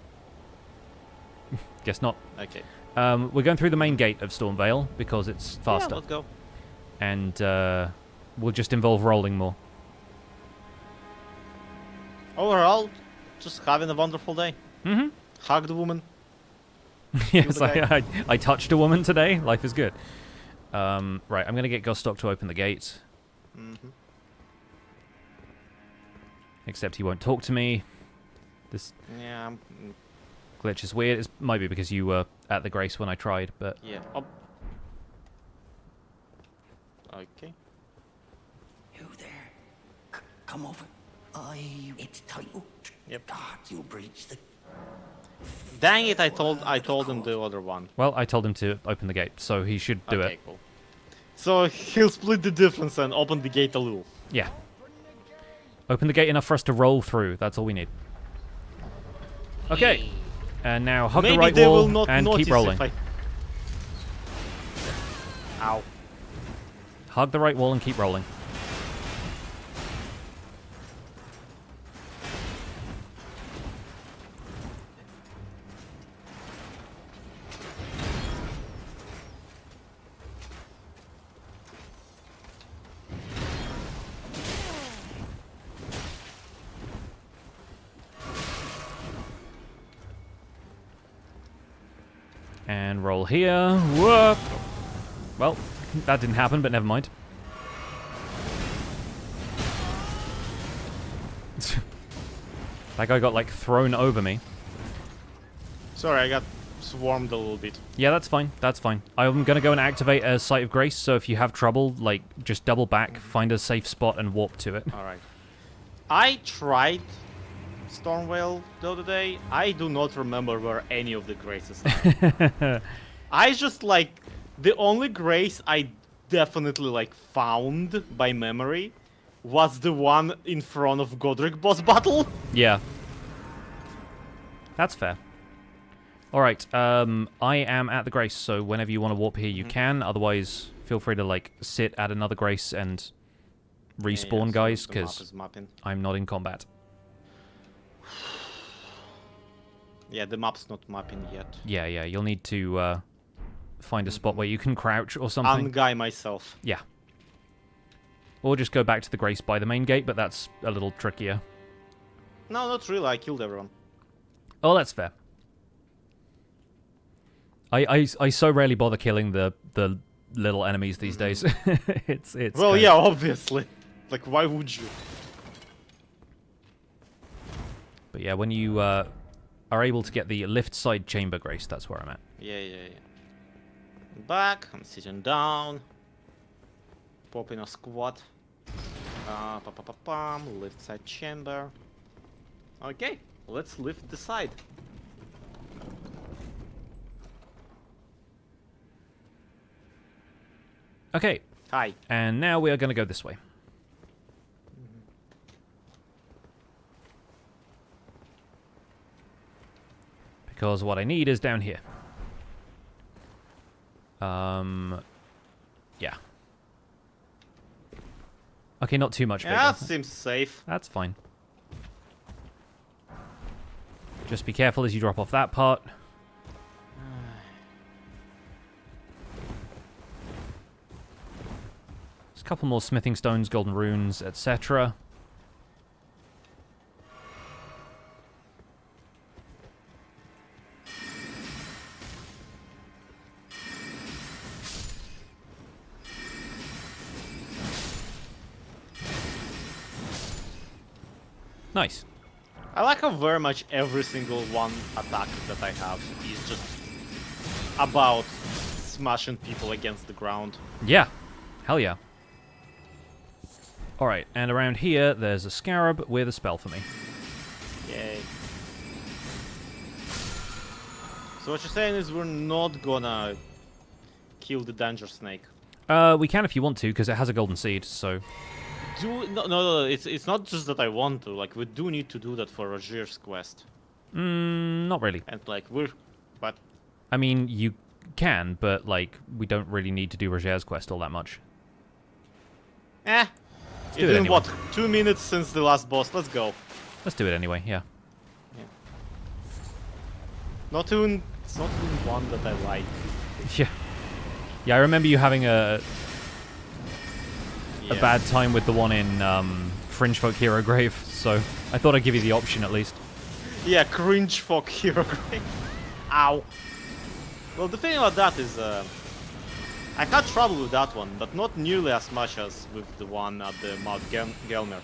Guess not. Okay. We're going through the main gate of Stormveil because it's faster, Yeah, let's go. and will just involve rolling more. Overall, just having a wonderful day. Mm-hmm. Hug the woman. Yes, the I touched a woman today. Life is good. Right, I'm going to get Gostok to open the gate. Mm-hmm. Except he won't talk to me. This Yeah. glitch is weird. It might be because you were at the Grace when I tried, but... Yeah. Oh. Okay. You there? Come over. It's tight. Yep. God, you breached the... Dang it! I told him the other one. Well, I told him to open the gate, so he should do Okay, it. cool. So he'll split the difference and open the gate a little. Yeah. Open the gate enough for us to roll through. That's all we need. Okay. And now hug Maybe the right they wall will not and notice keep rolling. if I... Ow. Hug the right wall and keep rolling. And roll here. Whoop. Well, that didn't happen, but never mind. That guy got, like, thrown over me. Sorry, I got swarmed a little bit. Yeah, that's fine. That's fine. I'm going to go and activate a Sight of Grace, so if you have trouble, like, just double back, find a safe spot, and warp to it. Alright. I tried Stormveil the other day. I do not remember where any of the graces are. I just, like, the only grace I definitely, like, found by memory was the one in front of Godrick boss battle. Yeah. That's fair. Alright, I am at the Grace, so whenever you want to warp here, you can. Otherwise, feel free to, like, sit at another Grace and respawn, guys, because I'm not in combat. Yeah, the map's not mapping yet. Yeah, you'll need to find a spot where you can crouch or something. Unguy myself. Yeah. Or just go back to the Grace by the main gate, but that's a little trickier. No, not really. I killed everyone. Oh, that's fair. I so rarely bother killing the little enemies these days. it's well, yeah, obviously. Like, why would you? But yeah, when you are able to get the lift side chamber, Grace, that's where I'm at. Yeah. Back. I'm sitting down. Popping a squat. Lift side chamber. Okay, let's lift the side. Okay. Hi. And now we are going to go this way. Because what I need is down here. Yeah. Okay, not too much bigger. Yeah, that seems safe. That's fine. Just be careful as you drop off that part. There's a couple more smithing stones, golden runes, etc. Nice. I like how very much every single one attack that I have is just about smashing people against the ground. Yeah. Hell yeah. Alright, and around here, there's a scarab with a spell for me. Yay. So what you're saying is we're not gonna kill the danger snake? We can if you want to, because it has a golden seed, so... No, it's not just that I want to, like, we do need to do that for Roger's quest. Not really. And, like, but... I mean, you can, but, like, we don't really need to do Roger's quest all that much. It's been, anyway. What, 2 minutes since the last boss, let's go. Let's do it anyway, yeah. It's not even one that I like. Yeah. Yeah, I remember you having a bad time with the one in Fringe Folk Hero Grave, so I thought I'd give you the option at least. Yeah, Cringe Folk Hero Grave. Ow. Well, the thing about that is, I had trouble with that one, but not nearly as much as with the one at the Mount Gelmer.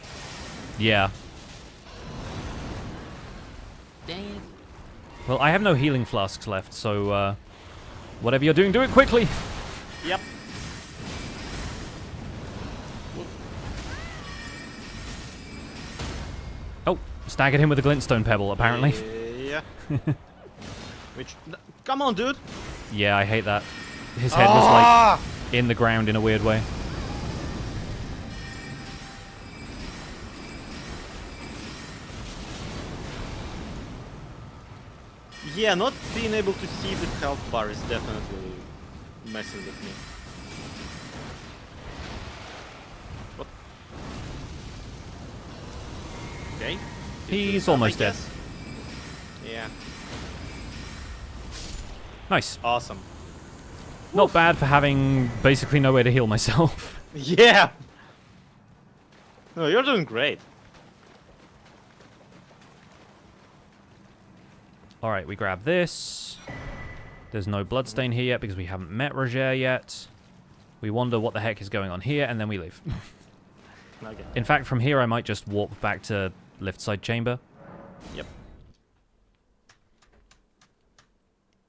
Yeah. Dang it. Well, I have no healing flasks left, so whatever you're doing, do it quickly. Yep. Oh, staggered him with a glintstone pebble, apparently. Yeah. Come on, dude. Yeah, I hate that. His head was like in the ground in a weird way. Yeah, not being able to see the health bar is definitely messing with me. What? Okay. He's almost dead. Yeah. Nice. Awesome. Not Oof. bad for having basically nowhere to heal myself. Yeah. No, you're doing great. Alright, we grab this. There's no bloodstain here yet because we haven't met Roger yet. We wonder what the heck is going on here, and then we leave. Okay. In fact, from here I might just warp back to lift side chamber. Yep.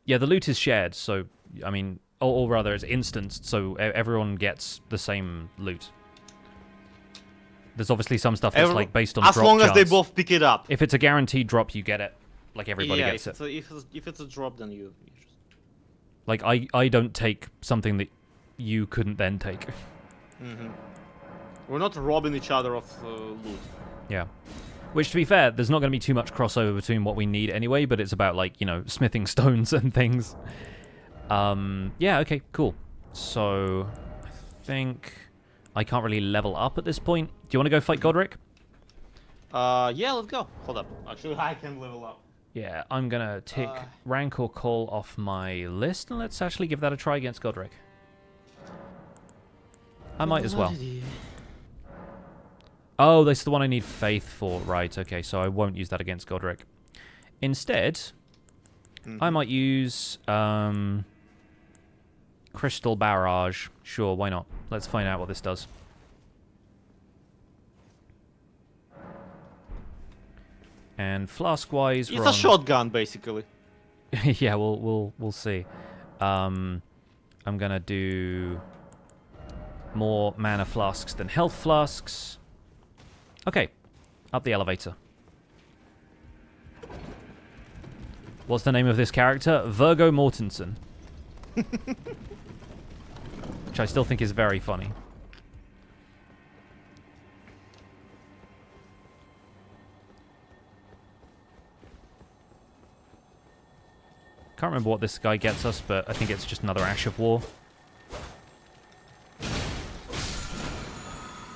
Yeah, the loot is shared, so, I mean, or rather it's instanced, so everyone gets the same loot. There's obviously some stuff that's like based on drop as long as they chance. both pick it up. If it's a guaranteed drop, you get it. Like everybody gets it. If it's a drop, then you just... Like I don't take something that you couldn't then take. We're not robbing each other of loot. Yeah. Which, to be fair, there's not going to be too much crossover between what we need anyway, but it's about, like, you know, smithing stones and things. Yeah, okay, cool. So, I think I can't really level up at this point. Do you want to go fight Godrick? Yeah, let's go. Hold up. Actually, I can level up. Yeah, I'm going to tick Rancor Call off my list, and let's actually give that a try against Godrick. I might as well. Oh, that's the one I need Faith for. Right, okay, so I won't use that against Godrick. Instead, I might use Crystal Barrage. Sure, why not? Let's find out what this does. And flask-wise, it's a shotgun, basically. Yeah, we'll see. I'm gonna do more mana flasks than health flasks. Okay, up the elevator. What's the name of this character? Virgo Mortensen. Which I still think is very funny. Can't remember what this guy gets us, but I think it's just another Ash of War.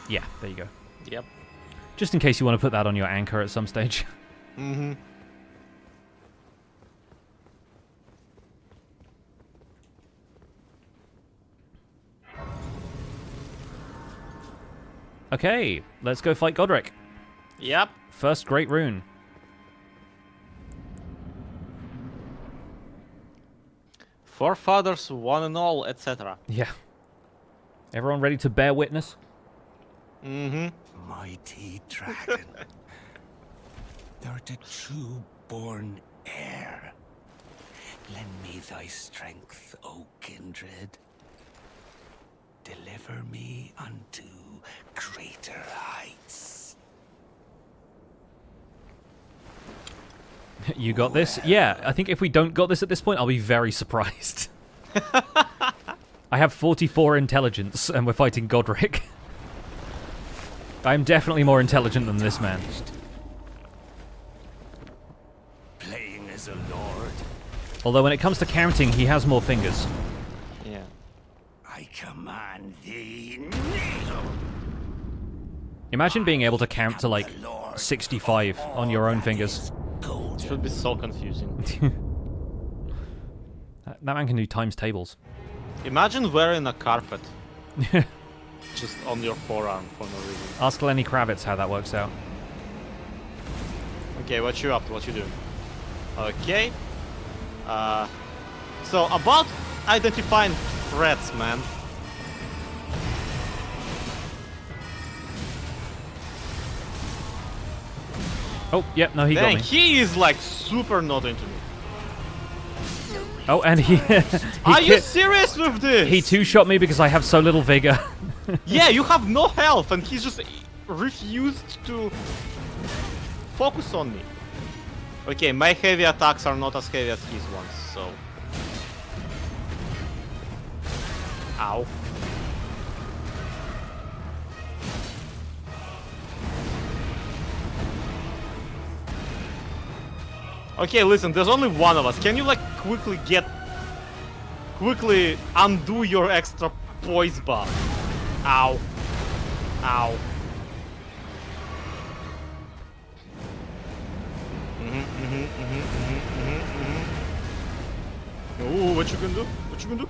Yeah, there you go. Yep. Just in case you want to put that on your anchor at some stage. Mm-hmm. Okay, let's go fight Godrick. Yep. First Great Rune. Forefathers, one and all, etc. Yeah. Everyone ready to bear witness? Mm-hmm. Mighty dragon. Thou the true born heir. Lend me thy strength, O kindred. Deliver me unto greater heights. You got this? Yeah, I think if we don't got this at this point, I'll be very surprised. I have 44 intelligence, and we're fighting Godrick. I'm definitely more intelligent than this man. Playing as a lord. Although when it comes to counting, he has more fingers. Yeah. I command thee. Imagine being able to count to like 65 on your own fingers. It should be so confusing. That man can do times tables. Imagine wearing a carpet. Just on your forearm for no reason. Ask Lenny Kravitz how that works out. Okay, what you up to? What you doing? Okay. So about identifying threats, man. Oh, yep, no, he got Dang, me. he is like super not into me. Oh, and he... Are you serious with this? He two-shot me because I have so little vigor. Yeah, you have no health, and he's just refused to focus on me. Okay, my heavy attacks are not as heavy as his ones, so... Ow. Okay, listen, there's only one of us. Can you, like, quickly undo your extra poise buff? Ow. Ow. Ooh, what you gonna do? What you gonna do?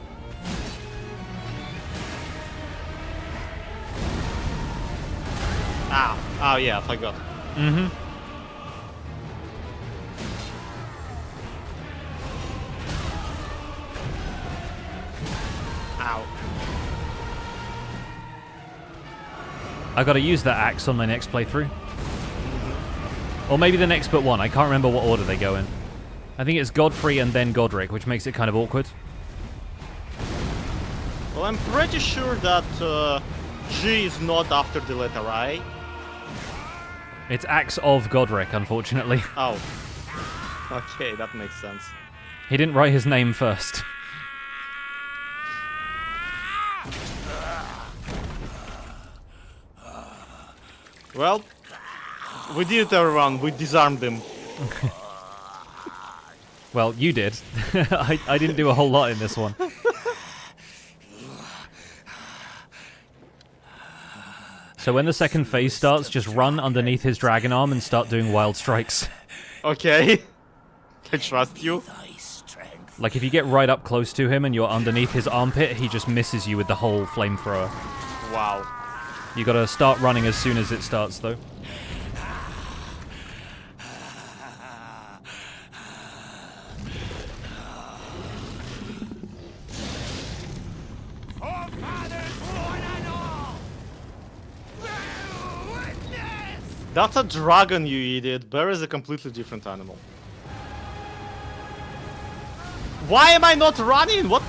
Ow. Oh, yeah, I forgot. Mm-hmm. Ow. I gotta use that axe on my next playthrough. Or maybe the next but one. I can't remember what order they go in. I think it's Godfrey and then Godrick, which makes it kind of awkward. Well, I'm pretty sure that G is not after the letter I. It's Axe of Godrick, unfortunately. Oh. Okay, that makes sense. He didn't write his name first. Well, we did it, everyone. We disarmed him. Well, you did. I didn't do a whole lot in this one. So when the second phase starts, just run underneath his dragon arm and start doing wild strikes. Okay. I trust you. Like if you get right up close to him and you're underneath his armpit, he just misses you with the whole flamethrower. Wow. You gotta start running as soon as it starts, though. That's a dragon, you idiot. Bear is a completely different animal. Why am I not running? What?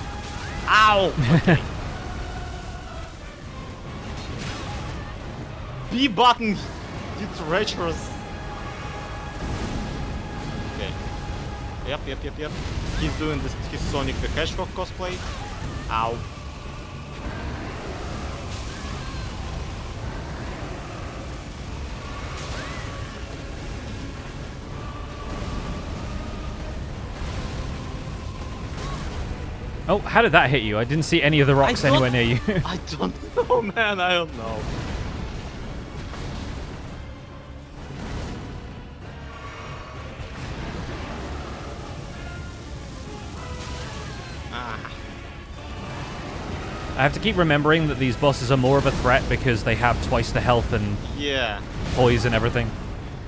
Ow! Okay. B button, you treacherous. Okay. Yep. He's doing this, his Sonic the Hedgehog cosplay. Ow. Oh, how did that hit you? I didn't see any of the rocks anywhere near you. I don't know, man. I don't know. I have to keep remembering that these bosses are more of a threat because they have twice the health and Yeah. poise and everything.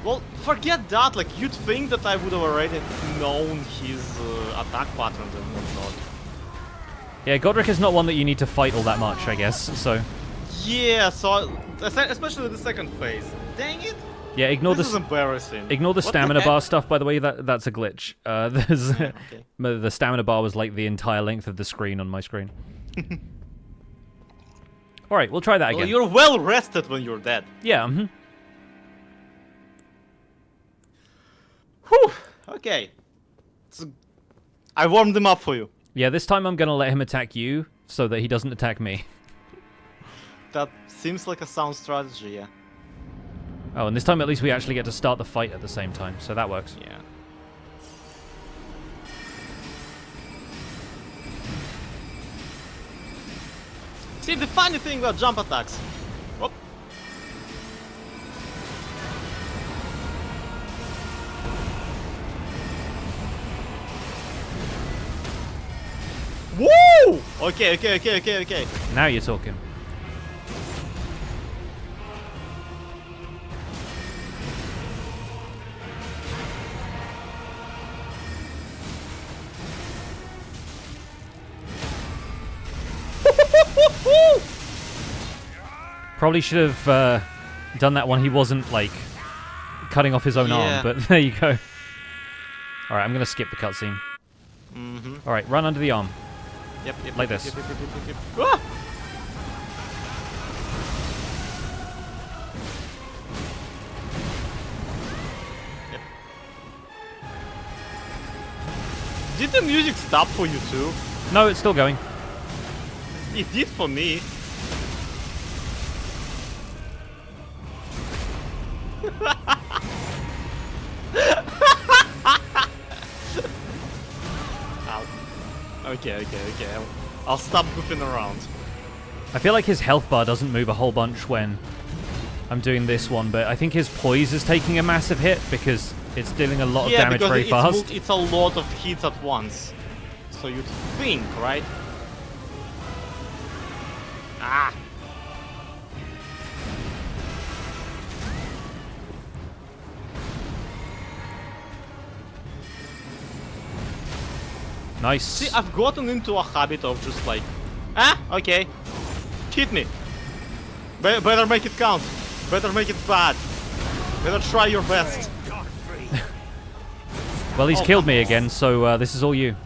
Well, forget that. Like, you'd think that I would have already known his attack patterns and whatnot. Yeah, Godrick is not one that you need to fight all that much, I guess, so... Yeah, so... Especially the second phase. Dang it! Yeah, ignore This the... is embarrassing. Ignore the What stamina heck? bar stuff, by the way, that's a glitch. There's... Okay. The stamina bar was like the entire length of the screen on my screen. Alright, we'll try that Well, again. you're well rested when you're dead. Yeah, Whew! Okay. I warmed them up for you. Yeah, this time I'm gonna let him attack you, so that he doesn't attack me. That seems like a sound strategy, yeah. Oh, and this time at least we actually get to start the fight at the same time, so that works. Yeah. See, the funny thing about jump attacks. Whoop. Woo! Okay. Now you're talking. Probably should have done that when he wasn't, like, cutting off his own arm, but there you go. Alright, I'm going to skip the cutscene. Alright, run under the arm. Yep. Like this. Yep. Ah! Yep. Did the music stop for you too? No, it's still going. It did for me. Ow. Okay. I'll stop goofing around. I feel like his health bar doesn't move a whole bunch when I'm doing this one, but I think his poise is taking a massive hit because it's dealing a lot of damage very fast. It's a lot of hits at once. So you'd think, right? Ah! Nice. See, I've gotten into a habit of just like, okay, hit me. Better make it count. Better make it bad. Better try your best. Well, he's killed me again, so this is all you.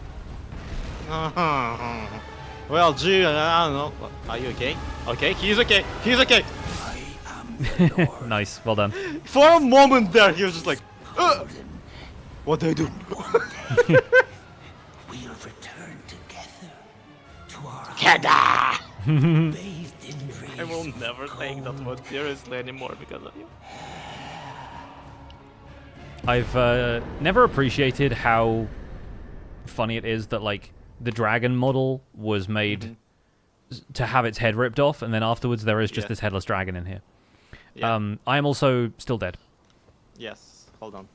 Well, gee, I don't know. Are you okay? Okay, he's okay. He's okay. Nice, well done. For a moment there, he was just like, what do I do? We'll return together to our Kada! bathed in rain. I will never take that one seriously anymore because of you. I've never appreciated how funny it is that, like, the dragon model was made to have its head ripped off, and then afterwards there is just this headless dragon in here. Yeah. I am also still dead. Yes, hold on.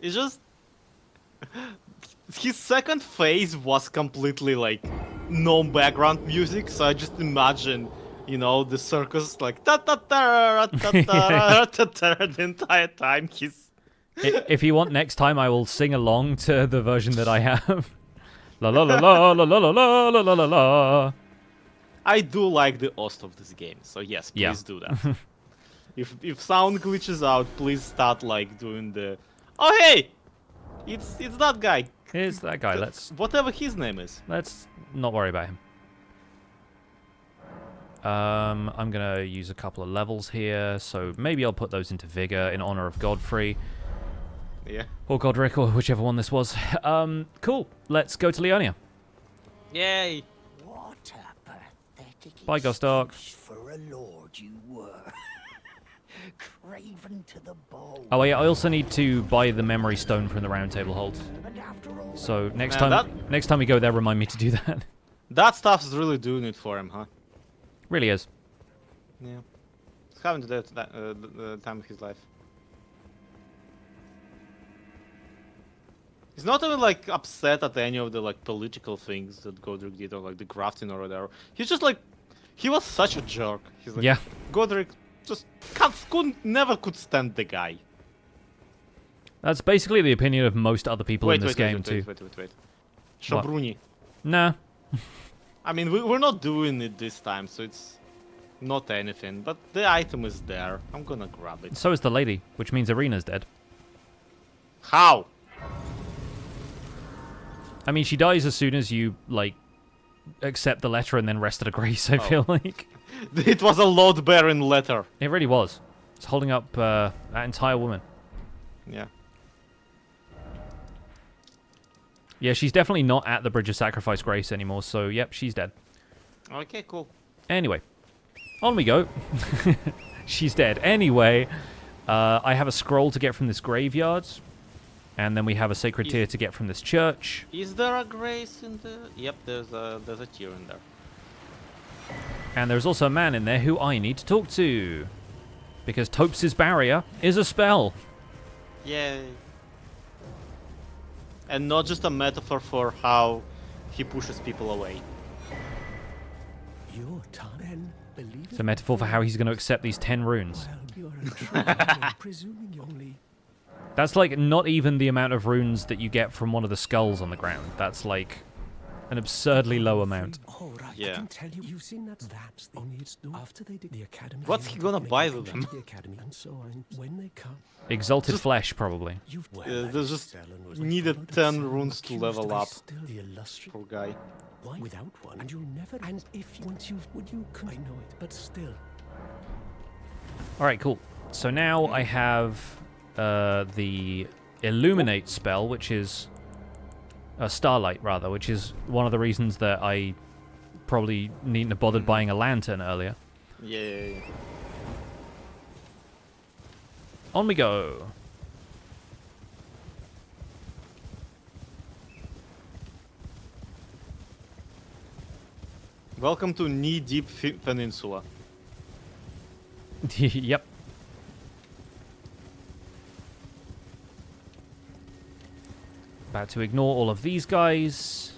It's just... His second phase was completely, like, no background music, so I just imagine, you know, the circus, like, ta-ta-ta-ra-ta-ta-ra-ta-ta the entire time he's... If you want, next time I will sing along to the version that I have. La la la la la la la la la la la. I do like the host of this game, so yes, please do that. If sound glitches out, please start like doing the... Oh hey! It's that guy. It's that guy. Whatever his name is. Let's not worry about him. I'm gonna use a couple of levels here, so maybe I'll put those into Vigor in honor of Godfrey. Yeah. Or Godrick, or whichever one this was. Cool. Let's go to Leonia. Yay! What a pathetic Bye, Gostark. for a lord you were. Craven to the bone. Oh yeah, I also need to buy the memory stone from the Roundtable Hold. So next time we go there, remind me to do that. That stuff's really doing it for him, huh? Really is. Yeah. He's having the time of his life. He's not even like upset at any of the like political things that Godrick did or like the grafting or whatever. He's just like, he was such a jerk. He's like, yeah. Godrick just never could stand the guy. That's basically the opinion of most other people in this game too. Wait. Shabruni. Nah. I mean, we're not doing it this time, so it's not anything. But the item is there. I'm gonna grab it. So is the lady, which means Irina's dead. How? I mean, she dies as soon as you, like, accept the letter and then rest at a grace, I feel like. It was a load-bearing letter. It really was. It's holding up that entire woman. Yeah. Yeah, she's definitely not at the Bridge of Sacrifice Grace anymore, so, yep, she's dead. Okay, cool. Anyway, on we go. She's dead. Anyway, I have a scroll to get from this graveyard. And then we have a sacred tear to get from this church. Is there a grace in the... Yep, there's a tear in there. And there's also a man in there who I need to talk to. Because Tops's barrier is a spell. Yay. And not just a metaphor for how he pushes people away. Your time, believe It's a metaphor for how he's going to accept these 10 runes. Well, you're a presuming you only... That's like not even the amount of runes that you get from one of the skulls on the ground. That's like an absurdly low amount. Oh, right. Yeah. I can tell you, you've seen that. That's the only it's done after they did the academy. What's he gonna buy with them? The academy and so on. When they come, Exalted flesh, probably. you've There's just needed 10 runes to level up. Still the illustrious. Poor guy. Why? Without one, and you'll never. And if once you've, would you? I know it, but still. All right, cool. So now I have the Illuminate spell, which is Starlight, rather, which is one of the reasons that I probably needn't have bothered buying a lantern earlier. Yeah. On we go. Welcome to knee-deep Peninsula. Yep. About to ignore all of these guys.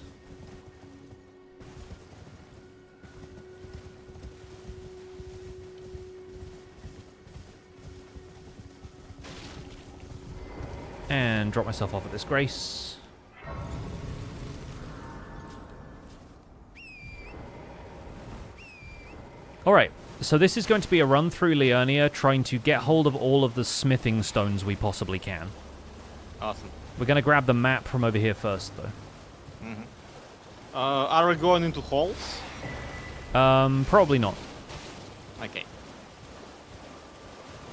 And drop myself off at this grace. Alright, so this is going to be a run through Leonia, trying to get hold of all of the smithing stones we possibly can. Awesome. We're going to grab the map from over here first, though. Mm-hmm. Are we going into halls? Probably not. Okay.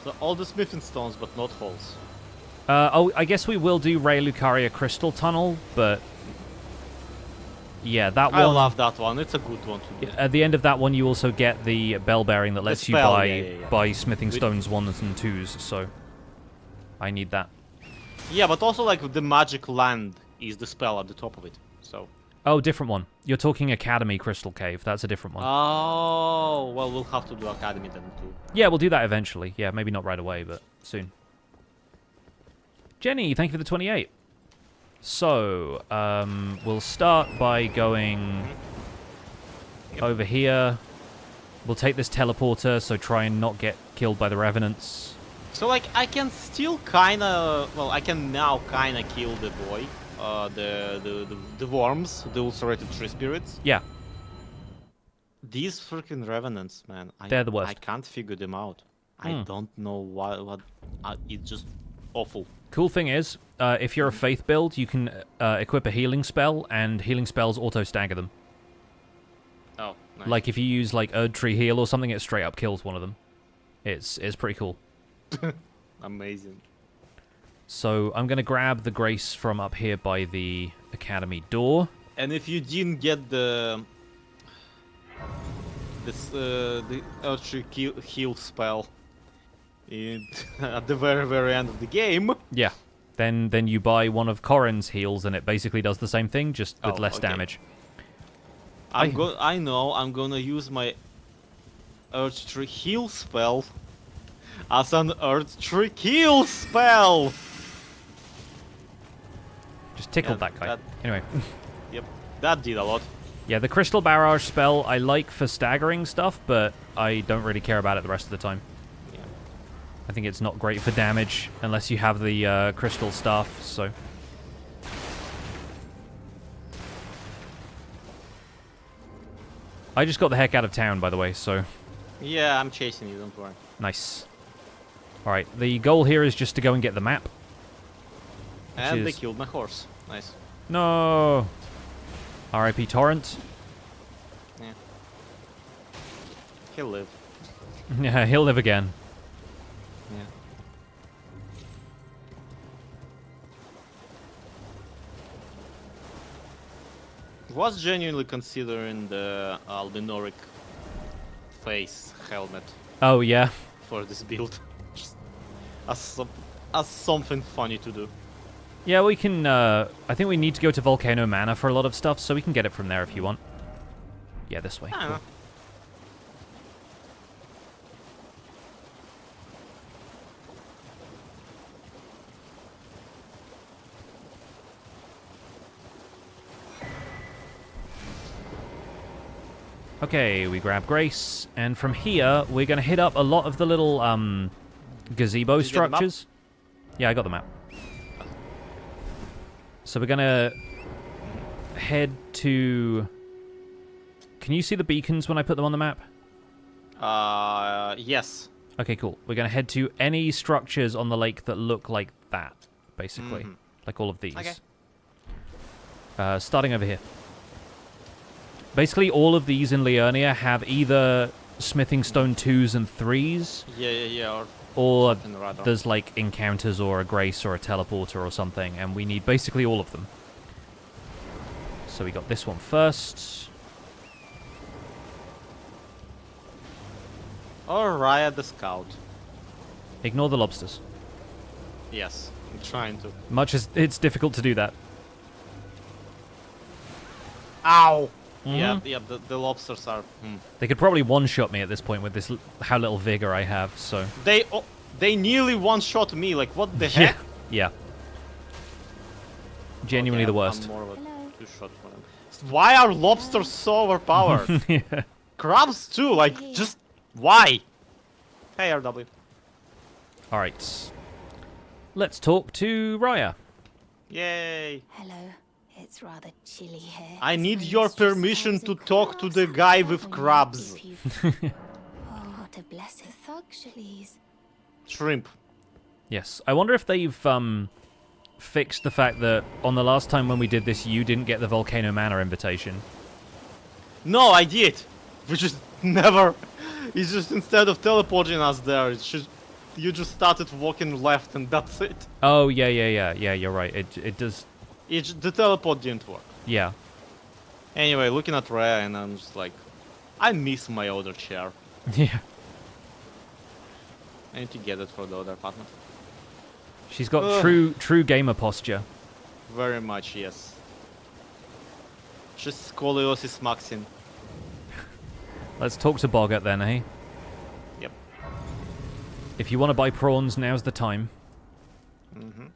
So all the smithing stones, but not halls. Oh, I guess we will do Raya Lucaria Crystal Tunnel, but... Yeah, that I one. love that one. It's a good one to do. At the end of that one, you also get the bell bearing that lets spell, you buy yeah. buy smithing stones 1s and 2s. So I need that. Yeah, but also like the magic land is the spell at the top of it. So. Oh, different one. You're talking Academy Crystal Cave. That's a different one. Oh, well, we'll have to do Academy then too. Yeah, we'll do that eventually. Yeah, maybe not right away, but soon. Jenny, thank you for the 28. So, we'll start by going over here. We'll take this teleporter, so try and not get killed by the revenants. So, like, I can still kinda... Well, I can now kinda kill the boy. The worms, the ulcerated tree spirits. Yeah. These freaking revenants, man. They're the worst. I can't figure them out. I don't know what it's just awful. Cool thing is, if you're a faith build, you can equip a healing spell, and healing spells auto-stagger them. Oh, nice. Like, if you use, like, Erd Tree Heal or something, it straight up kills one of them. It's pretty cool. Amazing. So, I'm going to grab the Grace from up here by the Academy door. And if you didn't get the Earth Heal spell at the very end of the game... Yeah. Then you buy one of Corrin's heals, and it basically does the same thing, just with less damage. I know, I'm gonna use my Earth Tree Heal spell as an Earth Tree Heal spell! Just tickled that guy. Anyway. Yep, that did a lot. Yeah, the Crystal Barrage spell I like for staggering stuff, but I don't really care about it the rest of the time. Yeah. I think it's not great for damage unless you have the Crystal Staff, so... I just got the heck out of town, by the way, so... Yeah, I'm chasing you, don't worry. Nice. Alright, the goal here is just to go and get the map. And they killed my horse. Nice. No! R.I.P. Torrent. Yeah. He'll live. Yeah, he'll live again. Yeah. Was genuinely considering the Albinoric face helmet. Oh, yeah? For this build. Just as something funny to do. Yeah, we can, I think we need to go to Volcano Manor for a lot of stuff, so we can get it from there if you want. Yeah, this way. Cool. Okay, we grab Grace, and from here, we're going to hit up a lot of the little, gazebo structures. Yeah, I got the map. So we're going to head to... Can you see the beacons when I put them on the map? Yes. Okay, cool. We're going to head to any structures on the lake that look like that, basically. Like all of these. Okay. Starting over here. Basically, all of these in Liurnia have either smithing stone 2s and 3s. Yeah. Or there's like encounters or a grace or a teleporter or something, and we need basically all of them. So we got this one first. Or Raya the Scout. Ignore the lobsters. Yes, I'm trying to. Much as it's difficult to do that. Ow! Yeah, the lobsters are... They could probably one-shot me at this point with this how little vigor I have, so... They nearly one-shot me, like what the heck? Yeah. Genuinely the worst. I'm more of a two-shot for them. Why are lobsters so overpowered? Yeah. Crabs too, like, just... Why? Hey, RW. Alright. Let's talk to Raya. Yay. Hello. It's rather chilly here. I need your permission to talk to the guy with crabs. Oh, what a blessing. Shrimp. Yes. I wonder if they've fixed the fact that on the last time when we did this, you didn't get the Volcano Manor invitation. No, I did. We just never... It's just instead of teleporting us there, it's just... You just started walking left and that's it. Oh, yeah, you're right. It does... The teleport didn't work. Yeah. Anyway, looking at Raya, and I'm just like, I miss my other chair. Yeah. I need to get it for the other apartment. She's got true gamer posture. Very much, yes. Just scoliosis maxing. Let's talk to Boggart then, eh? Yep. If you want to buy prawns, now's the time. Mm-hmm.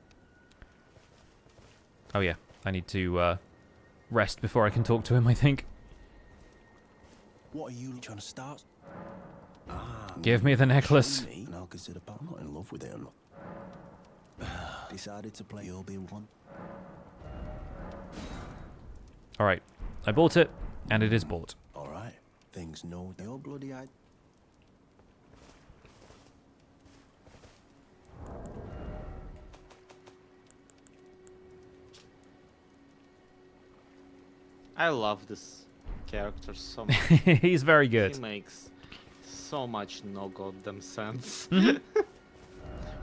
Oh yeah, I need to rest before I can talk to him, I think. What are you trying to start? Give me the necklace. And I'll consider, but I'm not in love with it or not. Decided to play, you'll be one. Alright, I bought it, and it is bought. Alright, things know they're bloody eyed. I love this character so much. He's very good. He makes so much no goddamn sense. Mm-hmm.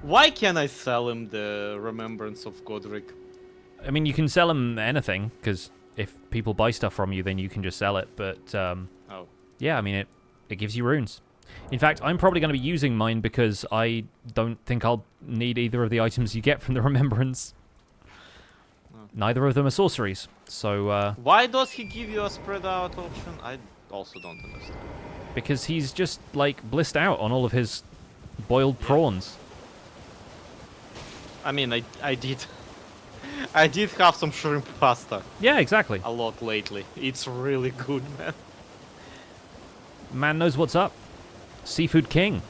Why can't I sell him the Remembrance of Godrick? I mean, you can sell him anything, because if people buy stuff from you, then you can just sell it, but yeah, I mean, it gives you runes. In fact, I'm probably going to be using mine because I don't think I'll need either of the items you get from the Remembrance. Neither of them are sorceries, so... Why does he give you a spread out option? I also don't understand. Because he's just, like, blissed out on all of his boiled prawns. I mean, I did... I did have some shrimp pasta. Yeah, exactly. A lot lately. It's really good, man. Man knows what's up. Seafood King.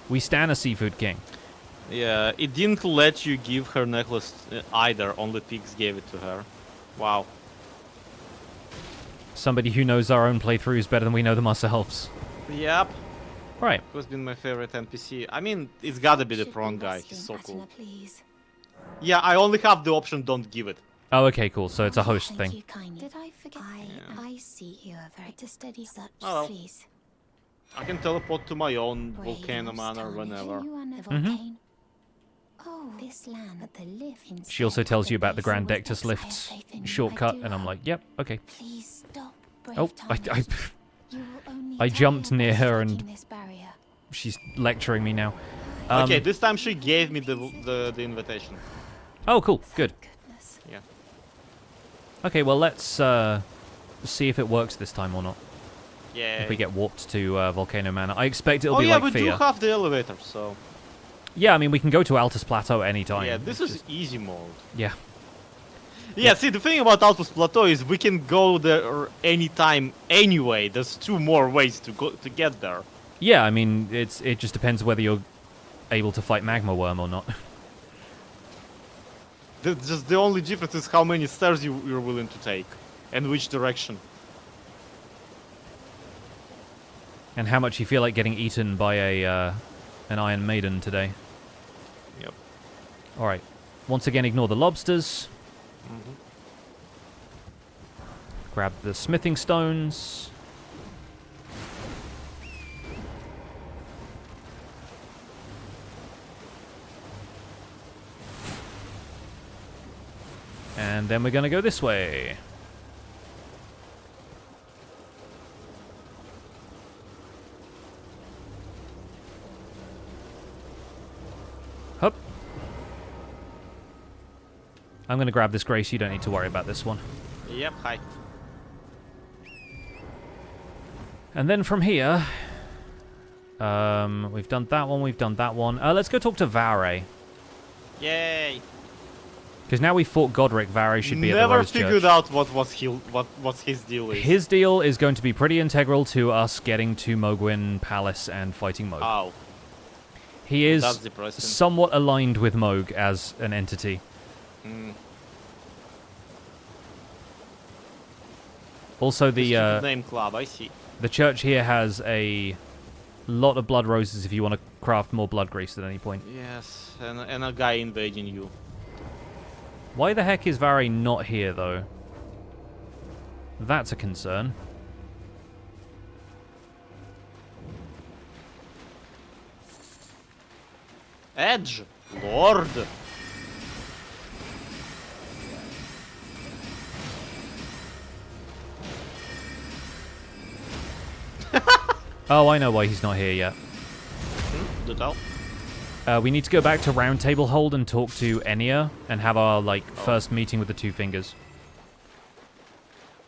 We stan a Seafood King. Yeah, it didn't let you give her necklace either, only pigs gave it to her. Wow. Somebody who knows our own playthroughs better than we know them ourselves. Yep. Right. Who's been my favorite NPC? I mean, it's gotta be the prawn guy, he's so cool. Yeah, I only have the option don't give it. Oh, okay, cool, so it's a host thing. Did I forget? I see you are very to study such please. I can teleport to my own volcano manor whenever. Oh, this land at the lift. She also tells you about the Grand Dectus Lifts shortcut, and I'm like, yep, okay. Please stop, Oh, I jumped near her and she's lecturing me now. Okay, this time she gave me the invitation. Oh, cool, good. Yeah. Okay, well, let's see if it works this time or not. Yeah. If we get warped to Volcano Manor. I expect it'll oh be yeah, like we Fear. do have the elevator, so... Yeah, I mean, we can go to Altus Plateau anytime. Yeah, this is easy mode. Yeah. Yeah, see, the thing about Altus Plateau is we can go there anytime anyway. There's 2 more ways to get there. Yeah, I mean, it just depends whether you're able to fight Magma Worm or not. Just the only difference is how many stairs you're willing to take. And which direction. And how much you feel like getting eaten by an Iron Maiden today. Yep. Alright. Once again, ignore the lobsters. Grab the smithing stones. And then we're going to go this way. Hup. I'm going to grab this Grace. You don't need to worry about this one. Yep, hi. And then from here, we've done that one, we've done that one. Let's go talk to Vare. Yay! Because now we fought Godrick, Vare should be at the Never Rose figured Church. out what his deal is. His deal is going to be pretty integral to us getting to Mohgwyn Palace and fighting Mohg. Oh. He is That's depressing. somewhat aligned with Mohg as an entity. Also, the name club, I see. The church here has a lot of blood roses if you want to craft more blood grease at any point. Yes, and a guy invading you. Why the heck is Vare not here, though? That's a concern. Edge! Lord! Oh, I know why he's not here yet. Do tell. We need to go back to Roundtable Hold and talk to Enya and have our, first meeting with the Two Fingers.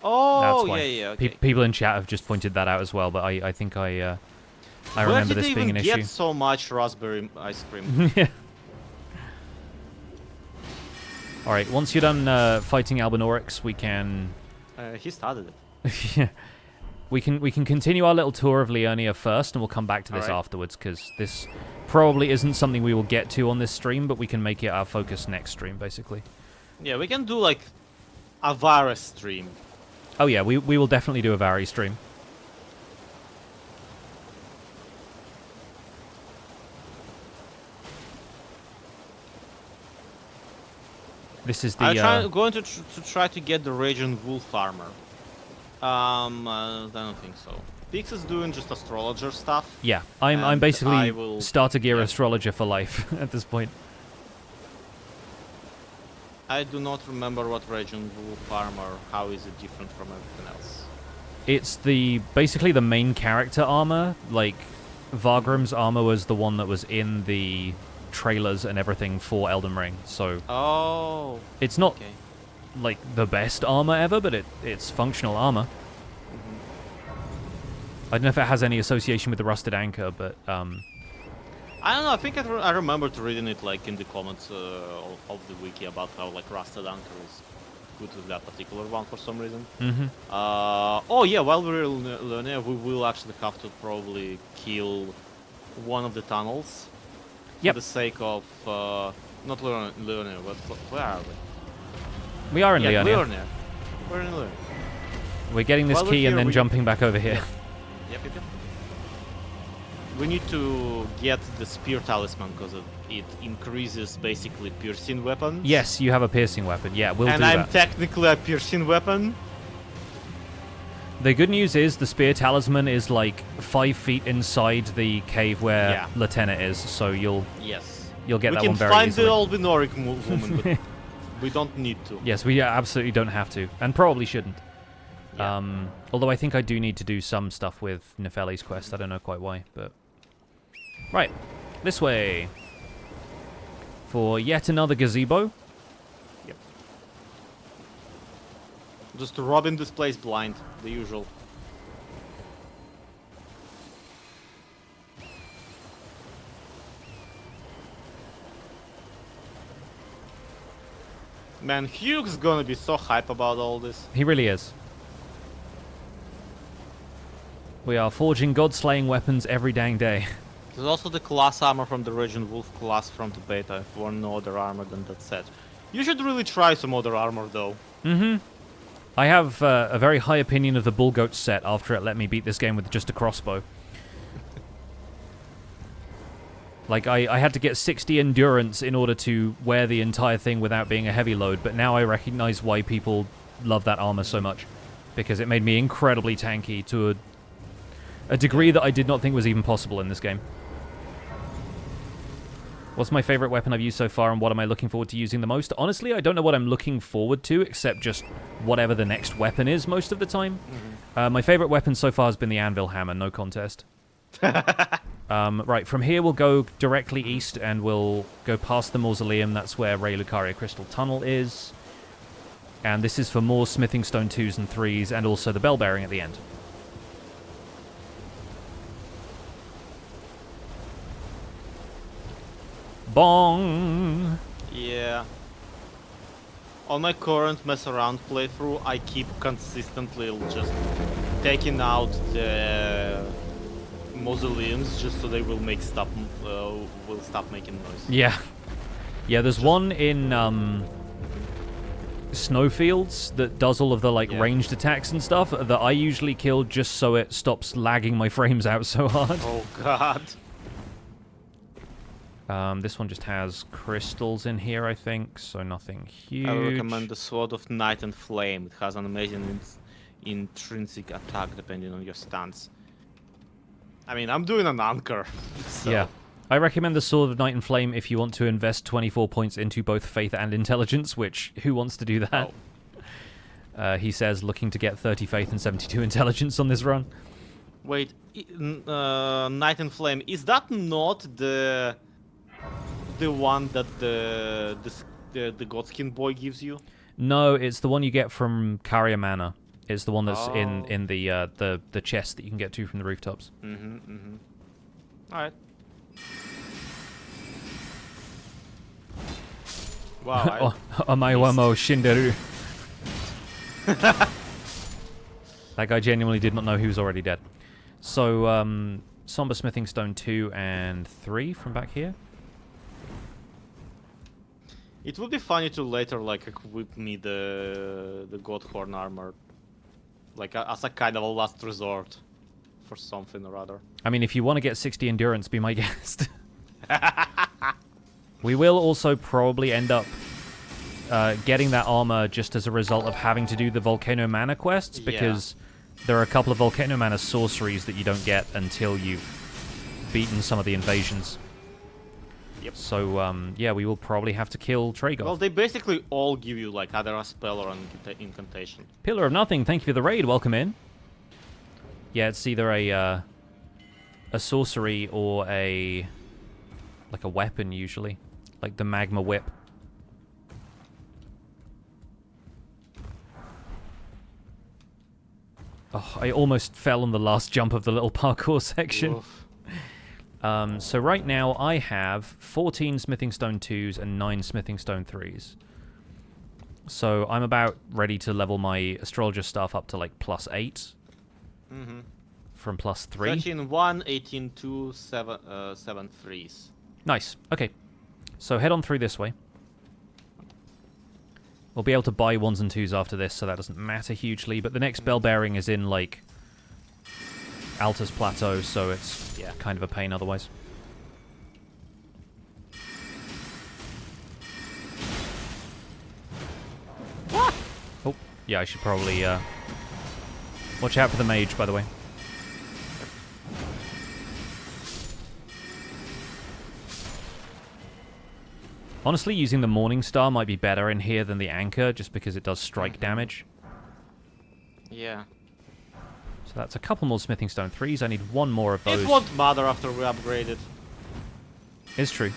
Oh, That's why. yeah, okay. People in chat have just pointed that out as well, but I think I remember this being an Where did they even issue. get so much raspberry ice cream? Yeah. Alright, once you're done fighting Albinorix, we can... He started it. Yeah. We can continue our little tour of Liurnia first, and we'll come back to this afterwards, because this probably isn't something we will get to on this stream, but we can make it our focus next stream, basically. Yeah, we can do, like, a Varus stream. Oh yeah, we will definitely do a Vari stream. This is the... I'm going to try to get the Raging Wolf armor. I don't think so. Pix is doing just Astrologer stuff. Yeah, I'm basically starter gear yeah. Astrologer for life at this point. I do not remember what Raging Wolf armor, how is it different from everything else? It's basically the main character armor. Like, Vargrim's armor was the one that was in the trailers and everything for Elden Ring, so... Oh... It's not, like, the best armor ever, but it's functional armor. I don't know if it has any association with the Rusted Anchor, but, I don't know, I think I remembered reading it, like, in the comments of the wiki about how, like, Rusted Anchor is good with that particular one for some reason. Oh yeah, while we're learning, we will actually have to probably kill one of the tunnels. Yep. For the sake of, not learning, but where are we? We are in Liurnia. We're in Liurnia. We're getting this key and then jumping back over here. Yep. We need to get the spear talisman because it increases basically piercing weapons. Yes, you have a piercing weapon. Yeah, we'll do that. And I'm technically a piercing weapon. The good news is the spear talisman is like 5 feet inside the cave where Lieutenant is, so you'll get that one very easily. We can find the Albinoric woman, but we don't need to. Yes, we absolutely don't have to, and probably shouldn't. Yeah. Although I think I do need to do some stuff with Nefeli's quest. I don't know quite why, but... Right, this way. For yet another gazebo. Yep. Just robbing this place blind, the usual. Man, Hugh's gonna be so hype about all this. He really is. We are forging god-slaying weapons every dang day. There's also the class armor from the Raging Wolf class from the beta, if you want no other armor than that set. You should really try some other armor, though. I have a very high opinion of the Bull Goat set after it let me beat this game with just a crossbow. Like, I had to get 60 endurance in order to wear the entire thing without being a heavy load, but now I recognize why people love that armor so much. Because it made me incredibly tanky to a degree that I did not think was even possible in this game. What's my favorite weapon I've used so far, and what am I looking forward to using the most? Honestly, I don't know what I'm looking forward to, except just whatever the next weapon is most of the time. My favorite weapon so far has been the Anvil Hammer, no contest. Right, from here we'll go directly east, and we'll go past the Mausoleum. That's where Ray Lucaria Crystal Tunnel is. And this is for more Smithing Stone 2s and 3s, and also the Bell Bearing at the end. Bong! Yeah. On my current mess around playthrough, I keep consistently just taking out the mausoleums just so they will stop making noise. Yeah. Yeah, there's one in Snowfields that does all of the ranged attacks and stuff that I usually kill just so it stops lagging my frames out so hard. Oh god. This one just has crystals in here, I think, so nothing huge. I recommend the Sword of Night and Flame. It has an amazing intrinsic attack depending on your stance. I mean, I'm doing an anchor. So. Yeah. I recommend the Sword of Night and Flame if you want to invest 24 points into both Faith and Intelligence, which, who wants to do that? Oh. He says, looking to get 30 Faith and 72 Intelligence on this run. Wait, Night and Flame, is that not the one that the Godskin boy gives you? No, it's the one you get from Caria Manor. It's the one that's Oh. in the chest that you can get to from the rooftops. Alright. Wow. Omaiwamo Shinderu. That guy genuinely did not know he was already dead. So, Somber Smithing Stone 2 and 3 from back here. It would be funny to later like equip me the God Horn armor, like as a kind of a last resort for something or other. I mean, if you want to get 60 endurance, be my guest. We will also probably end up getting that armor just as a result of having to do the Volcano Mana quests, because there are a couple of Volcano Mana sorceries that you don't get until you've beaten some of the invasions. Yep. So, yeah, we will probably have to kill Tragoth. Well, they basically all give you like either a spell or an incantation. Pillar of Nothing, thank you for the raid, welcome in. Yeah, it's either a sorcery or like a weapon, usually. Like the Magma Whip. Oh, I almost fell on the last jump of the little parkour section. Oof. So right now I have 14 Smithing Stone 2s and 9 Smithing Stone 3s. So I'm about ready to level my Astrologer stuff up to like +8. From +3. 13 1, 18 2, 7 3s. Nice. Okay. So head on through this way. We'll be able to buy 1s and 2s after this, so that doesn't matter hugely. But the next bell bearing is in, like, Alta's Plateau, so it's kind of a pain otherwise. Oh, yeah, I should probably watch out for the mage, by the way. Honestly, using the Morning Star might be better in here than the Anchor, just because it does strike damage. Yeah. So that's a couple more Smithing Stone 3s. I need one more of those. It won't matter after we upgrade it. It's true.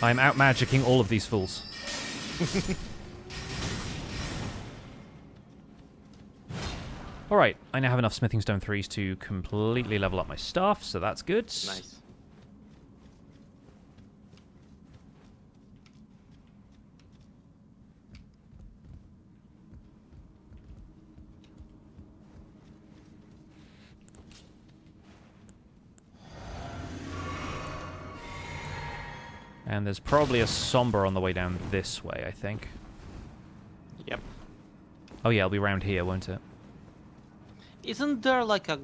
I'm out-magicking all of these fools. Alright, I now have enough Smithing Stone 3s to completely level up my stuff, so that's good. Nice. And there's probably a Somber on the way down this way, I think. Yep. Oh yeah, it'll be round here, won't it? Isn't there like a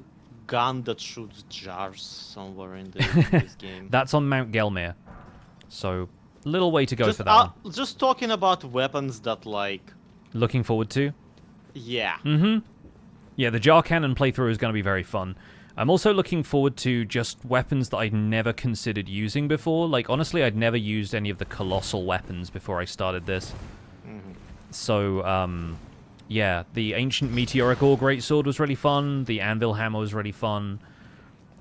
gun that shoots jars somewhere in this game? That's on Mount Gelmir. So, little way to go for that one. Just talking about weapons that like... Looking forward to? Yeah. Yeah, the Jar Cannon playthrough is going to be very fun. I'm also looking forward to just weapons that I'd never considered using before. Like, honestly, I'd never used any of the colossal weapons before I started this. So, yeah, the Ancient Meteoric Ore Greatsword was really fun. The Anvil Hammer was really fun.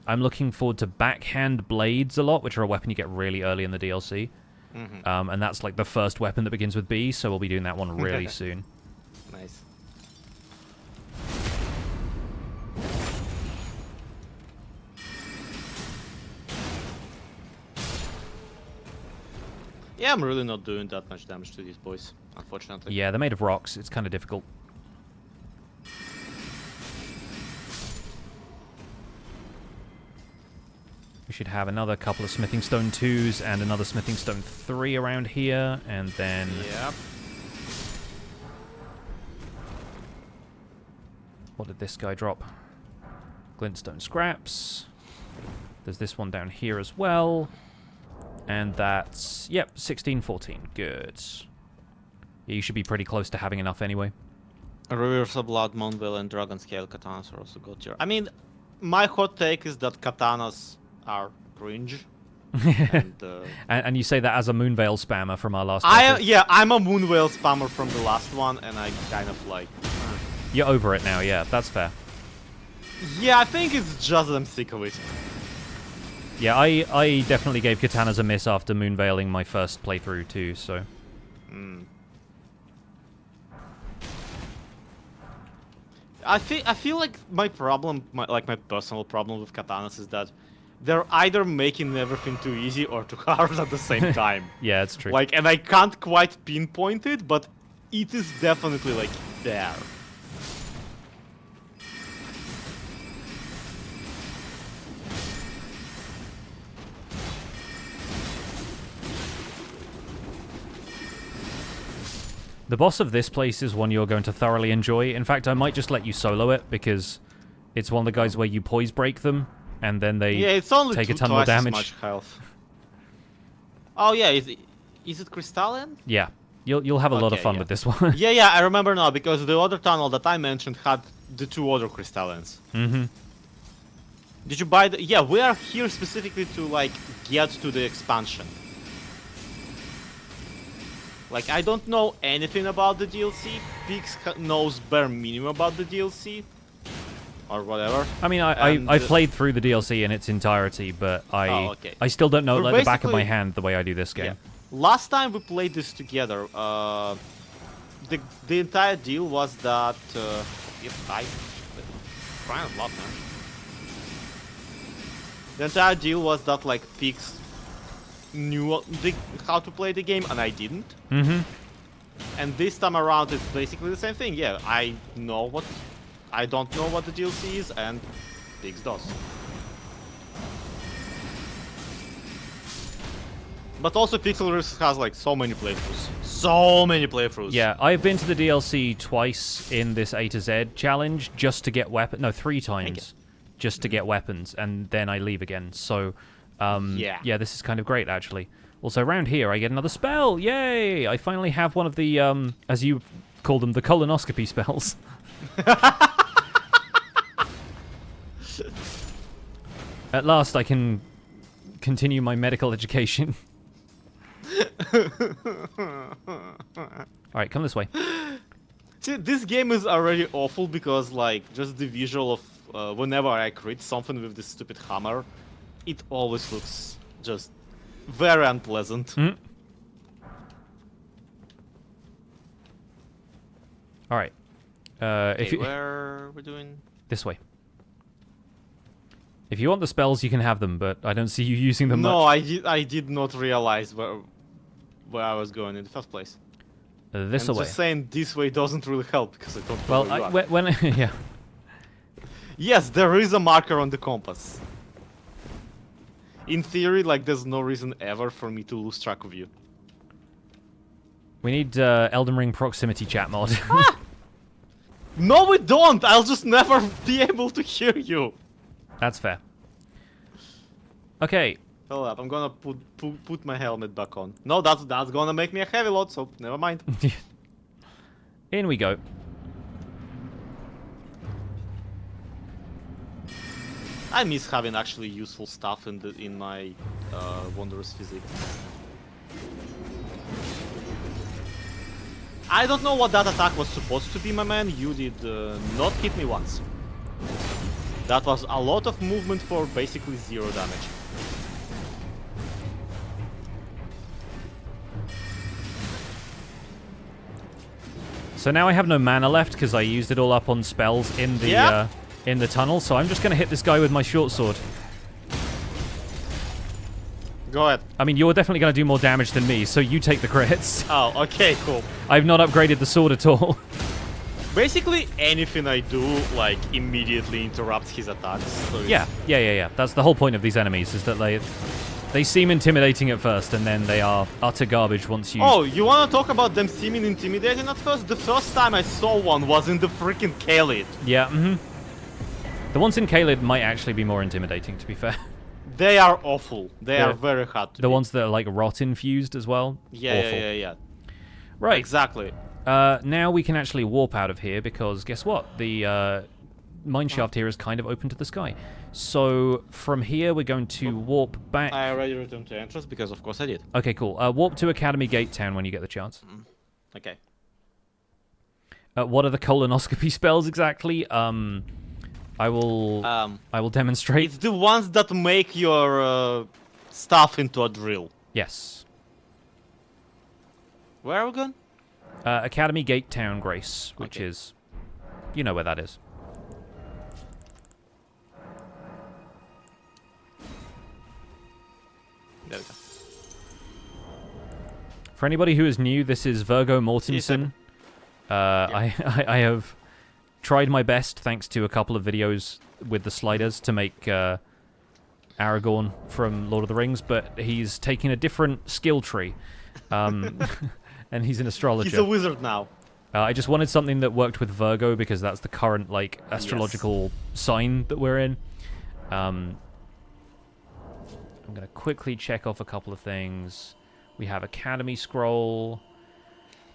I'm looking forward to Backhand Blades a lot, which are a weapon you get really early in the DLC. And that's like the first weapon that begins with B, so we'll be doing that one really soon. Nice. Yeah, I'm really not doing that much damage to these boys, unfortunately. Yeah, they're made of rocks. It's kind of difficult. We should have another couple of Smithing Stone 2s and another Smithing Stone 3 around here, and then... Yep. What did this guy drop? Glintstone Scraps. There's this one down here as well. And that's... Yep, 16, 14. Good. Yeah, you should be pretty close to having enough anyway. Reversal Blood, Moonveil, and Dragon Scale katanas are also good tier. I mean, my hot take is that katanas are cringe. and, and you say that as a Moonveil spammer from our last episode. Yeah, I'm a Moonveil spammer from the last one, and I kind of like... You're over it now, yeah, that's fair. Yeah, I think it's just that I'm sick of it. Yeah, I definitely gave Katanas a miss after Moonveiling my first playthrough too, so... I feel like my problem, my personal problem with Katanas is that they're either making everything too easy or too hard at the same time. Yeah, it's true. Like, and I can't quite pinpoint it, but it is definitely, like, there. The boss of this place is one you're going to thoroughly enjoy. In fact, I might just let you solo it, because it's one of the guys where you poise break them, and then they it's only take a ton more damage. As much health. Oh yeah, is it Crystalian? Yeah, you'll have a lot of fun with this one. yeah, I remember now, because the other tunnel that I mentioned had the 2 other Crystalians. Mm-hmm. Did you buy the... Yeah, we are here specifically to, like, get to the expansion. Like, I don't know anything about the DLC. Pix knows bare minimum about the DLC. Or whatever. I mean, I played through the DLC in its entirety, but I still don't know like the back of my hand the way I do this game. Yeah. Last time we played this together, the entire deal was that the entire deal was that like Pix knew how to play the game and I didn't. Mm-hmm. And this time around, it's basically the same thing. Yeah, I don't know what the DLC is, and Pix does. But also Pixel Rift has like so many playthroughs. So many playthroughs. Yeah, I've been to the DLC twice in this A to Z challenge just to get weapons. No, 3 times just to get weapons, and then I leave again. So, yeah, this is kind of great, actually. Also, around here, I get another spell. Yay! I finally have one of the, as you call them, the colonoscopy spells. At last, I can continue my medical education. Alright, come this way. See, this game is already awful because, like, just the visual of whenever I crit something with this stupid hammer, it always looks just very unpleasant. Alright. If you... where are we doing? This way. If you want the spells, you can have them, but I don't see you using them much. No, I did not realize where I was going in the first place. This I'm way. just saying this way doesn't really help because I don't know well, where you are. when yeah. Yes, there is a marker on the compass. In theory, like, there's no reason ever for me to lose track of you. We need Elden Ring proximity chat mod. No, we don't! I'll just never be able to hear you! That's fair. Okay. Hold up, I'm gonna put my helmet back on. No, that's gonna make me a heavy load, so never mind. In we go. I miss having actually useful stuff in my wondrous physique. I don't know what that attack was supposed to be, my man. You did not hit me once. That was a lot of movement for basically 0 damage. So now I have no mana left because I used it all up on spells in the tunnel. So I'm just going to hit this guy with my short sword. Go ahead. I mean, you're definitely going to do more damage than me, so you take the crits. Oh, okay, cool. I've not upgraded the sword at all. Basically, anything I do, like, immediately interrupts his attacks. So yeah. That's the whole point of these enemies, is that they seem intimidating at first, and then they are utter garbage once you... Oh, you want to talk about them seeming intimidating at first? The first time I saw one was in the freaking Caelid. Yeah, The ones in Caelid might actually be more intimidating, to be fair. They are awful. They are very hard to The ones that are, like, rot-infused as well? Yeah. Right. Exactly. Now we can actually warp out of here, because guess what? The mineshaft here is kind of open to the sky. So from here, we're going to warp back. I already returned to entrance because, of course, I did. Okay, cool. Warp to Academy Gate Town when you get the chance. Okay. What are the colonoscopy spells exactly? I will demonstrate. It's the ones that make your stuff into a drill. Yes. Where are we going? Academy Gate Town, Grace, which Okay. is... You know where that is. There we go. For anybody who is new, this is Virgo Mortensen. I have tried my best, thanks to a couple of videos with the sliders, to make Aragorn from Lord of the Rings, but he's taking a different skill tree. And he's an astrologer. He's a wizard now. I just wanted something that worked with Virgo, because that's the current, like, astrological sign that we're in. I'm going to quickly check off a couple of things. We have Academy Scroll.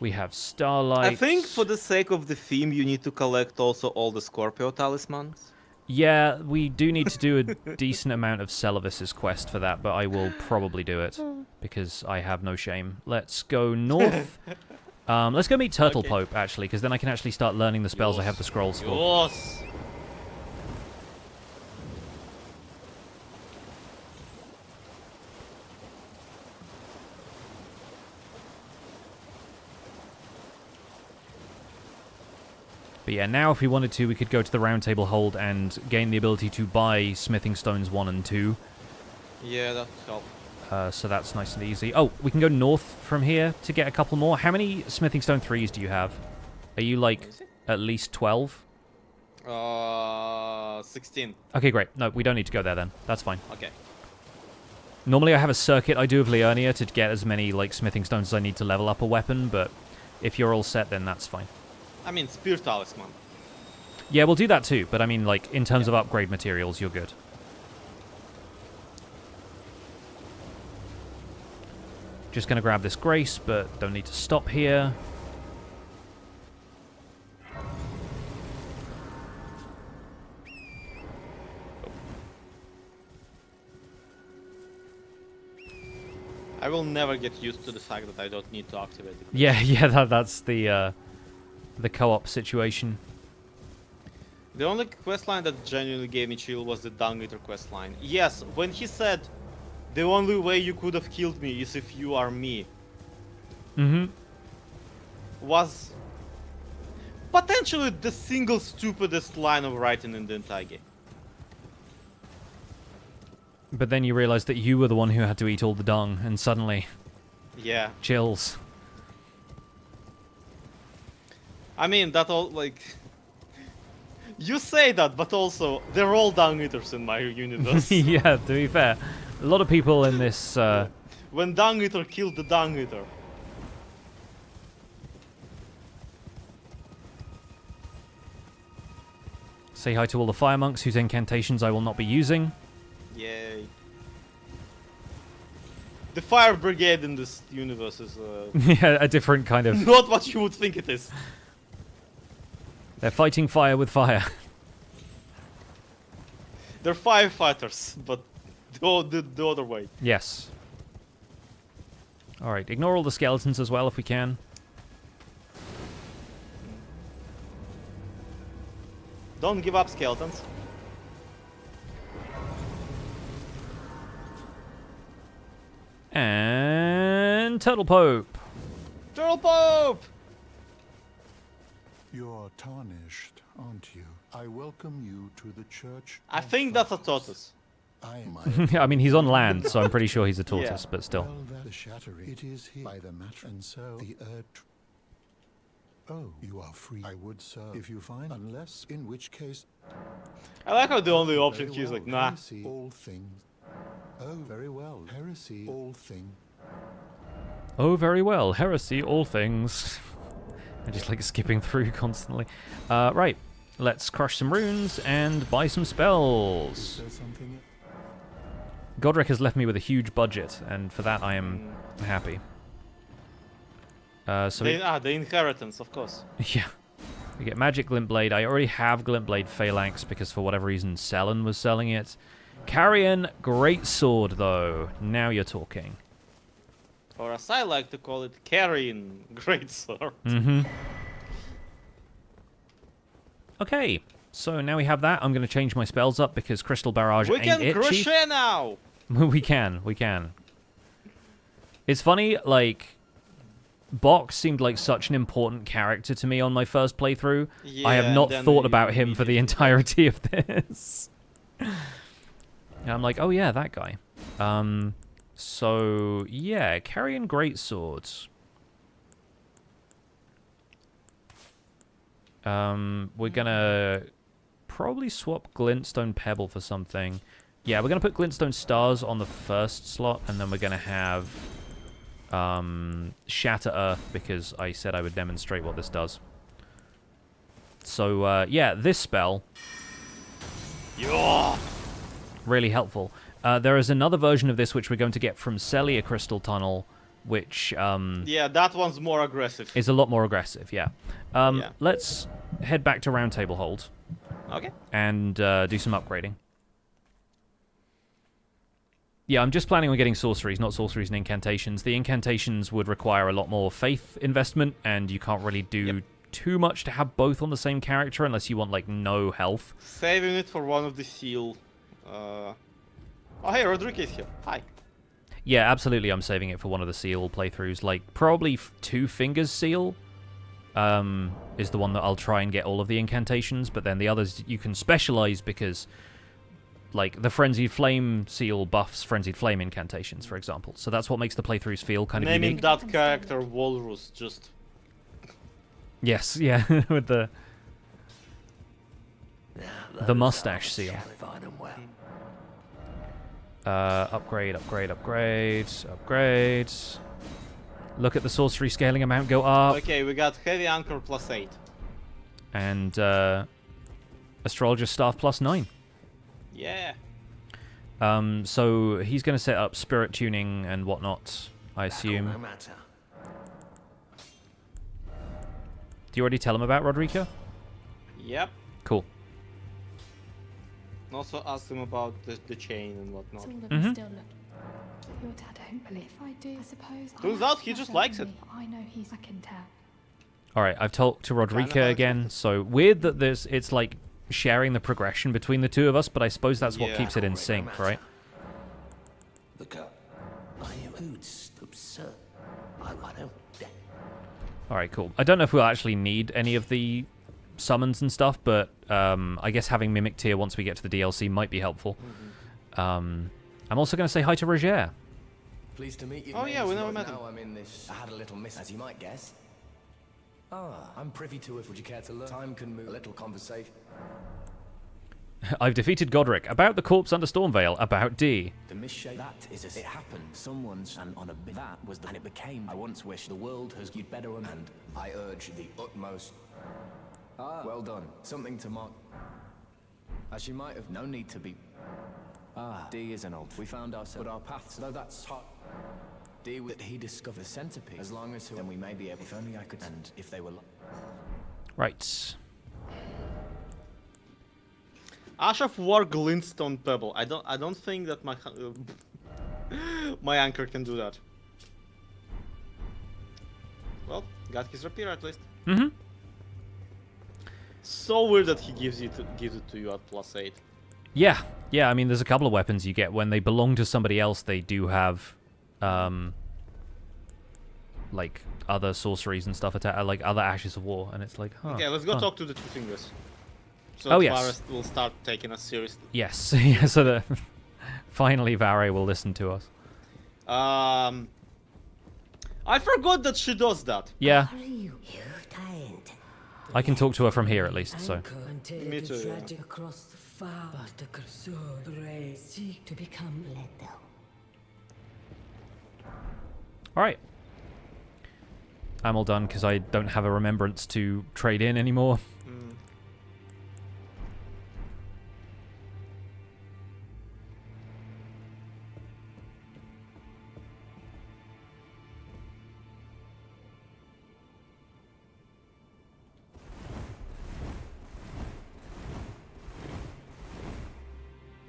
We have Starlight. I think for the sake of the theme, you need to collect also all the Scorpio talismans. Yeah, we do need to do a decent amount of Celavis's quest for that, but I will probably do it, because I have no shame. Let's go north. Let's go meet Turtle Pope, actually, because then I can actually start learning the spells I have the scrolls for. Yes. But yeah, now if we wanted to, we could go to the Roundtable Hold and gain the ability to buy Smithing Stones 1 and 2. Yeah, that helps. So that's nice and easy. Oh, we can go north from here to get a couple more. How many Smithing Stone 3s do you have? Are you, like, at least 12? 16. Okay, great. No, we don't need to go there then. That's fine. Okay. Normally I have a circuit I do of Liurnia to get as many, like, Smithing Stones as I need to level up a weapon, but if you're all set, then that's fine. I mean, Spear Talisman. Yeah, we'll do that too, but I mean, like, in terms of upgrade materials, you're good. Just gonna grab this Grace, but don't need to stop here. I will never get used to the fact that I don't need to activate it. Yeah, that's the co-op situation. The only questline that genuinely gave me chill was the Dung Eater questline. Yes, when he said, the only way you could have killed me is if you are me. Mm-hmm. Was potentially the single stupidest line of writing in the entire game. But then you realize that you were the one who had to eat all the dung, and suddenly... Yeah. Chills. I mean, that all, like... You say that, but also, they're all Dung Eaters in my universe. Yeah, to be fair. A lot of people in this... When Dung Eater killed the Dung Eater. Say hi to all the fire monks whose incantations I will not be using. Yay. The Fire Brigade in this universe is... Yeah, a different kind of... not what you would think it is. They're fighting fire with fire. They're firefighters, but the other way. Yes. Alright, ignore all the skeletons as well if we can. Don't give up, skeletons. And Turtle Pope. Turtle Pope! You're tarnished, aren't you? I welcome you to the church. I think that's a tortoise. I am I mean, he's on land, so I'm pretty sure he's a tortoise, but still. Well, the shattering. It is here by the matter, and so the Oh, you are free. I would, sir, if you find, unless, in which case. I like how the only option Very here is well, like, nah. heresy, all things. Oh, very well. Heresy, all things. Oh, very well. Heresy, all things. I'm just like skipping through constantly. Right. Let's crush some runes and buy some spells. Is there something? Godrick has left me with a huge budget, and for that I am happy. So The inheritance, of course. yeah. We get Magic Glintblade. I already have Glintblade Phalanx because for whatever reason Selen was selling it. Carrion Greatsword, though. Now you're talking. Or as I like to call it, carrying greatsword. Mm-hmm. Okay, so now we have that. I'm going to change my spells up because Crystal Barrage We ain't can it, Chief. crochet now! we can. It's funny, like, Box seemed like such an important character to me on my first playthrough. Yeah, I have not then thought you about him for the entirety of this. And I'm like, oh yeah, that guy. So, yeah, Carrion Greatswords. We're gonna probably swap Glintstone Pebble for something. Yeah, we're gonna put Glintstone Stars on the first slot, and then we're gonna have Shatter Earth, because I said I would demonstrate what this does. So, yeah, this spell... Yeah. Really helpful. There is another version of this which we're going to get from Celia Crystal Tunnel, which... yeah, that one's more aggressive. is a lot more aggressive, yeah. Yeah. Let's head back to Roundtable Hold. Okay. And do some upgrading. Yeah, I'm just planning on getting sorceries, not sorceries and incantations. The incantations would require a lot more faith investment, and you can't really do too much to have both on the same character unless you want, like, no health. Saving it for one of the seal. Oh, hey, Roderick is here. Hi. Yeah, absolutely, I'm saving it for one of the seal playthroughs. Like, probably Two Fingers Seal is the one that I'll try and get all of the incantations, but then the others you can specialize because, like, the Frenzied Flame Seal buffs Frenzied Flame incantations, for example. So that's what makes the playthroughs feel kind of Naming unique. that character Walrus, just... Yes, yeah, with the mustache seal. Upgrade. Look at the sorcery scaling amount go up. Okay, we got Heavy Anchor +8. And Astrologer Staff +9. Yeah. So he's going to set up spirit tuning and whatnot, I assume. Do you already tell him about Roderica? Yep. Cool. And also ask him about the chain and whatnot. It's all of us still look. Your dad don't believe. If I do, I suppose. Turns out he just likes it. I know I can tell. Alright, I've talked to Roderica again, so weird that it's like sharing the progression between the two of us, but I suppose that's what keeps it in sync, right? Alright, cool. I don't know if we'll actually need any of the summons and stuff, but I guess having Mimic Tier once we get to the DLC might be helpful. I'm also going to say hi to Roger. Pleased to meet you. Oh yeah, we never met him. I'm in this. I had a little miss, as you might guess. I'm privy to it. Would you care to learn? Time can move. A little conversation. I've defeated Godrick. About the corpse under Stormveil. About D. The misshape. That is it happened. Someone's and on a bit. That was the. And it became. I once wished the world has you'd better and I urge the utmost. Well done. Something to mark. As you might have. No need to be. D is an old. We found ourselves. But our paths. Though that's hot. D that he discovered the centipede. As long as then we may be able. If only I could. And if they were. Right. Ashraf wore glintstone pebble. I don't think that my my anchor can do that. Well, got his rapier at least. Mm-hmm. So weird that he gives it to you at +8. Yeah. Yeah, I mean, there's a couple of weapons you get when they belong to somebody else. They do have, like, other sorceries and stuff, like other Ashes of War, and it's like, huh. Okay, let's go talk to the Two Fingers. So Oh, that yes. Varus will start taking us seriously. Yes, yeah, so that finally Vare will listen to us. I forgot that she does that. Yeah. I can talk to her from here at least, so. Me too, yeah. To become lethal. Alright. I'm all done because I don't have a remembrance to trade in anymore.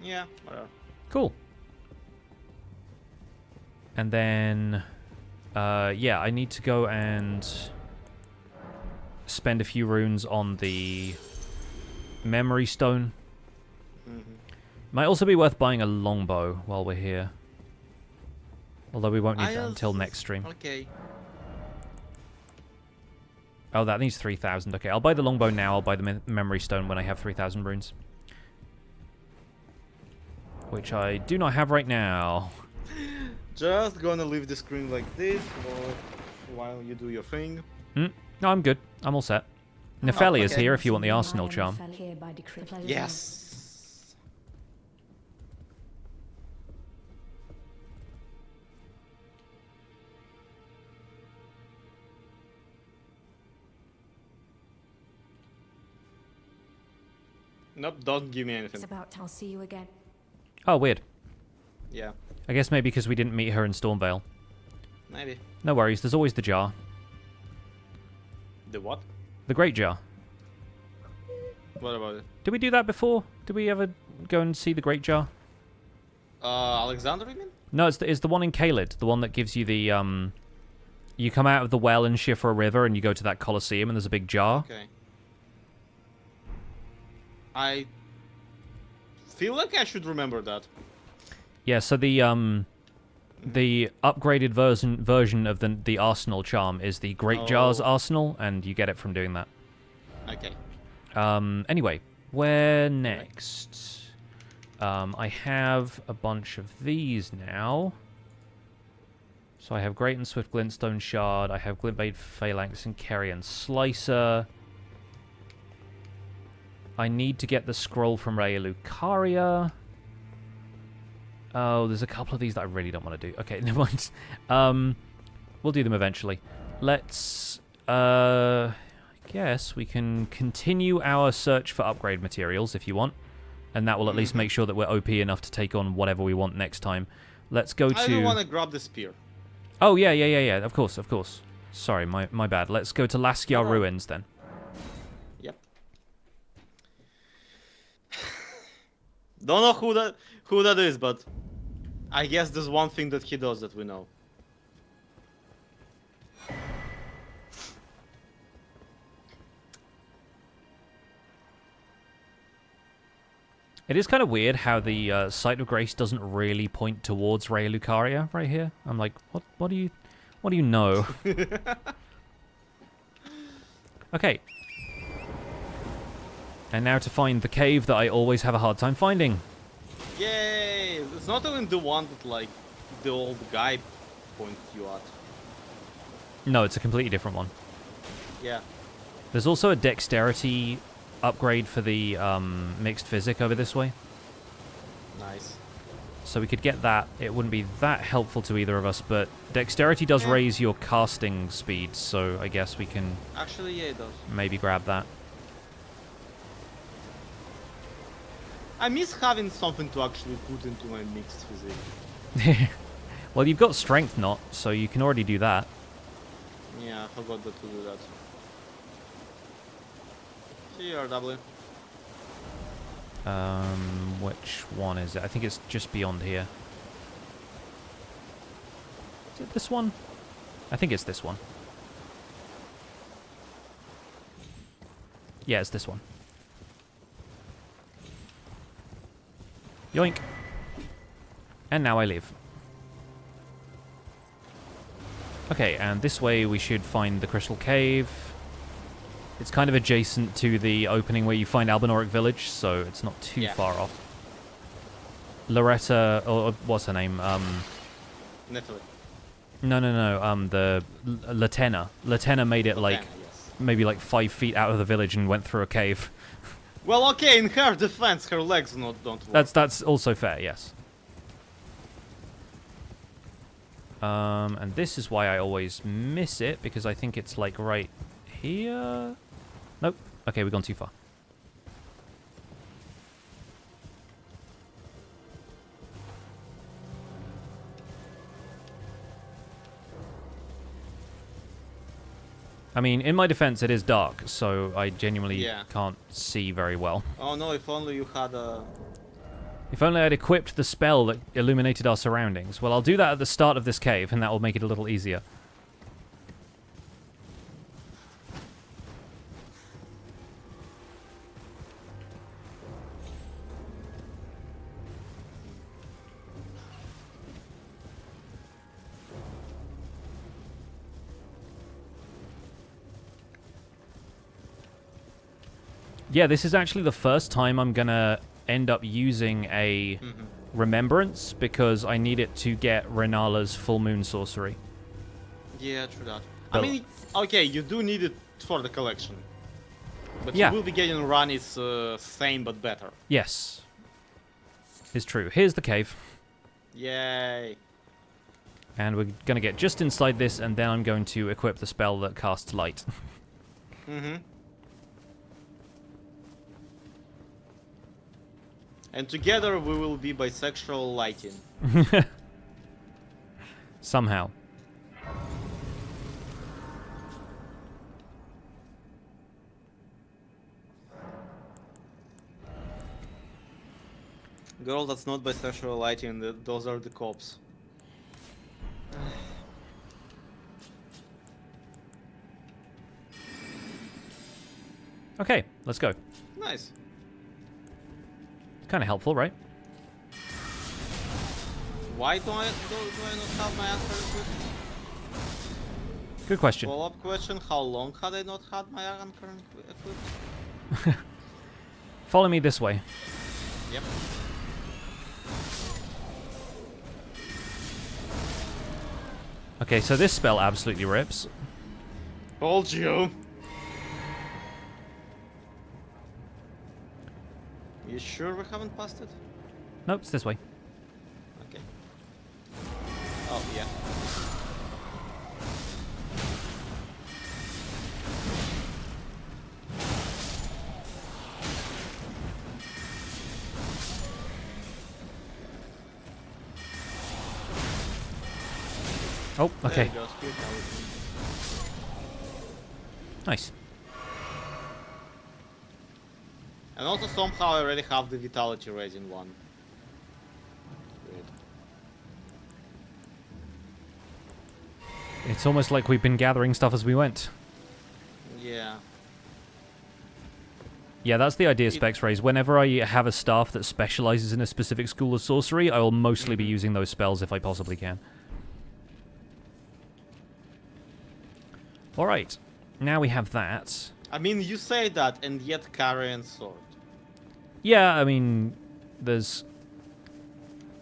Yeah, whatever. Cool. And then, yeah, I need to go and spend a few runes on the memory stone. Might also be worth buying a longbow while we're here. Although we won't need that until next stream. Okay. Oh, that needs 3,000. Okay, I'll buy the longbow now. I'll buy the memory stone when I have 3,000 runes. Which I do not have right now. Just gonna leave the screen like this while you do your thing. No, I'm good. I'm all set. Nepheli is here if you want the Arsenal charm. Yes. Nope, don't give me anything. It's about I'll see you again. Oh, weird. Yeah. I guess maybe because we didn't meet her in Stormvale. Maybe. No worries, there's always the jar. The what? The Great Jar. What about it? Did we do that before? Did we ever go and see the Great Jar? Alexander, you mean? No, it's the one in Caelid. The one that gives you the, you come out of the well in Shifra River and you go to that Colosseum and there's a big jar. Okay. I feel like I should remember that. Yeah, so the upgraded version of the Arsenal charm is the Great Jar's Arsenal, and you get it from doing that. Okay. Anyway, where next? I have a bunch of these now. So I have Great and Swift Glintstone Shard, I have Glintblade Phalanx and Carrion Slicer. I need to get the scroll from Raya Lucaria. Oh, there's a couple of these that I really don't want to do. Okay, never mind. We'll do them eventually. Let's, I guess we can continue our search for upgrade materials if you want. And that will at least make sure that we're OP enough to take on whatever we want next time. Let's go to... I don't want to grab the spear. Oh, yeah. Of course. Sorry, my bad. Let's go to Laskyar Ruins then. Yep. Don't know who that is, but I guess there's one thing that he does that we know. It is kind of weird how the Sight of Grace doesn't really point towards Raya Lucaria right here. I'm like, what do you know? Okay. And now to find the cave that I always have a hard time finding. Yay! It's not even the one that, like, the old guy points you at. No, it's a completely different one. Yeah. There's also a dexterity upgrade for the mixed physic over this way. Nice. So we could get that. It wouldn't be that helpful to either of us, but dexterity does raise your casting speed, so I guess we can... Actually, yeah, it does. Maybe grab that. I miss having something to actually put into my mixed physique. Well, you've got strength not, so you can already do that. Yeah, I forgot to do that. CRW. Which one is it? I think it's just beyond here. Is it this one? I think it's this one. Yeah, it's this one. Yoink. And now I leave. Okay, and this way we should find the Crystal Cave. It's kind of adjacent to the opening where you find Albinauric Village, so it's not too far off. Loretta, or what's her name? Natalie. No. The Latena. Latena made it like maybe like 5 feet out of the village and went through a cave. Well, okay, in her defense, her legs don't work. That's also fair, yes. And this is why I always miss it, because I think it's like right here. Nope. Okay, we've gone too far. I mean, in my defense, it is dark, so I genuinely can't see very well. Oh no, if only you had a If only I'd equipped the spell that illuminated our surroundings. Well, I'll do that at the start of this cave, and that will make it a little easier. Yeah, this is actually the first time I'm gonna end up using a remembrance because I need it to get Renala's full moon sorcery. Yeah, true that. But I mean, okay, you do need it for the collection. But yeah. you will be getting Rani's same but better. Yes. It's true. Here's the cave. Yay. And we're gonna get just inside this, and then I'm going to equip the spell that casts light. And together we will be bisexual lighting. Somehow. Girl, that's not bisexual lighting, those are the cops. Okay, let's go. Nice. Kind of helpful, right? Why do I not have my anchor equipped? Good question. Follow-up question, how long had I not had my anchor equipped? Follow me this way. Yep. Okay, so this spell absolutely rips. Told you. You sure we haven't passed it? Nope, it's this way. Okay. Oh, yeah. Oh, okay. There you go, spirit tower. Nice. And also somehow I already have the vitality raising one. Weird. It's almost like we've been gathering stuff as we went. Yeah. Yeah, that's the idea, Specs Raise. Whenever I have a staff that specializes in a specific school of sorcery, I will mostly be using those spells if I possibly can. Alright, now we have that. I mean, you say that, and yet carrying sword. Yeah, I mean, there's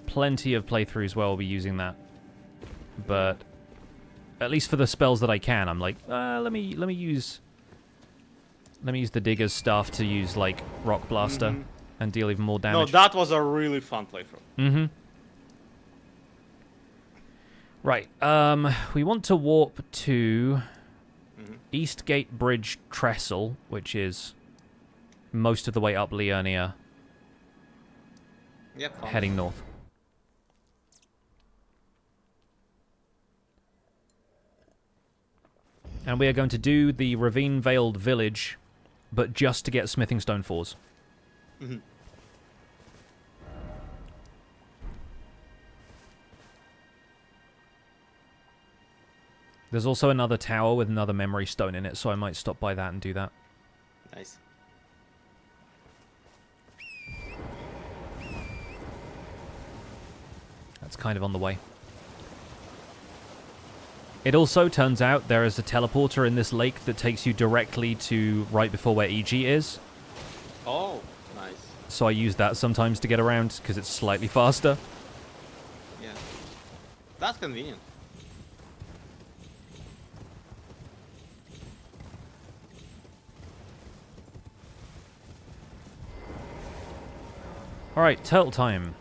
plenty of playthroughs where I'll be using that. But at least for the spells that I can, I'm like, let me use the digger's staff to use like Rock Blaster and deal even more damage. No, that was a really fun playthrough. Right. We want to warp to Eastgate Bridge Trestle, which is most of the way up Liurnia, Yep, heading north. And we are going to do the Ravine-Veiled Village, but just to get Smithing Stone 4s. There's also another tower with another memory stone in it, so I might stop by that and do that. Nice. That's kind of on the way. It also turns out there is a teleporter in this lake that takes you directly to right before where EG is. Oh, nice. So I use that sometimes to get around because it's slightly faster. Yeah. That's convenient. Alright, turtle time.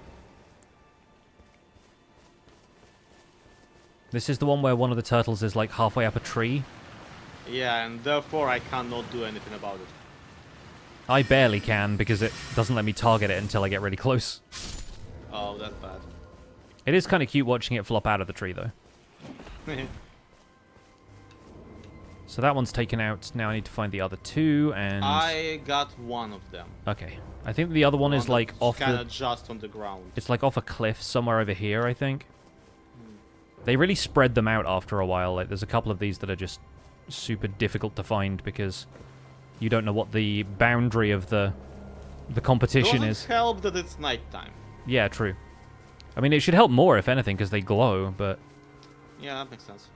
This is the one where one of the turtles is like halfway up a tree. Yeah, and therefore I cannot do anything about it. I barely can because it doesn't let me target it until I get really close. Oh, that's bad. It is kind of cute watching it flop out of the tree though. So that one's taken out. Now I need to find the other two, and... I got one of them. Okay. I think the other one is like off kind the... of just on the ground. It's like off a cliff somewhere over here, I think. They really spread them out after a while. Like, there's a couple of these that are just super difficult to find because you don't know what the boundary of the competition is. Doesn't help that it's nighttime. Yeah, true. I mean, it should help more, if anything, because they glow, but... Yeah, that makes sense.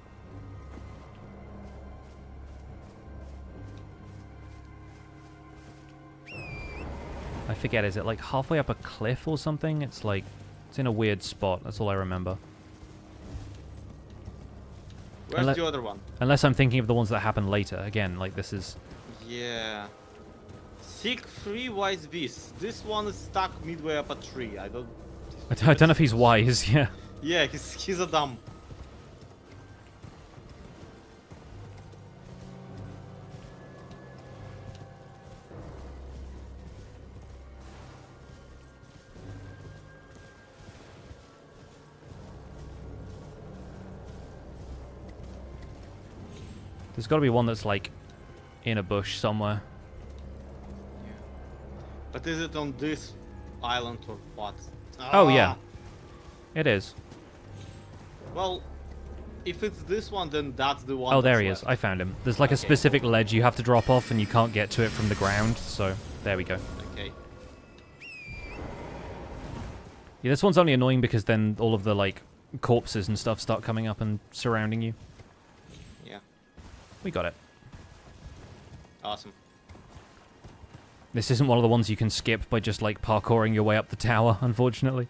I forget, is it like halfway up a cliff or something? It's like... It's in a weird spot, that's all I remember. Where's the other one? Unless I'm thinking of the ones that happen later. Again, like this is... Yeah. Seek 3 wise beasts. This one is stuck midway up a tree. I don't know if he's wise, yeah. Yeah, he's a dumb. There's got to be one that's like in a bush somewhere. Yeah. But is it on this island or what? Oh yeah, it is. Well, if it's this one, then that's the one. Oh, there he left. is. I found him. There's like a specific ledge you have to drop off, and you can't get to it from the ground. So there we go. Okay. Yeah, this one's only annoying because then all of the like corpses and stuff start coming up and surrounding you. Yeah. We got it. Awesome. This isn't one of the ones you can skip by just like parkouring your way up the tower, unfortunately.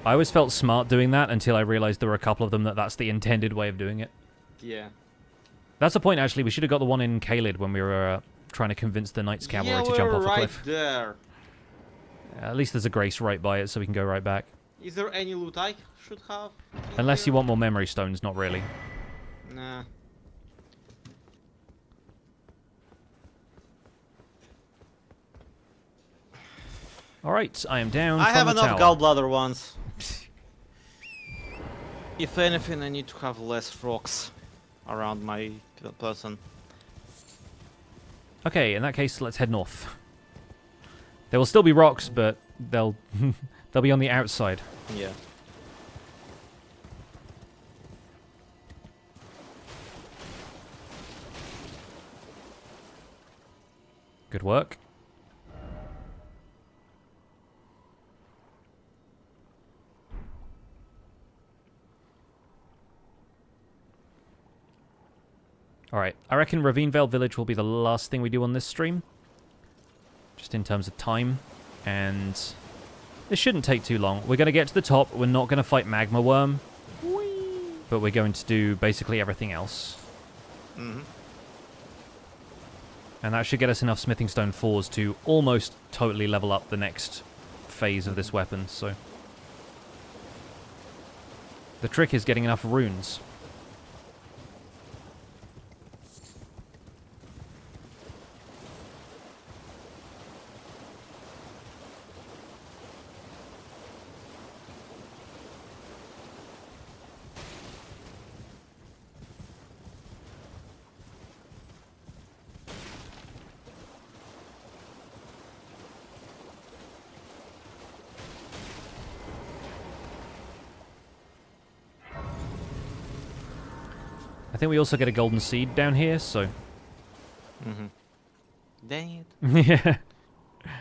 I always felt smart doing that until I realized there were a couple of them that's the intended way of doing it. Yeah. That's the point, actually. We should have got the one in Caelid when we were trying to convince the Knights Cavalry to jump off a cliff. There. At least there's a grace right by it, so we can go right back. Is there any loot I should have? Unless you want more memory stones, not really. Nah. Alright, I am down I from have the enough tower. gallbladder ones. If anything, I need to have less rocks around my person. Okay, in that case, let's head north. There will still be rocks, but they'll they'll be on the outside. Yeah. Good work. Alright, I reckon Ravine-Veiled Village will be the last thing we do on this stream. Just in terms of time. And this shouldn't take too long. We're going to get to the top. We're not going to fight Magma Worm. But we're going to do basically everything else. Mm-hmm. And that should get us enough Smithing Stone 4s to almost totally level up the next phase of this weapon, so... The trick is getting enough runes. I think we also get a golden seed down here, so... Mm-hmm. Dang it. Yeah.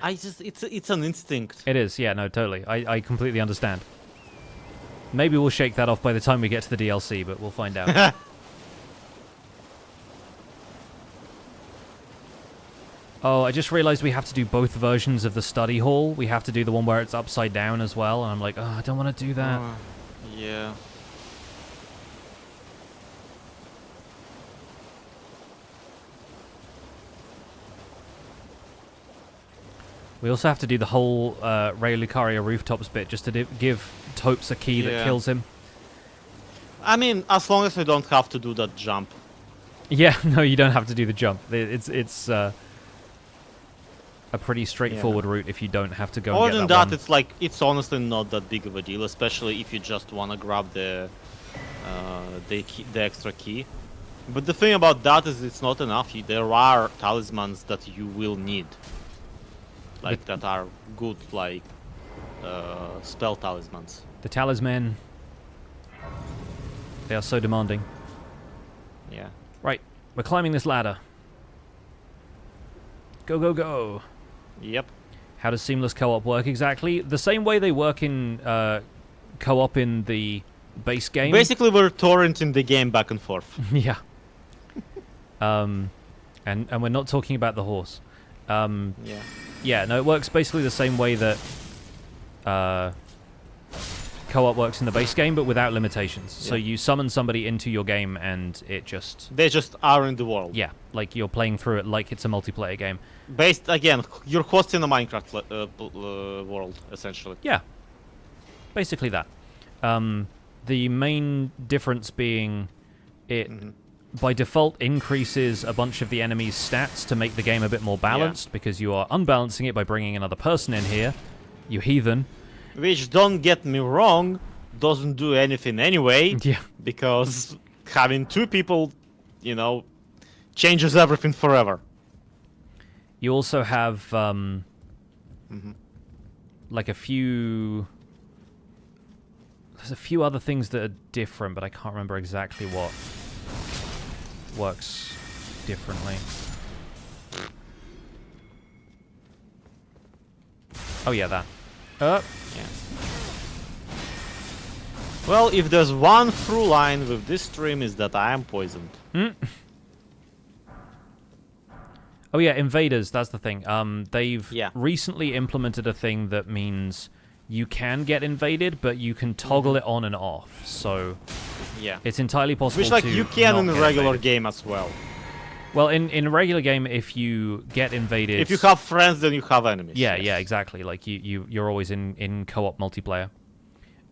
It's an instinct. It is, yeah, no, totally. I completely understand. Maybe we'll shake that off by the time we get to the DLC, but we'll find out. Oh, I just realized we have to do both versions of the study hall. We have to do the one where it's upside down as well, and I'm like, oh, I don't want to do that. Yeah. We also have to do the whole Raya Lucaria rooftops bit just to give Topes a key that kills him. I mean, as long as we don't have to do that jump. Yeah, no, you don't have to do the jump. It's a pretty straightforward route if you don't have to go and Other get than that that, it's like, it's honestly not that big of a deal, especially if you just want to grab the the extra key. But the thing about that is it's not enough. There are talismans that you will need, like that are good, like spell talismans. The talisman. They are so demanding. Yeah. Right, we're climbing this ladder. Go, go, go. Yep. How does seamless co-op work exactly? The same way they work in co-op in the base game. Basically, we're torrenting the game back and forth. Yeah. And we're not talking about the horse. Yeah. Yeah, no, it works basically the same way that co-op works in the base game, but without limitations. So you summon somebody into your game, and it just... They just are in the world. Yeah, like you're playing through it like it's a multiplayer game. Based, again, you're hosting a Minecraft world, essentially. Yeah. Basically that. The main difference being it, by default, increases a bunch of the enemy's stats to make the game a bit more balanced, because you are unbalancing it by bringing another person in here, you heathen. Which, don't get me wrong, doesn't do anything anyway. Yeah. Because having two people, you know, changes everything forever. You also have, like a few... There's a few other things that are different, but I can't remember exactly what works differently. Oh yeah, that. Yeah. Well, if there's one through line with this stream is that I am poisoned. Oh yeah, invaders, that's the thing. They've Yeah. recently implemented a thing that means you can get invaded, but you can toggle it on and off. So Yeah. it's entirely possible Which, like, to you can not in a get regular invaded. game as well. Well, in a regular game, if you get invaded... If you have friends, then you have enemies. Yeah, yes. yeah, exactly. Like, you're always in co-op multiplayer.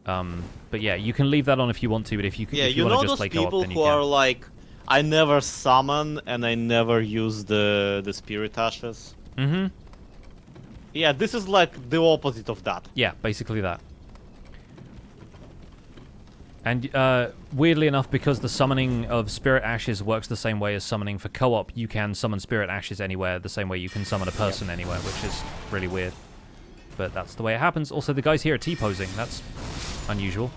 But yeah, you can leave that on if you want to, but if you, Yeah, if you want know to just those play co-op, people then you who can. are like, I never summon and I never use the spirit ashes. Mm-hmm. Yeah, this is like the opposite of that. Yeah, basically that. And weirdly enough, because the summoning of Spirit Ashes works the same way as summoning for co-op, you can summon Spirit Ashes anywhere the same way you can summon a person anywhere, which is really weird. But that's the way it happens. Also, the guys here are T-posing. That's unusual.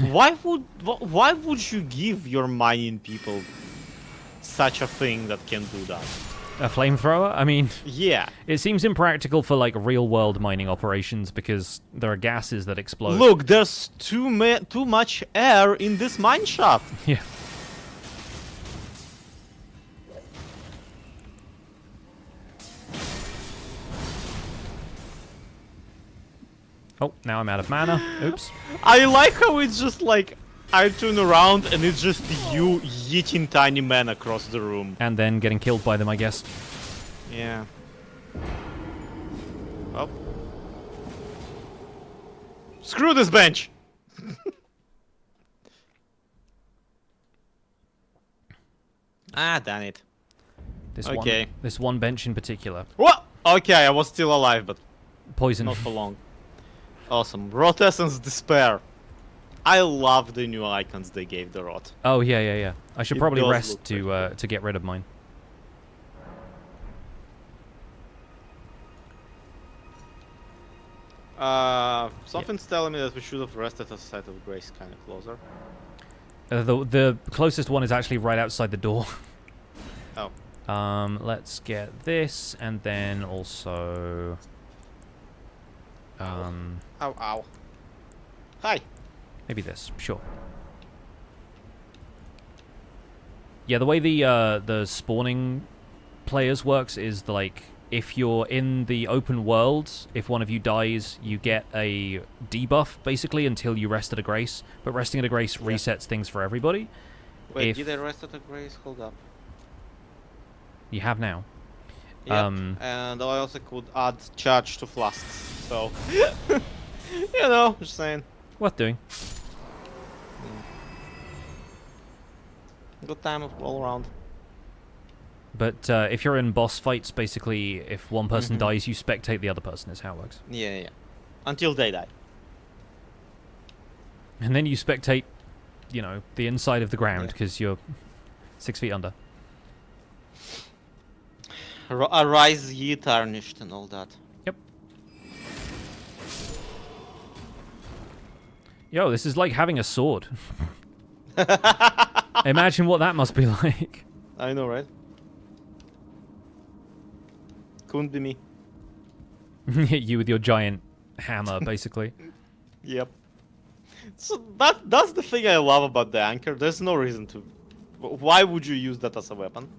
Why would you give your mining people such a thing that can do that? A flamethrower? I mean, Yeah. it seems impractical for, like, real-world mining operations because there are gases that explode. Look, there's too much air in this mine shaft. Yeah. Oh, now I'm out of mana. Oops. I like how it's just like, I turn around and it's just you yeeting tiny men across the room. And then getting killed by them, I guess. Yeah. Oh. Screw this bench! Ah, damn it. Okay. This one bench in particular. What? Okay, I was still alive, but Poison. not for long. Awesome. Rot Essence Despair. I love the new icons they gave the rot. Oh, yeah, yeah, yeah. I should It probably does rest look pretty cool. to get rid of mine. Something's telling me that we should have rested at the site of Grace kind of closer. The closest one is actually right outside the door. Oh. Let's get this, and then also... Ow, ow. Hi. Maybe this, sure. Yeah, the way the spawning players works is like, if you're in the open world, if one of you dies, you get a debuff basically until you rest at a grace. But resting at a grace resets things for everybody. Wait, did I rest at a Grace? Hold up. You have now. Yep. And I also could add charge to flasks. So, you know, just saying. Worth doing. Good time all around. But if you're in boss fights, basically, if one person dies, you spectate the other person, is how it works. Yeah. Until they die. And then you spectate, you know, the inside of the ground, because you're 6 feet under. Arise ye tarnished and all that. Yep. Yo, this is like having a sword. Imagine what that must be like. I know, right? Couldn't be me. You with your giant hammer, basically. Yep. So that's the thing I love about the anchor. There's no reason to. Why would you use that as a weapon?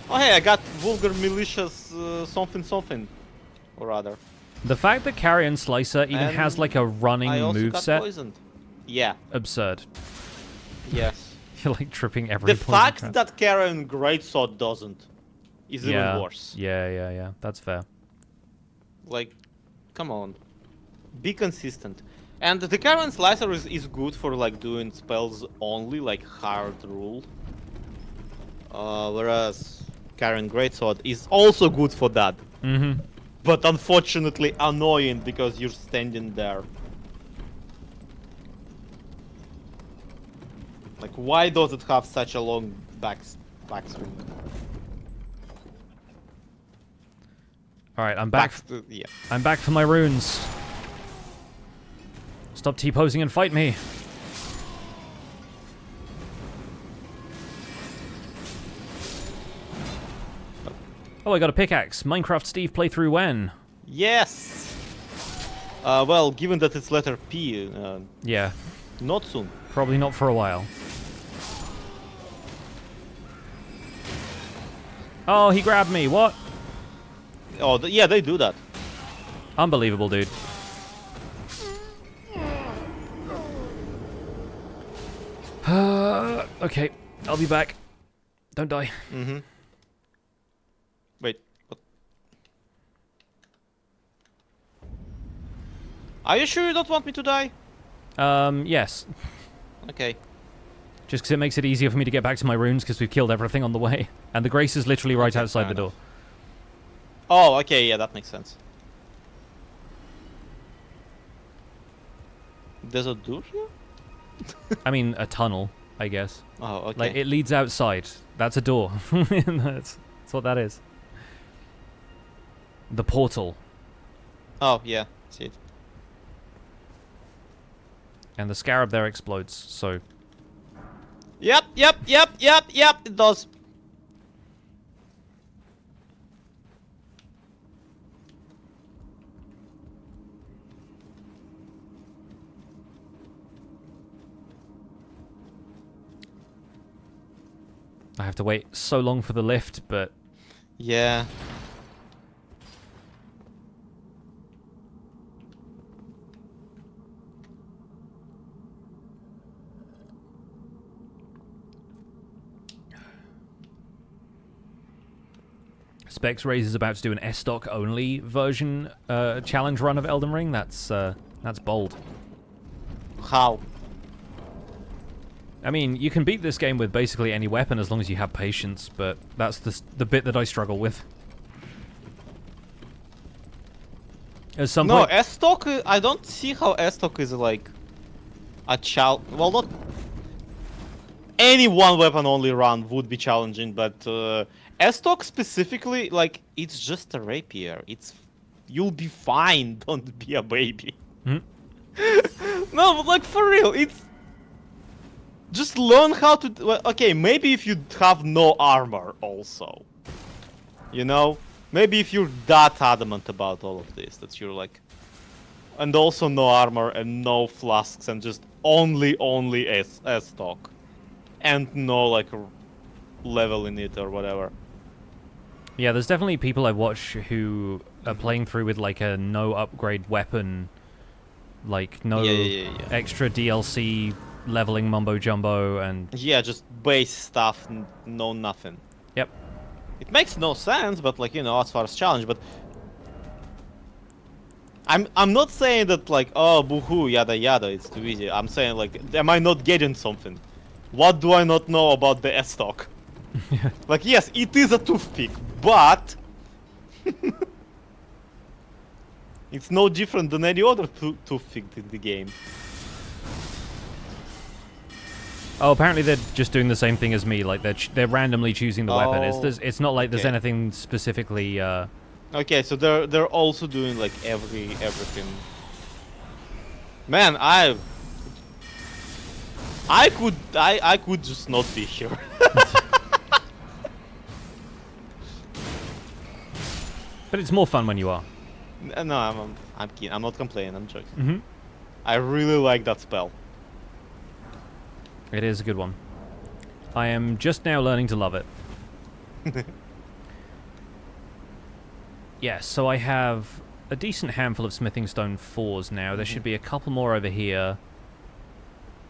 Oh hey, I got vulgar malicious something or other. The fact that Carrion Slicer even has like a running moveset. Yeah. Absurd. Yes. You're like tripping every The fact that Carrion Greatsword doesn't is even worse. Yeah. That's fair. Like, come on. Be consistent. And the Carrion Slicer is good for like doing spells only, like hard rule. Whereas Carrion Greatsword is also good for that. But unfortunately annoying because you're standing there. Like, why does it have such a long backswing? Alright, I'm back. Yeah. I'm back for my runes. Stop T-posing and fight me. Oh, I got a pickaxe. Minecraft Steve playthrough when? Yes! Well, given that it's letter P, yeah. Not soon. Probably not for a while. Oh, he grabbed me. What? Oh, yeah, they do that. Unbelievable, dude. Okay, I'll be back. Don't die. Wait, what? Are you sure you don't want me to die? Yes. Okay. Just because it makes it easier for me to get back to my runes because we've killed everything on the way. And the Grace is literally right outside the door. Oh, okay, yeah, that makes sense. There's a door here? I mean, a tunnel, I guess. Oh, okay. Like, it leads outside. That's a door. That's what that is. The portal. Oh, yeah, see it. And the scarab there explodes, so... Yep, it does. I have to wait so long for the lift, but... Yeah. Specs Raze is about to do an S-Stock only version challenge run of Elden Ring. That's bold. How? I mean, you can beat this game with basically any weapon as long as you have patience, but that's the bit that I struggle with. At some point... No, S-Stock, I don't see how S-Stock is like a well, not... Any one weapon only run would be challenging, but S-Stock specifically, like, it's just a rapier. You'll be fine, don't be a baby. No, but like, for real, it's... Just learn how to... Well, okay, maybe if you have no armor also. You know? Maybe if you're that adamant about all of this, that you're like... And also no armor and no flasks and just only S-Stock. And no, like, level in it or whatever. Yeah, there's definitely people I watch who are playing through with, like, a no upgrade weapon. Like, no extra DLC... leveling mumbo jumbo and yeah, just base stuff, no nothing. Yep. It makes no sense, but like, you know, as far as challenge, but I'm not saying that like, oh, boohoo, yada yada, it's too easy. I'm saying like, am I not getting something? What do I not know about the S-stock? Like, yes, it is a toothpick, but it's no different than any other toothpick in the game. Oh, apparently they're just doing the same thing as me. Like they're randomly choosing the weapon. It's not like there's anything specifically. Okay, so they're also doing like everything. Man, I could just not be here. But it's more fun when you are. No, I'm keen. I'm not complaining. I'm joking. Mm-hmm. I really like that spell. It is a good one. I am just now learning to love it. Yes, so I have a decent handful of Smithing Stone 4s now. There should be a couple more over here.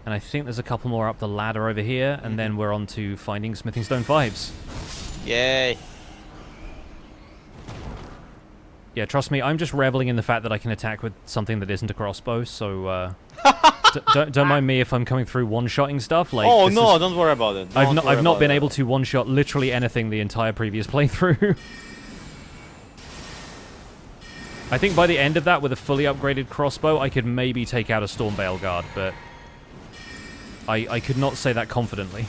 And I think there's a couple more up the ladder over here. And then we're on to finding Smithing Stone 5s. Yay. Yeah, trust me, I'm just reveling in the fact that I can attack with something that isn't a crossbow, so don't mind me if I'm coming through one-shotting stuff. Like, oh no, don't worry about it. I've not been able to one-shot literally anything the entire previous playthrough. I think by the end of that, with a fully upgraded crossbow, I could maybe take out a Stormveil Guard, but I could not say that confidently.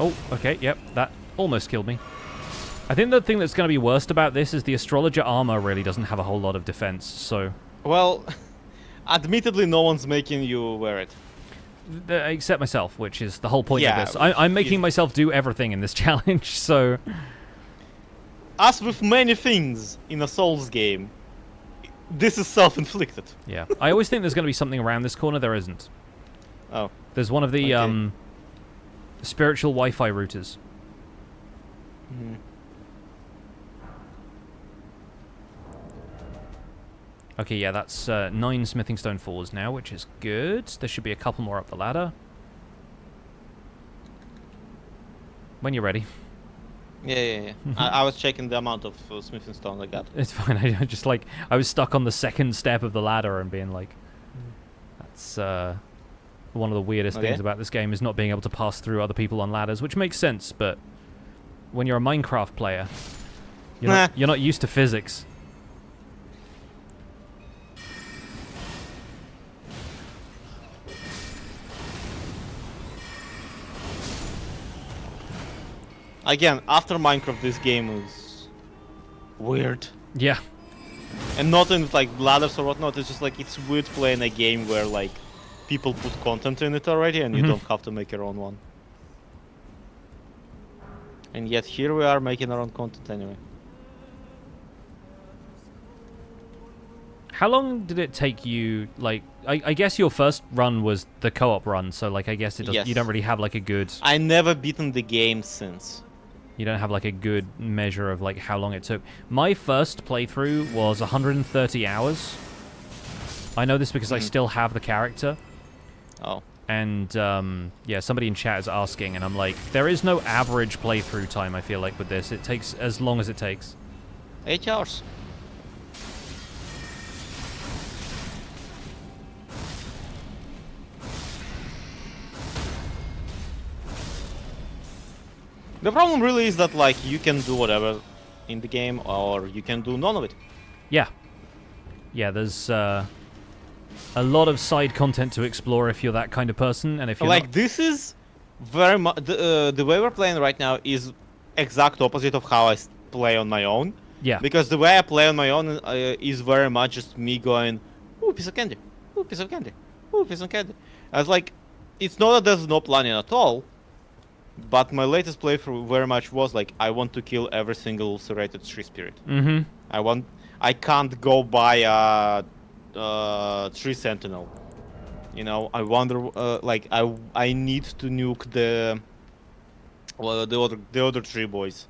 Oh, okay, yep, that almost killed me. I think the thing that's going to be worst about this is the Astrologer armor really doesn't have a whole lot of defense, so... Well, admittedly, no one's making you wear it. Except myself, which is the whole point of this. I'm making myself do everything in this challenge, so... As with many things in a Souls game, this is self-inflicted. Yeah. I always think there's going to be something around this corner. There isn't. Oh. There's one of the, spiritual Wi-Fi routers. Mm-hmm. Okay, yeah, that's 9 Smithing Stone 4s now, which is good. There should be a couple more up the ladder. When you're ready. Yeah. I was checking the amount of Smithing Stone I got. It's fine. I just, like, I was stuck on the second step of the ladder and being like... That's, one of the weirdest things about this game is not being able to pass through other people on ladders, which makes sense, but when you're a Minecraft player, you're not used to physics. Again, after Minecraft, this game is weird. Yeah. And not in like ladders or whatnot, it's just like it's weird playing a game where like people put content in it already and you don't have to make your own one. And yet here we are making our own content anyway. How long did it take you, like, I guess your first run was the co-op run, so like I guess it does, you don't really have like a good... I never beaten the game since. You don't have like a good measure of like how long it took. My first playthrough was 130 hours. I know this because I still have the character. Oh. And, yeah, somebody in chat is asking, and I'm like, there is no average playthrough time, I feel like, with this. It takes as long as it takes. 8 hours. The problem really is that, like, you can do whatever in the game, or you can do none of it. Yeah. Yeah, there's, a lot of side content to explore if you're that kind of person, and if you're like this is very much the way we're playing right now is exact opposite of how I play on my own. Yeah. Because the way I play on my own is very much just me going, ooh, piece of candy, ooh, piece of candy, ooh, piece of candy. I was like, it's not that there's no planning at all, but my latest playthrough very much was like, I want to kill every single serrated tree spirit. Mm-hmm. I can't go by a tree sentinel. You know, I wonder, like, I need to nuke the other tree boys.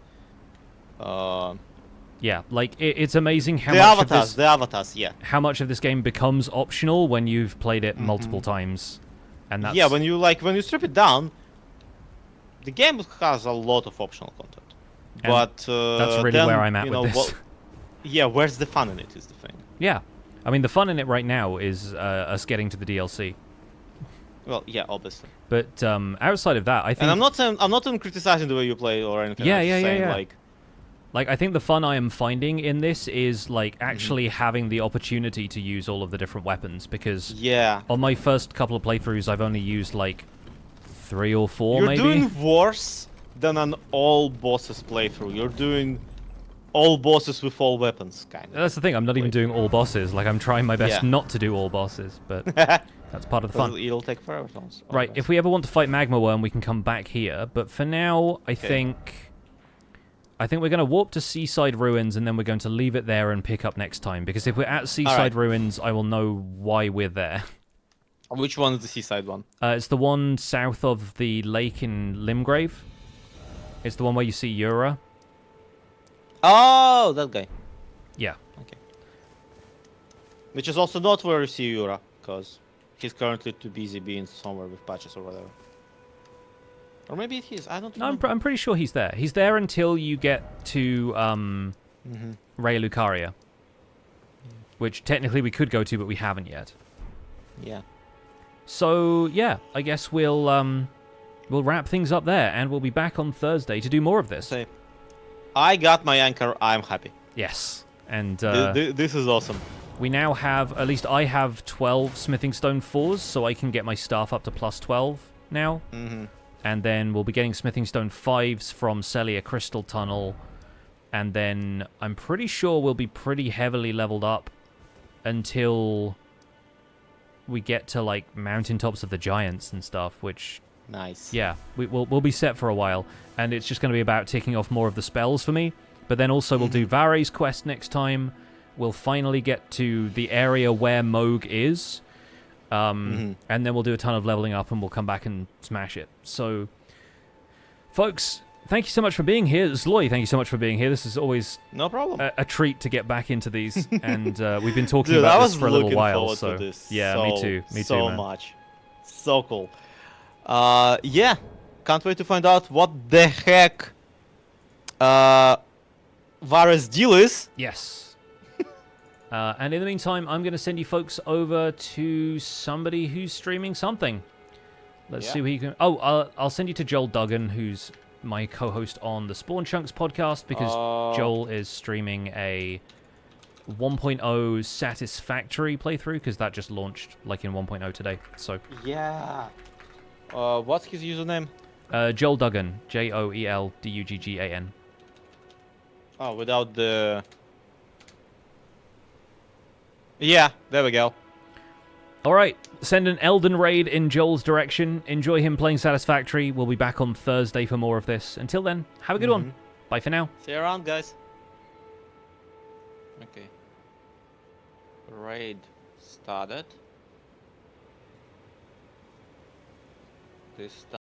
Yeah, like it's amazing how The much avatars, of this, the avatars, yeah. how much of this game becomes optional when you've played it multiple times, and that's Yeah, when you strip it down, the game has a lot of optional content. And But that's really then, where I'm at you with know, this. yeah, where's the fun in it is the thing. Yeah, I mean the fun in it right now is us getting to the DLC. Well, yeah, obviously. But outside of that, I think. And I'm not even criticizing the way you play or anything. Yeah, I'm just saying, yeah. Like I think the fun I am finding in this is like actually having the opportunity to use all of the different weapons, because yeah, on my first couple of playthroughs I've only used like 3 or 4 you're maybe. doing worse than an all bosses playthrough. You're doing all bosses with all weapons, kind of. That's the thing, I'm not even doing all bosses. Like I'm trying my best Yeah. not to do all bosses, but that's part of the fun. It'll take forever. Right, if we ever want to fight Magma Worm, we can come back here, but for now I think we're going to warp to Seaside Ruins, and then we're going to leave it there and pick up next time. Because if we're at Seaside Ruins, I will know why we're there. Which one is the seaside one? It's the one south of the lake in Limgrave. It's the one where you see Yura. Oh, that guy. Yeah. Okay. Which is also not where you see Yura, because he's currently too busy being somewhere with patches or whatever. Or maybe he is. I don't know. I'm pretty sure he's there. He's there until you get to Raya Lucaria, which technically we could go to, but we haven't yet. Yeah. So yeah, I guess we'll wrap things up there, and we'll be back on Thursday to do more of this. Say, I got my anchor. I'm happy. Yes, and this is awesome. we now have, at least I have 12 Smithing Stone 4s, so I can get my staff up to plus 12 now. And then we'll be getting Smithing Stone 5s from Celia Crystal Tunnel. And then I'm pretty sure we'll be pretty heavily leveled up until we get to, like, Mountaintops of the Giants and stuff, which... Nice. Yeah, we'll be set for a while. And it's just going to be about ticking off more of the spells for me. But then also we'll do Vare's quest next time. We'll finally get to the area where Moog is. And then we'll do a ton of leveling up, and we'll come back and smash it. So, folks, thank you so much for being here. Zloy, thank you so much for being here. This is always no problem. A treat to get back into these, and we've been talking about this for a little while. So, yeah, me too, so man. much, so cool. Yeah, can't wait to find out what the heck Vare's deal is. Yes. And in the meantime, I'm going to send you folks over to somebody who's streaming something. Let's see who you can... Oh, I'll send you to Joel Duggan, who's my co-host on the Spawn Chunks podcast, because Joel is streaming a 1.0 Satisfactory playthrough, because that just launched like in 1.0 today. So yeah. What's his username? Joel Duggan. JoelDuggan. Oh, without the... Yeah, there we go. Alright, send an Elden Raid in Joel's direction. Enjoy him playing Satisfactory. We'll be back on Thursday for more of this. Until then, have a good one. Bye for now. See you around, guys. Okay. Raid started. This time.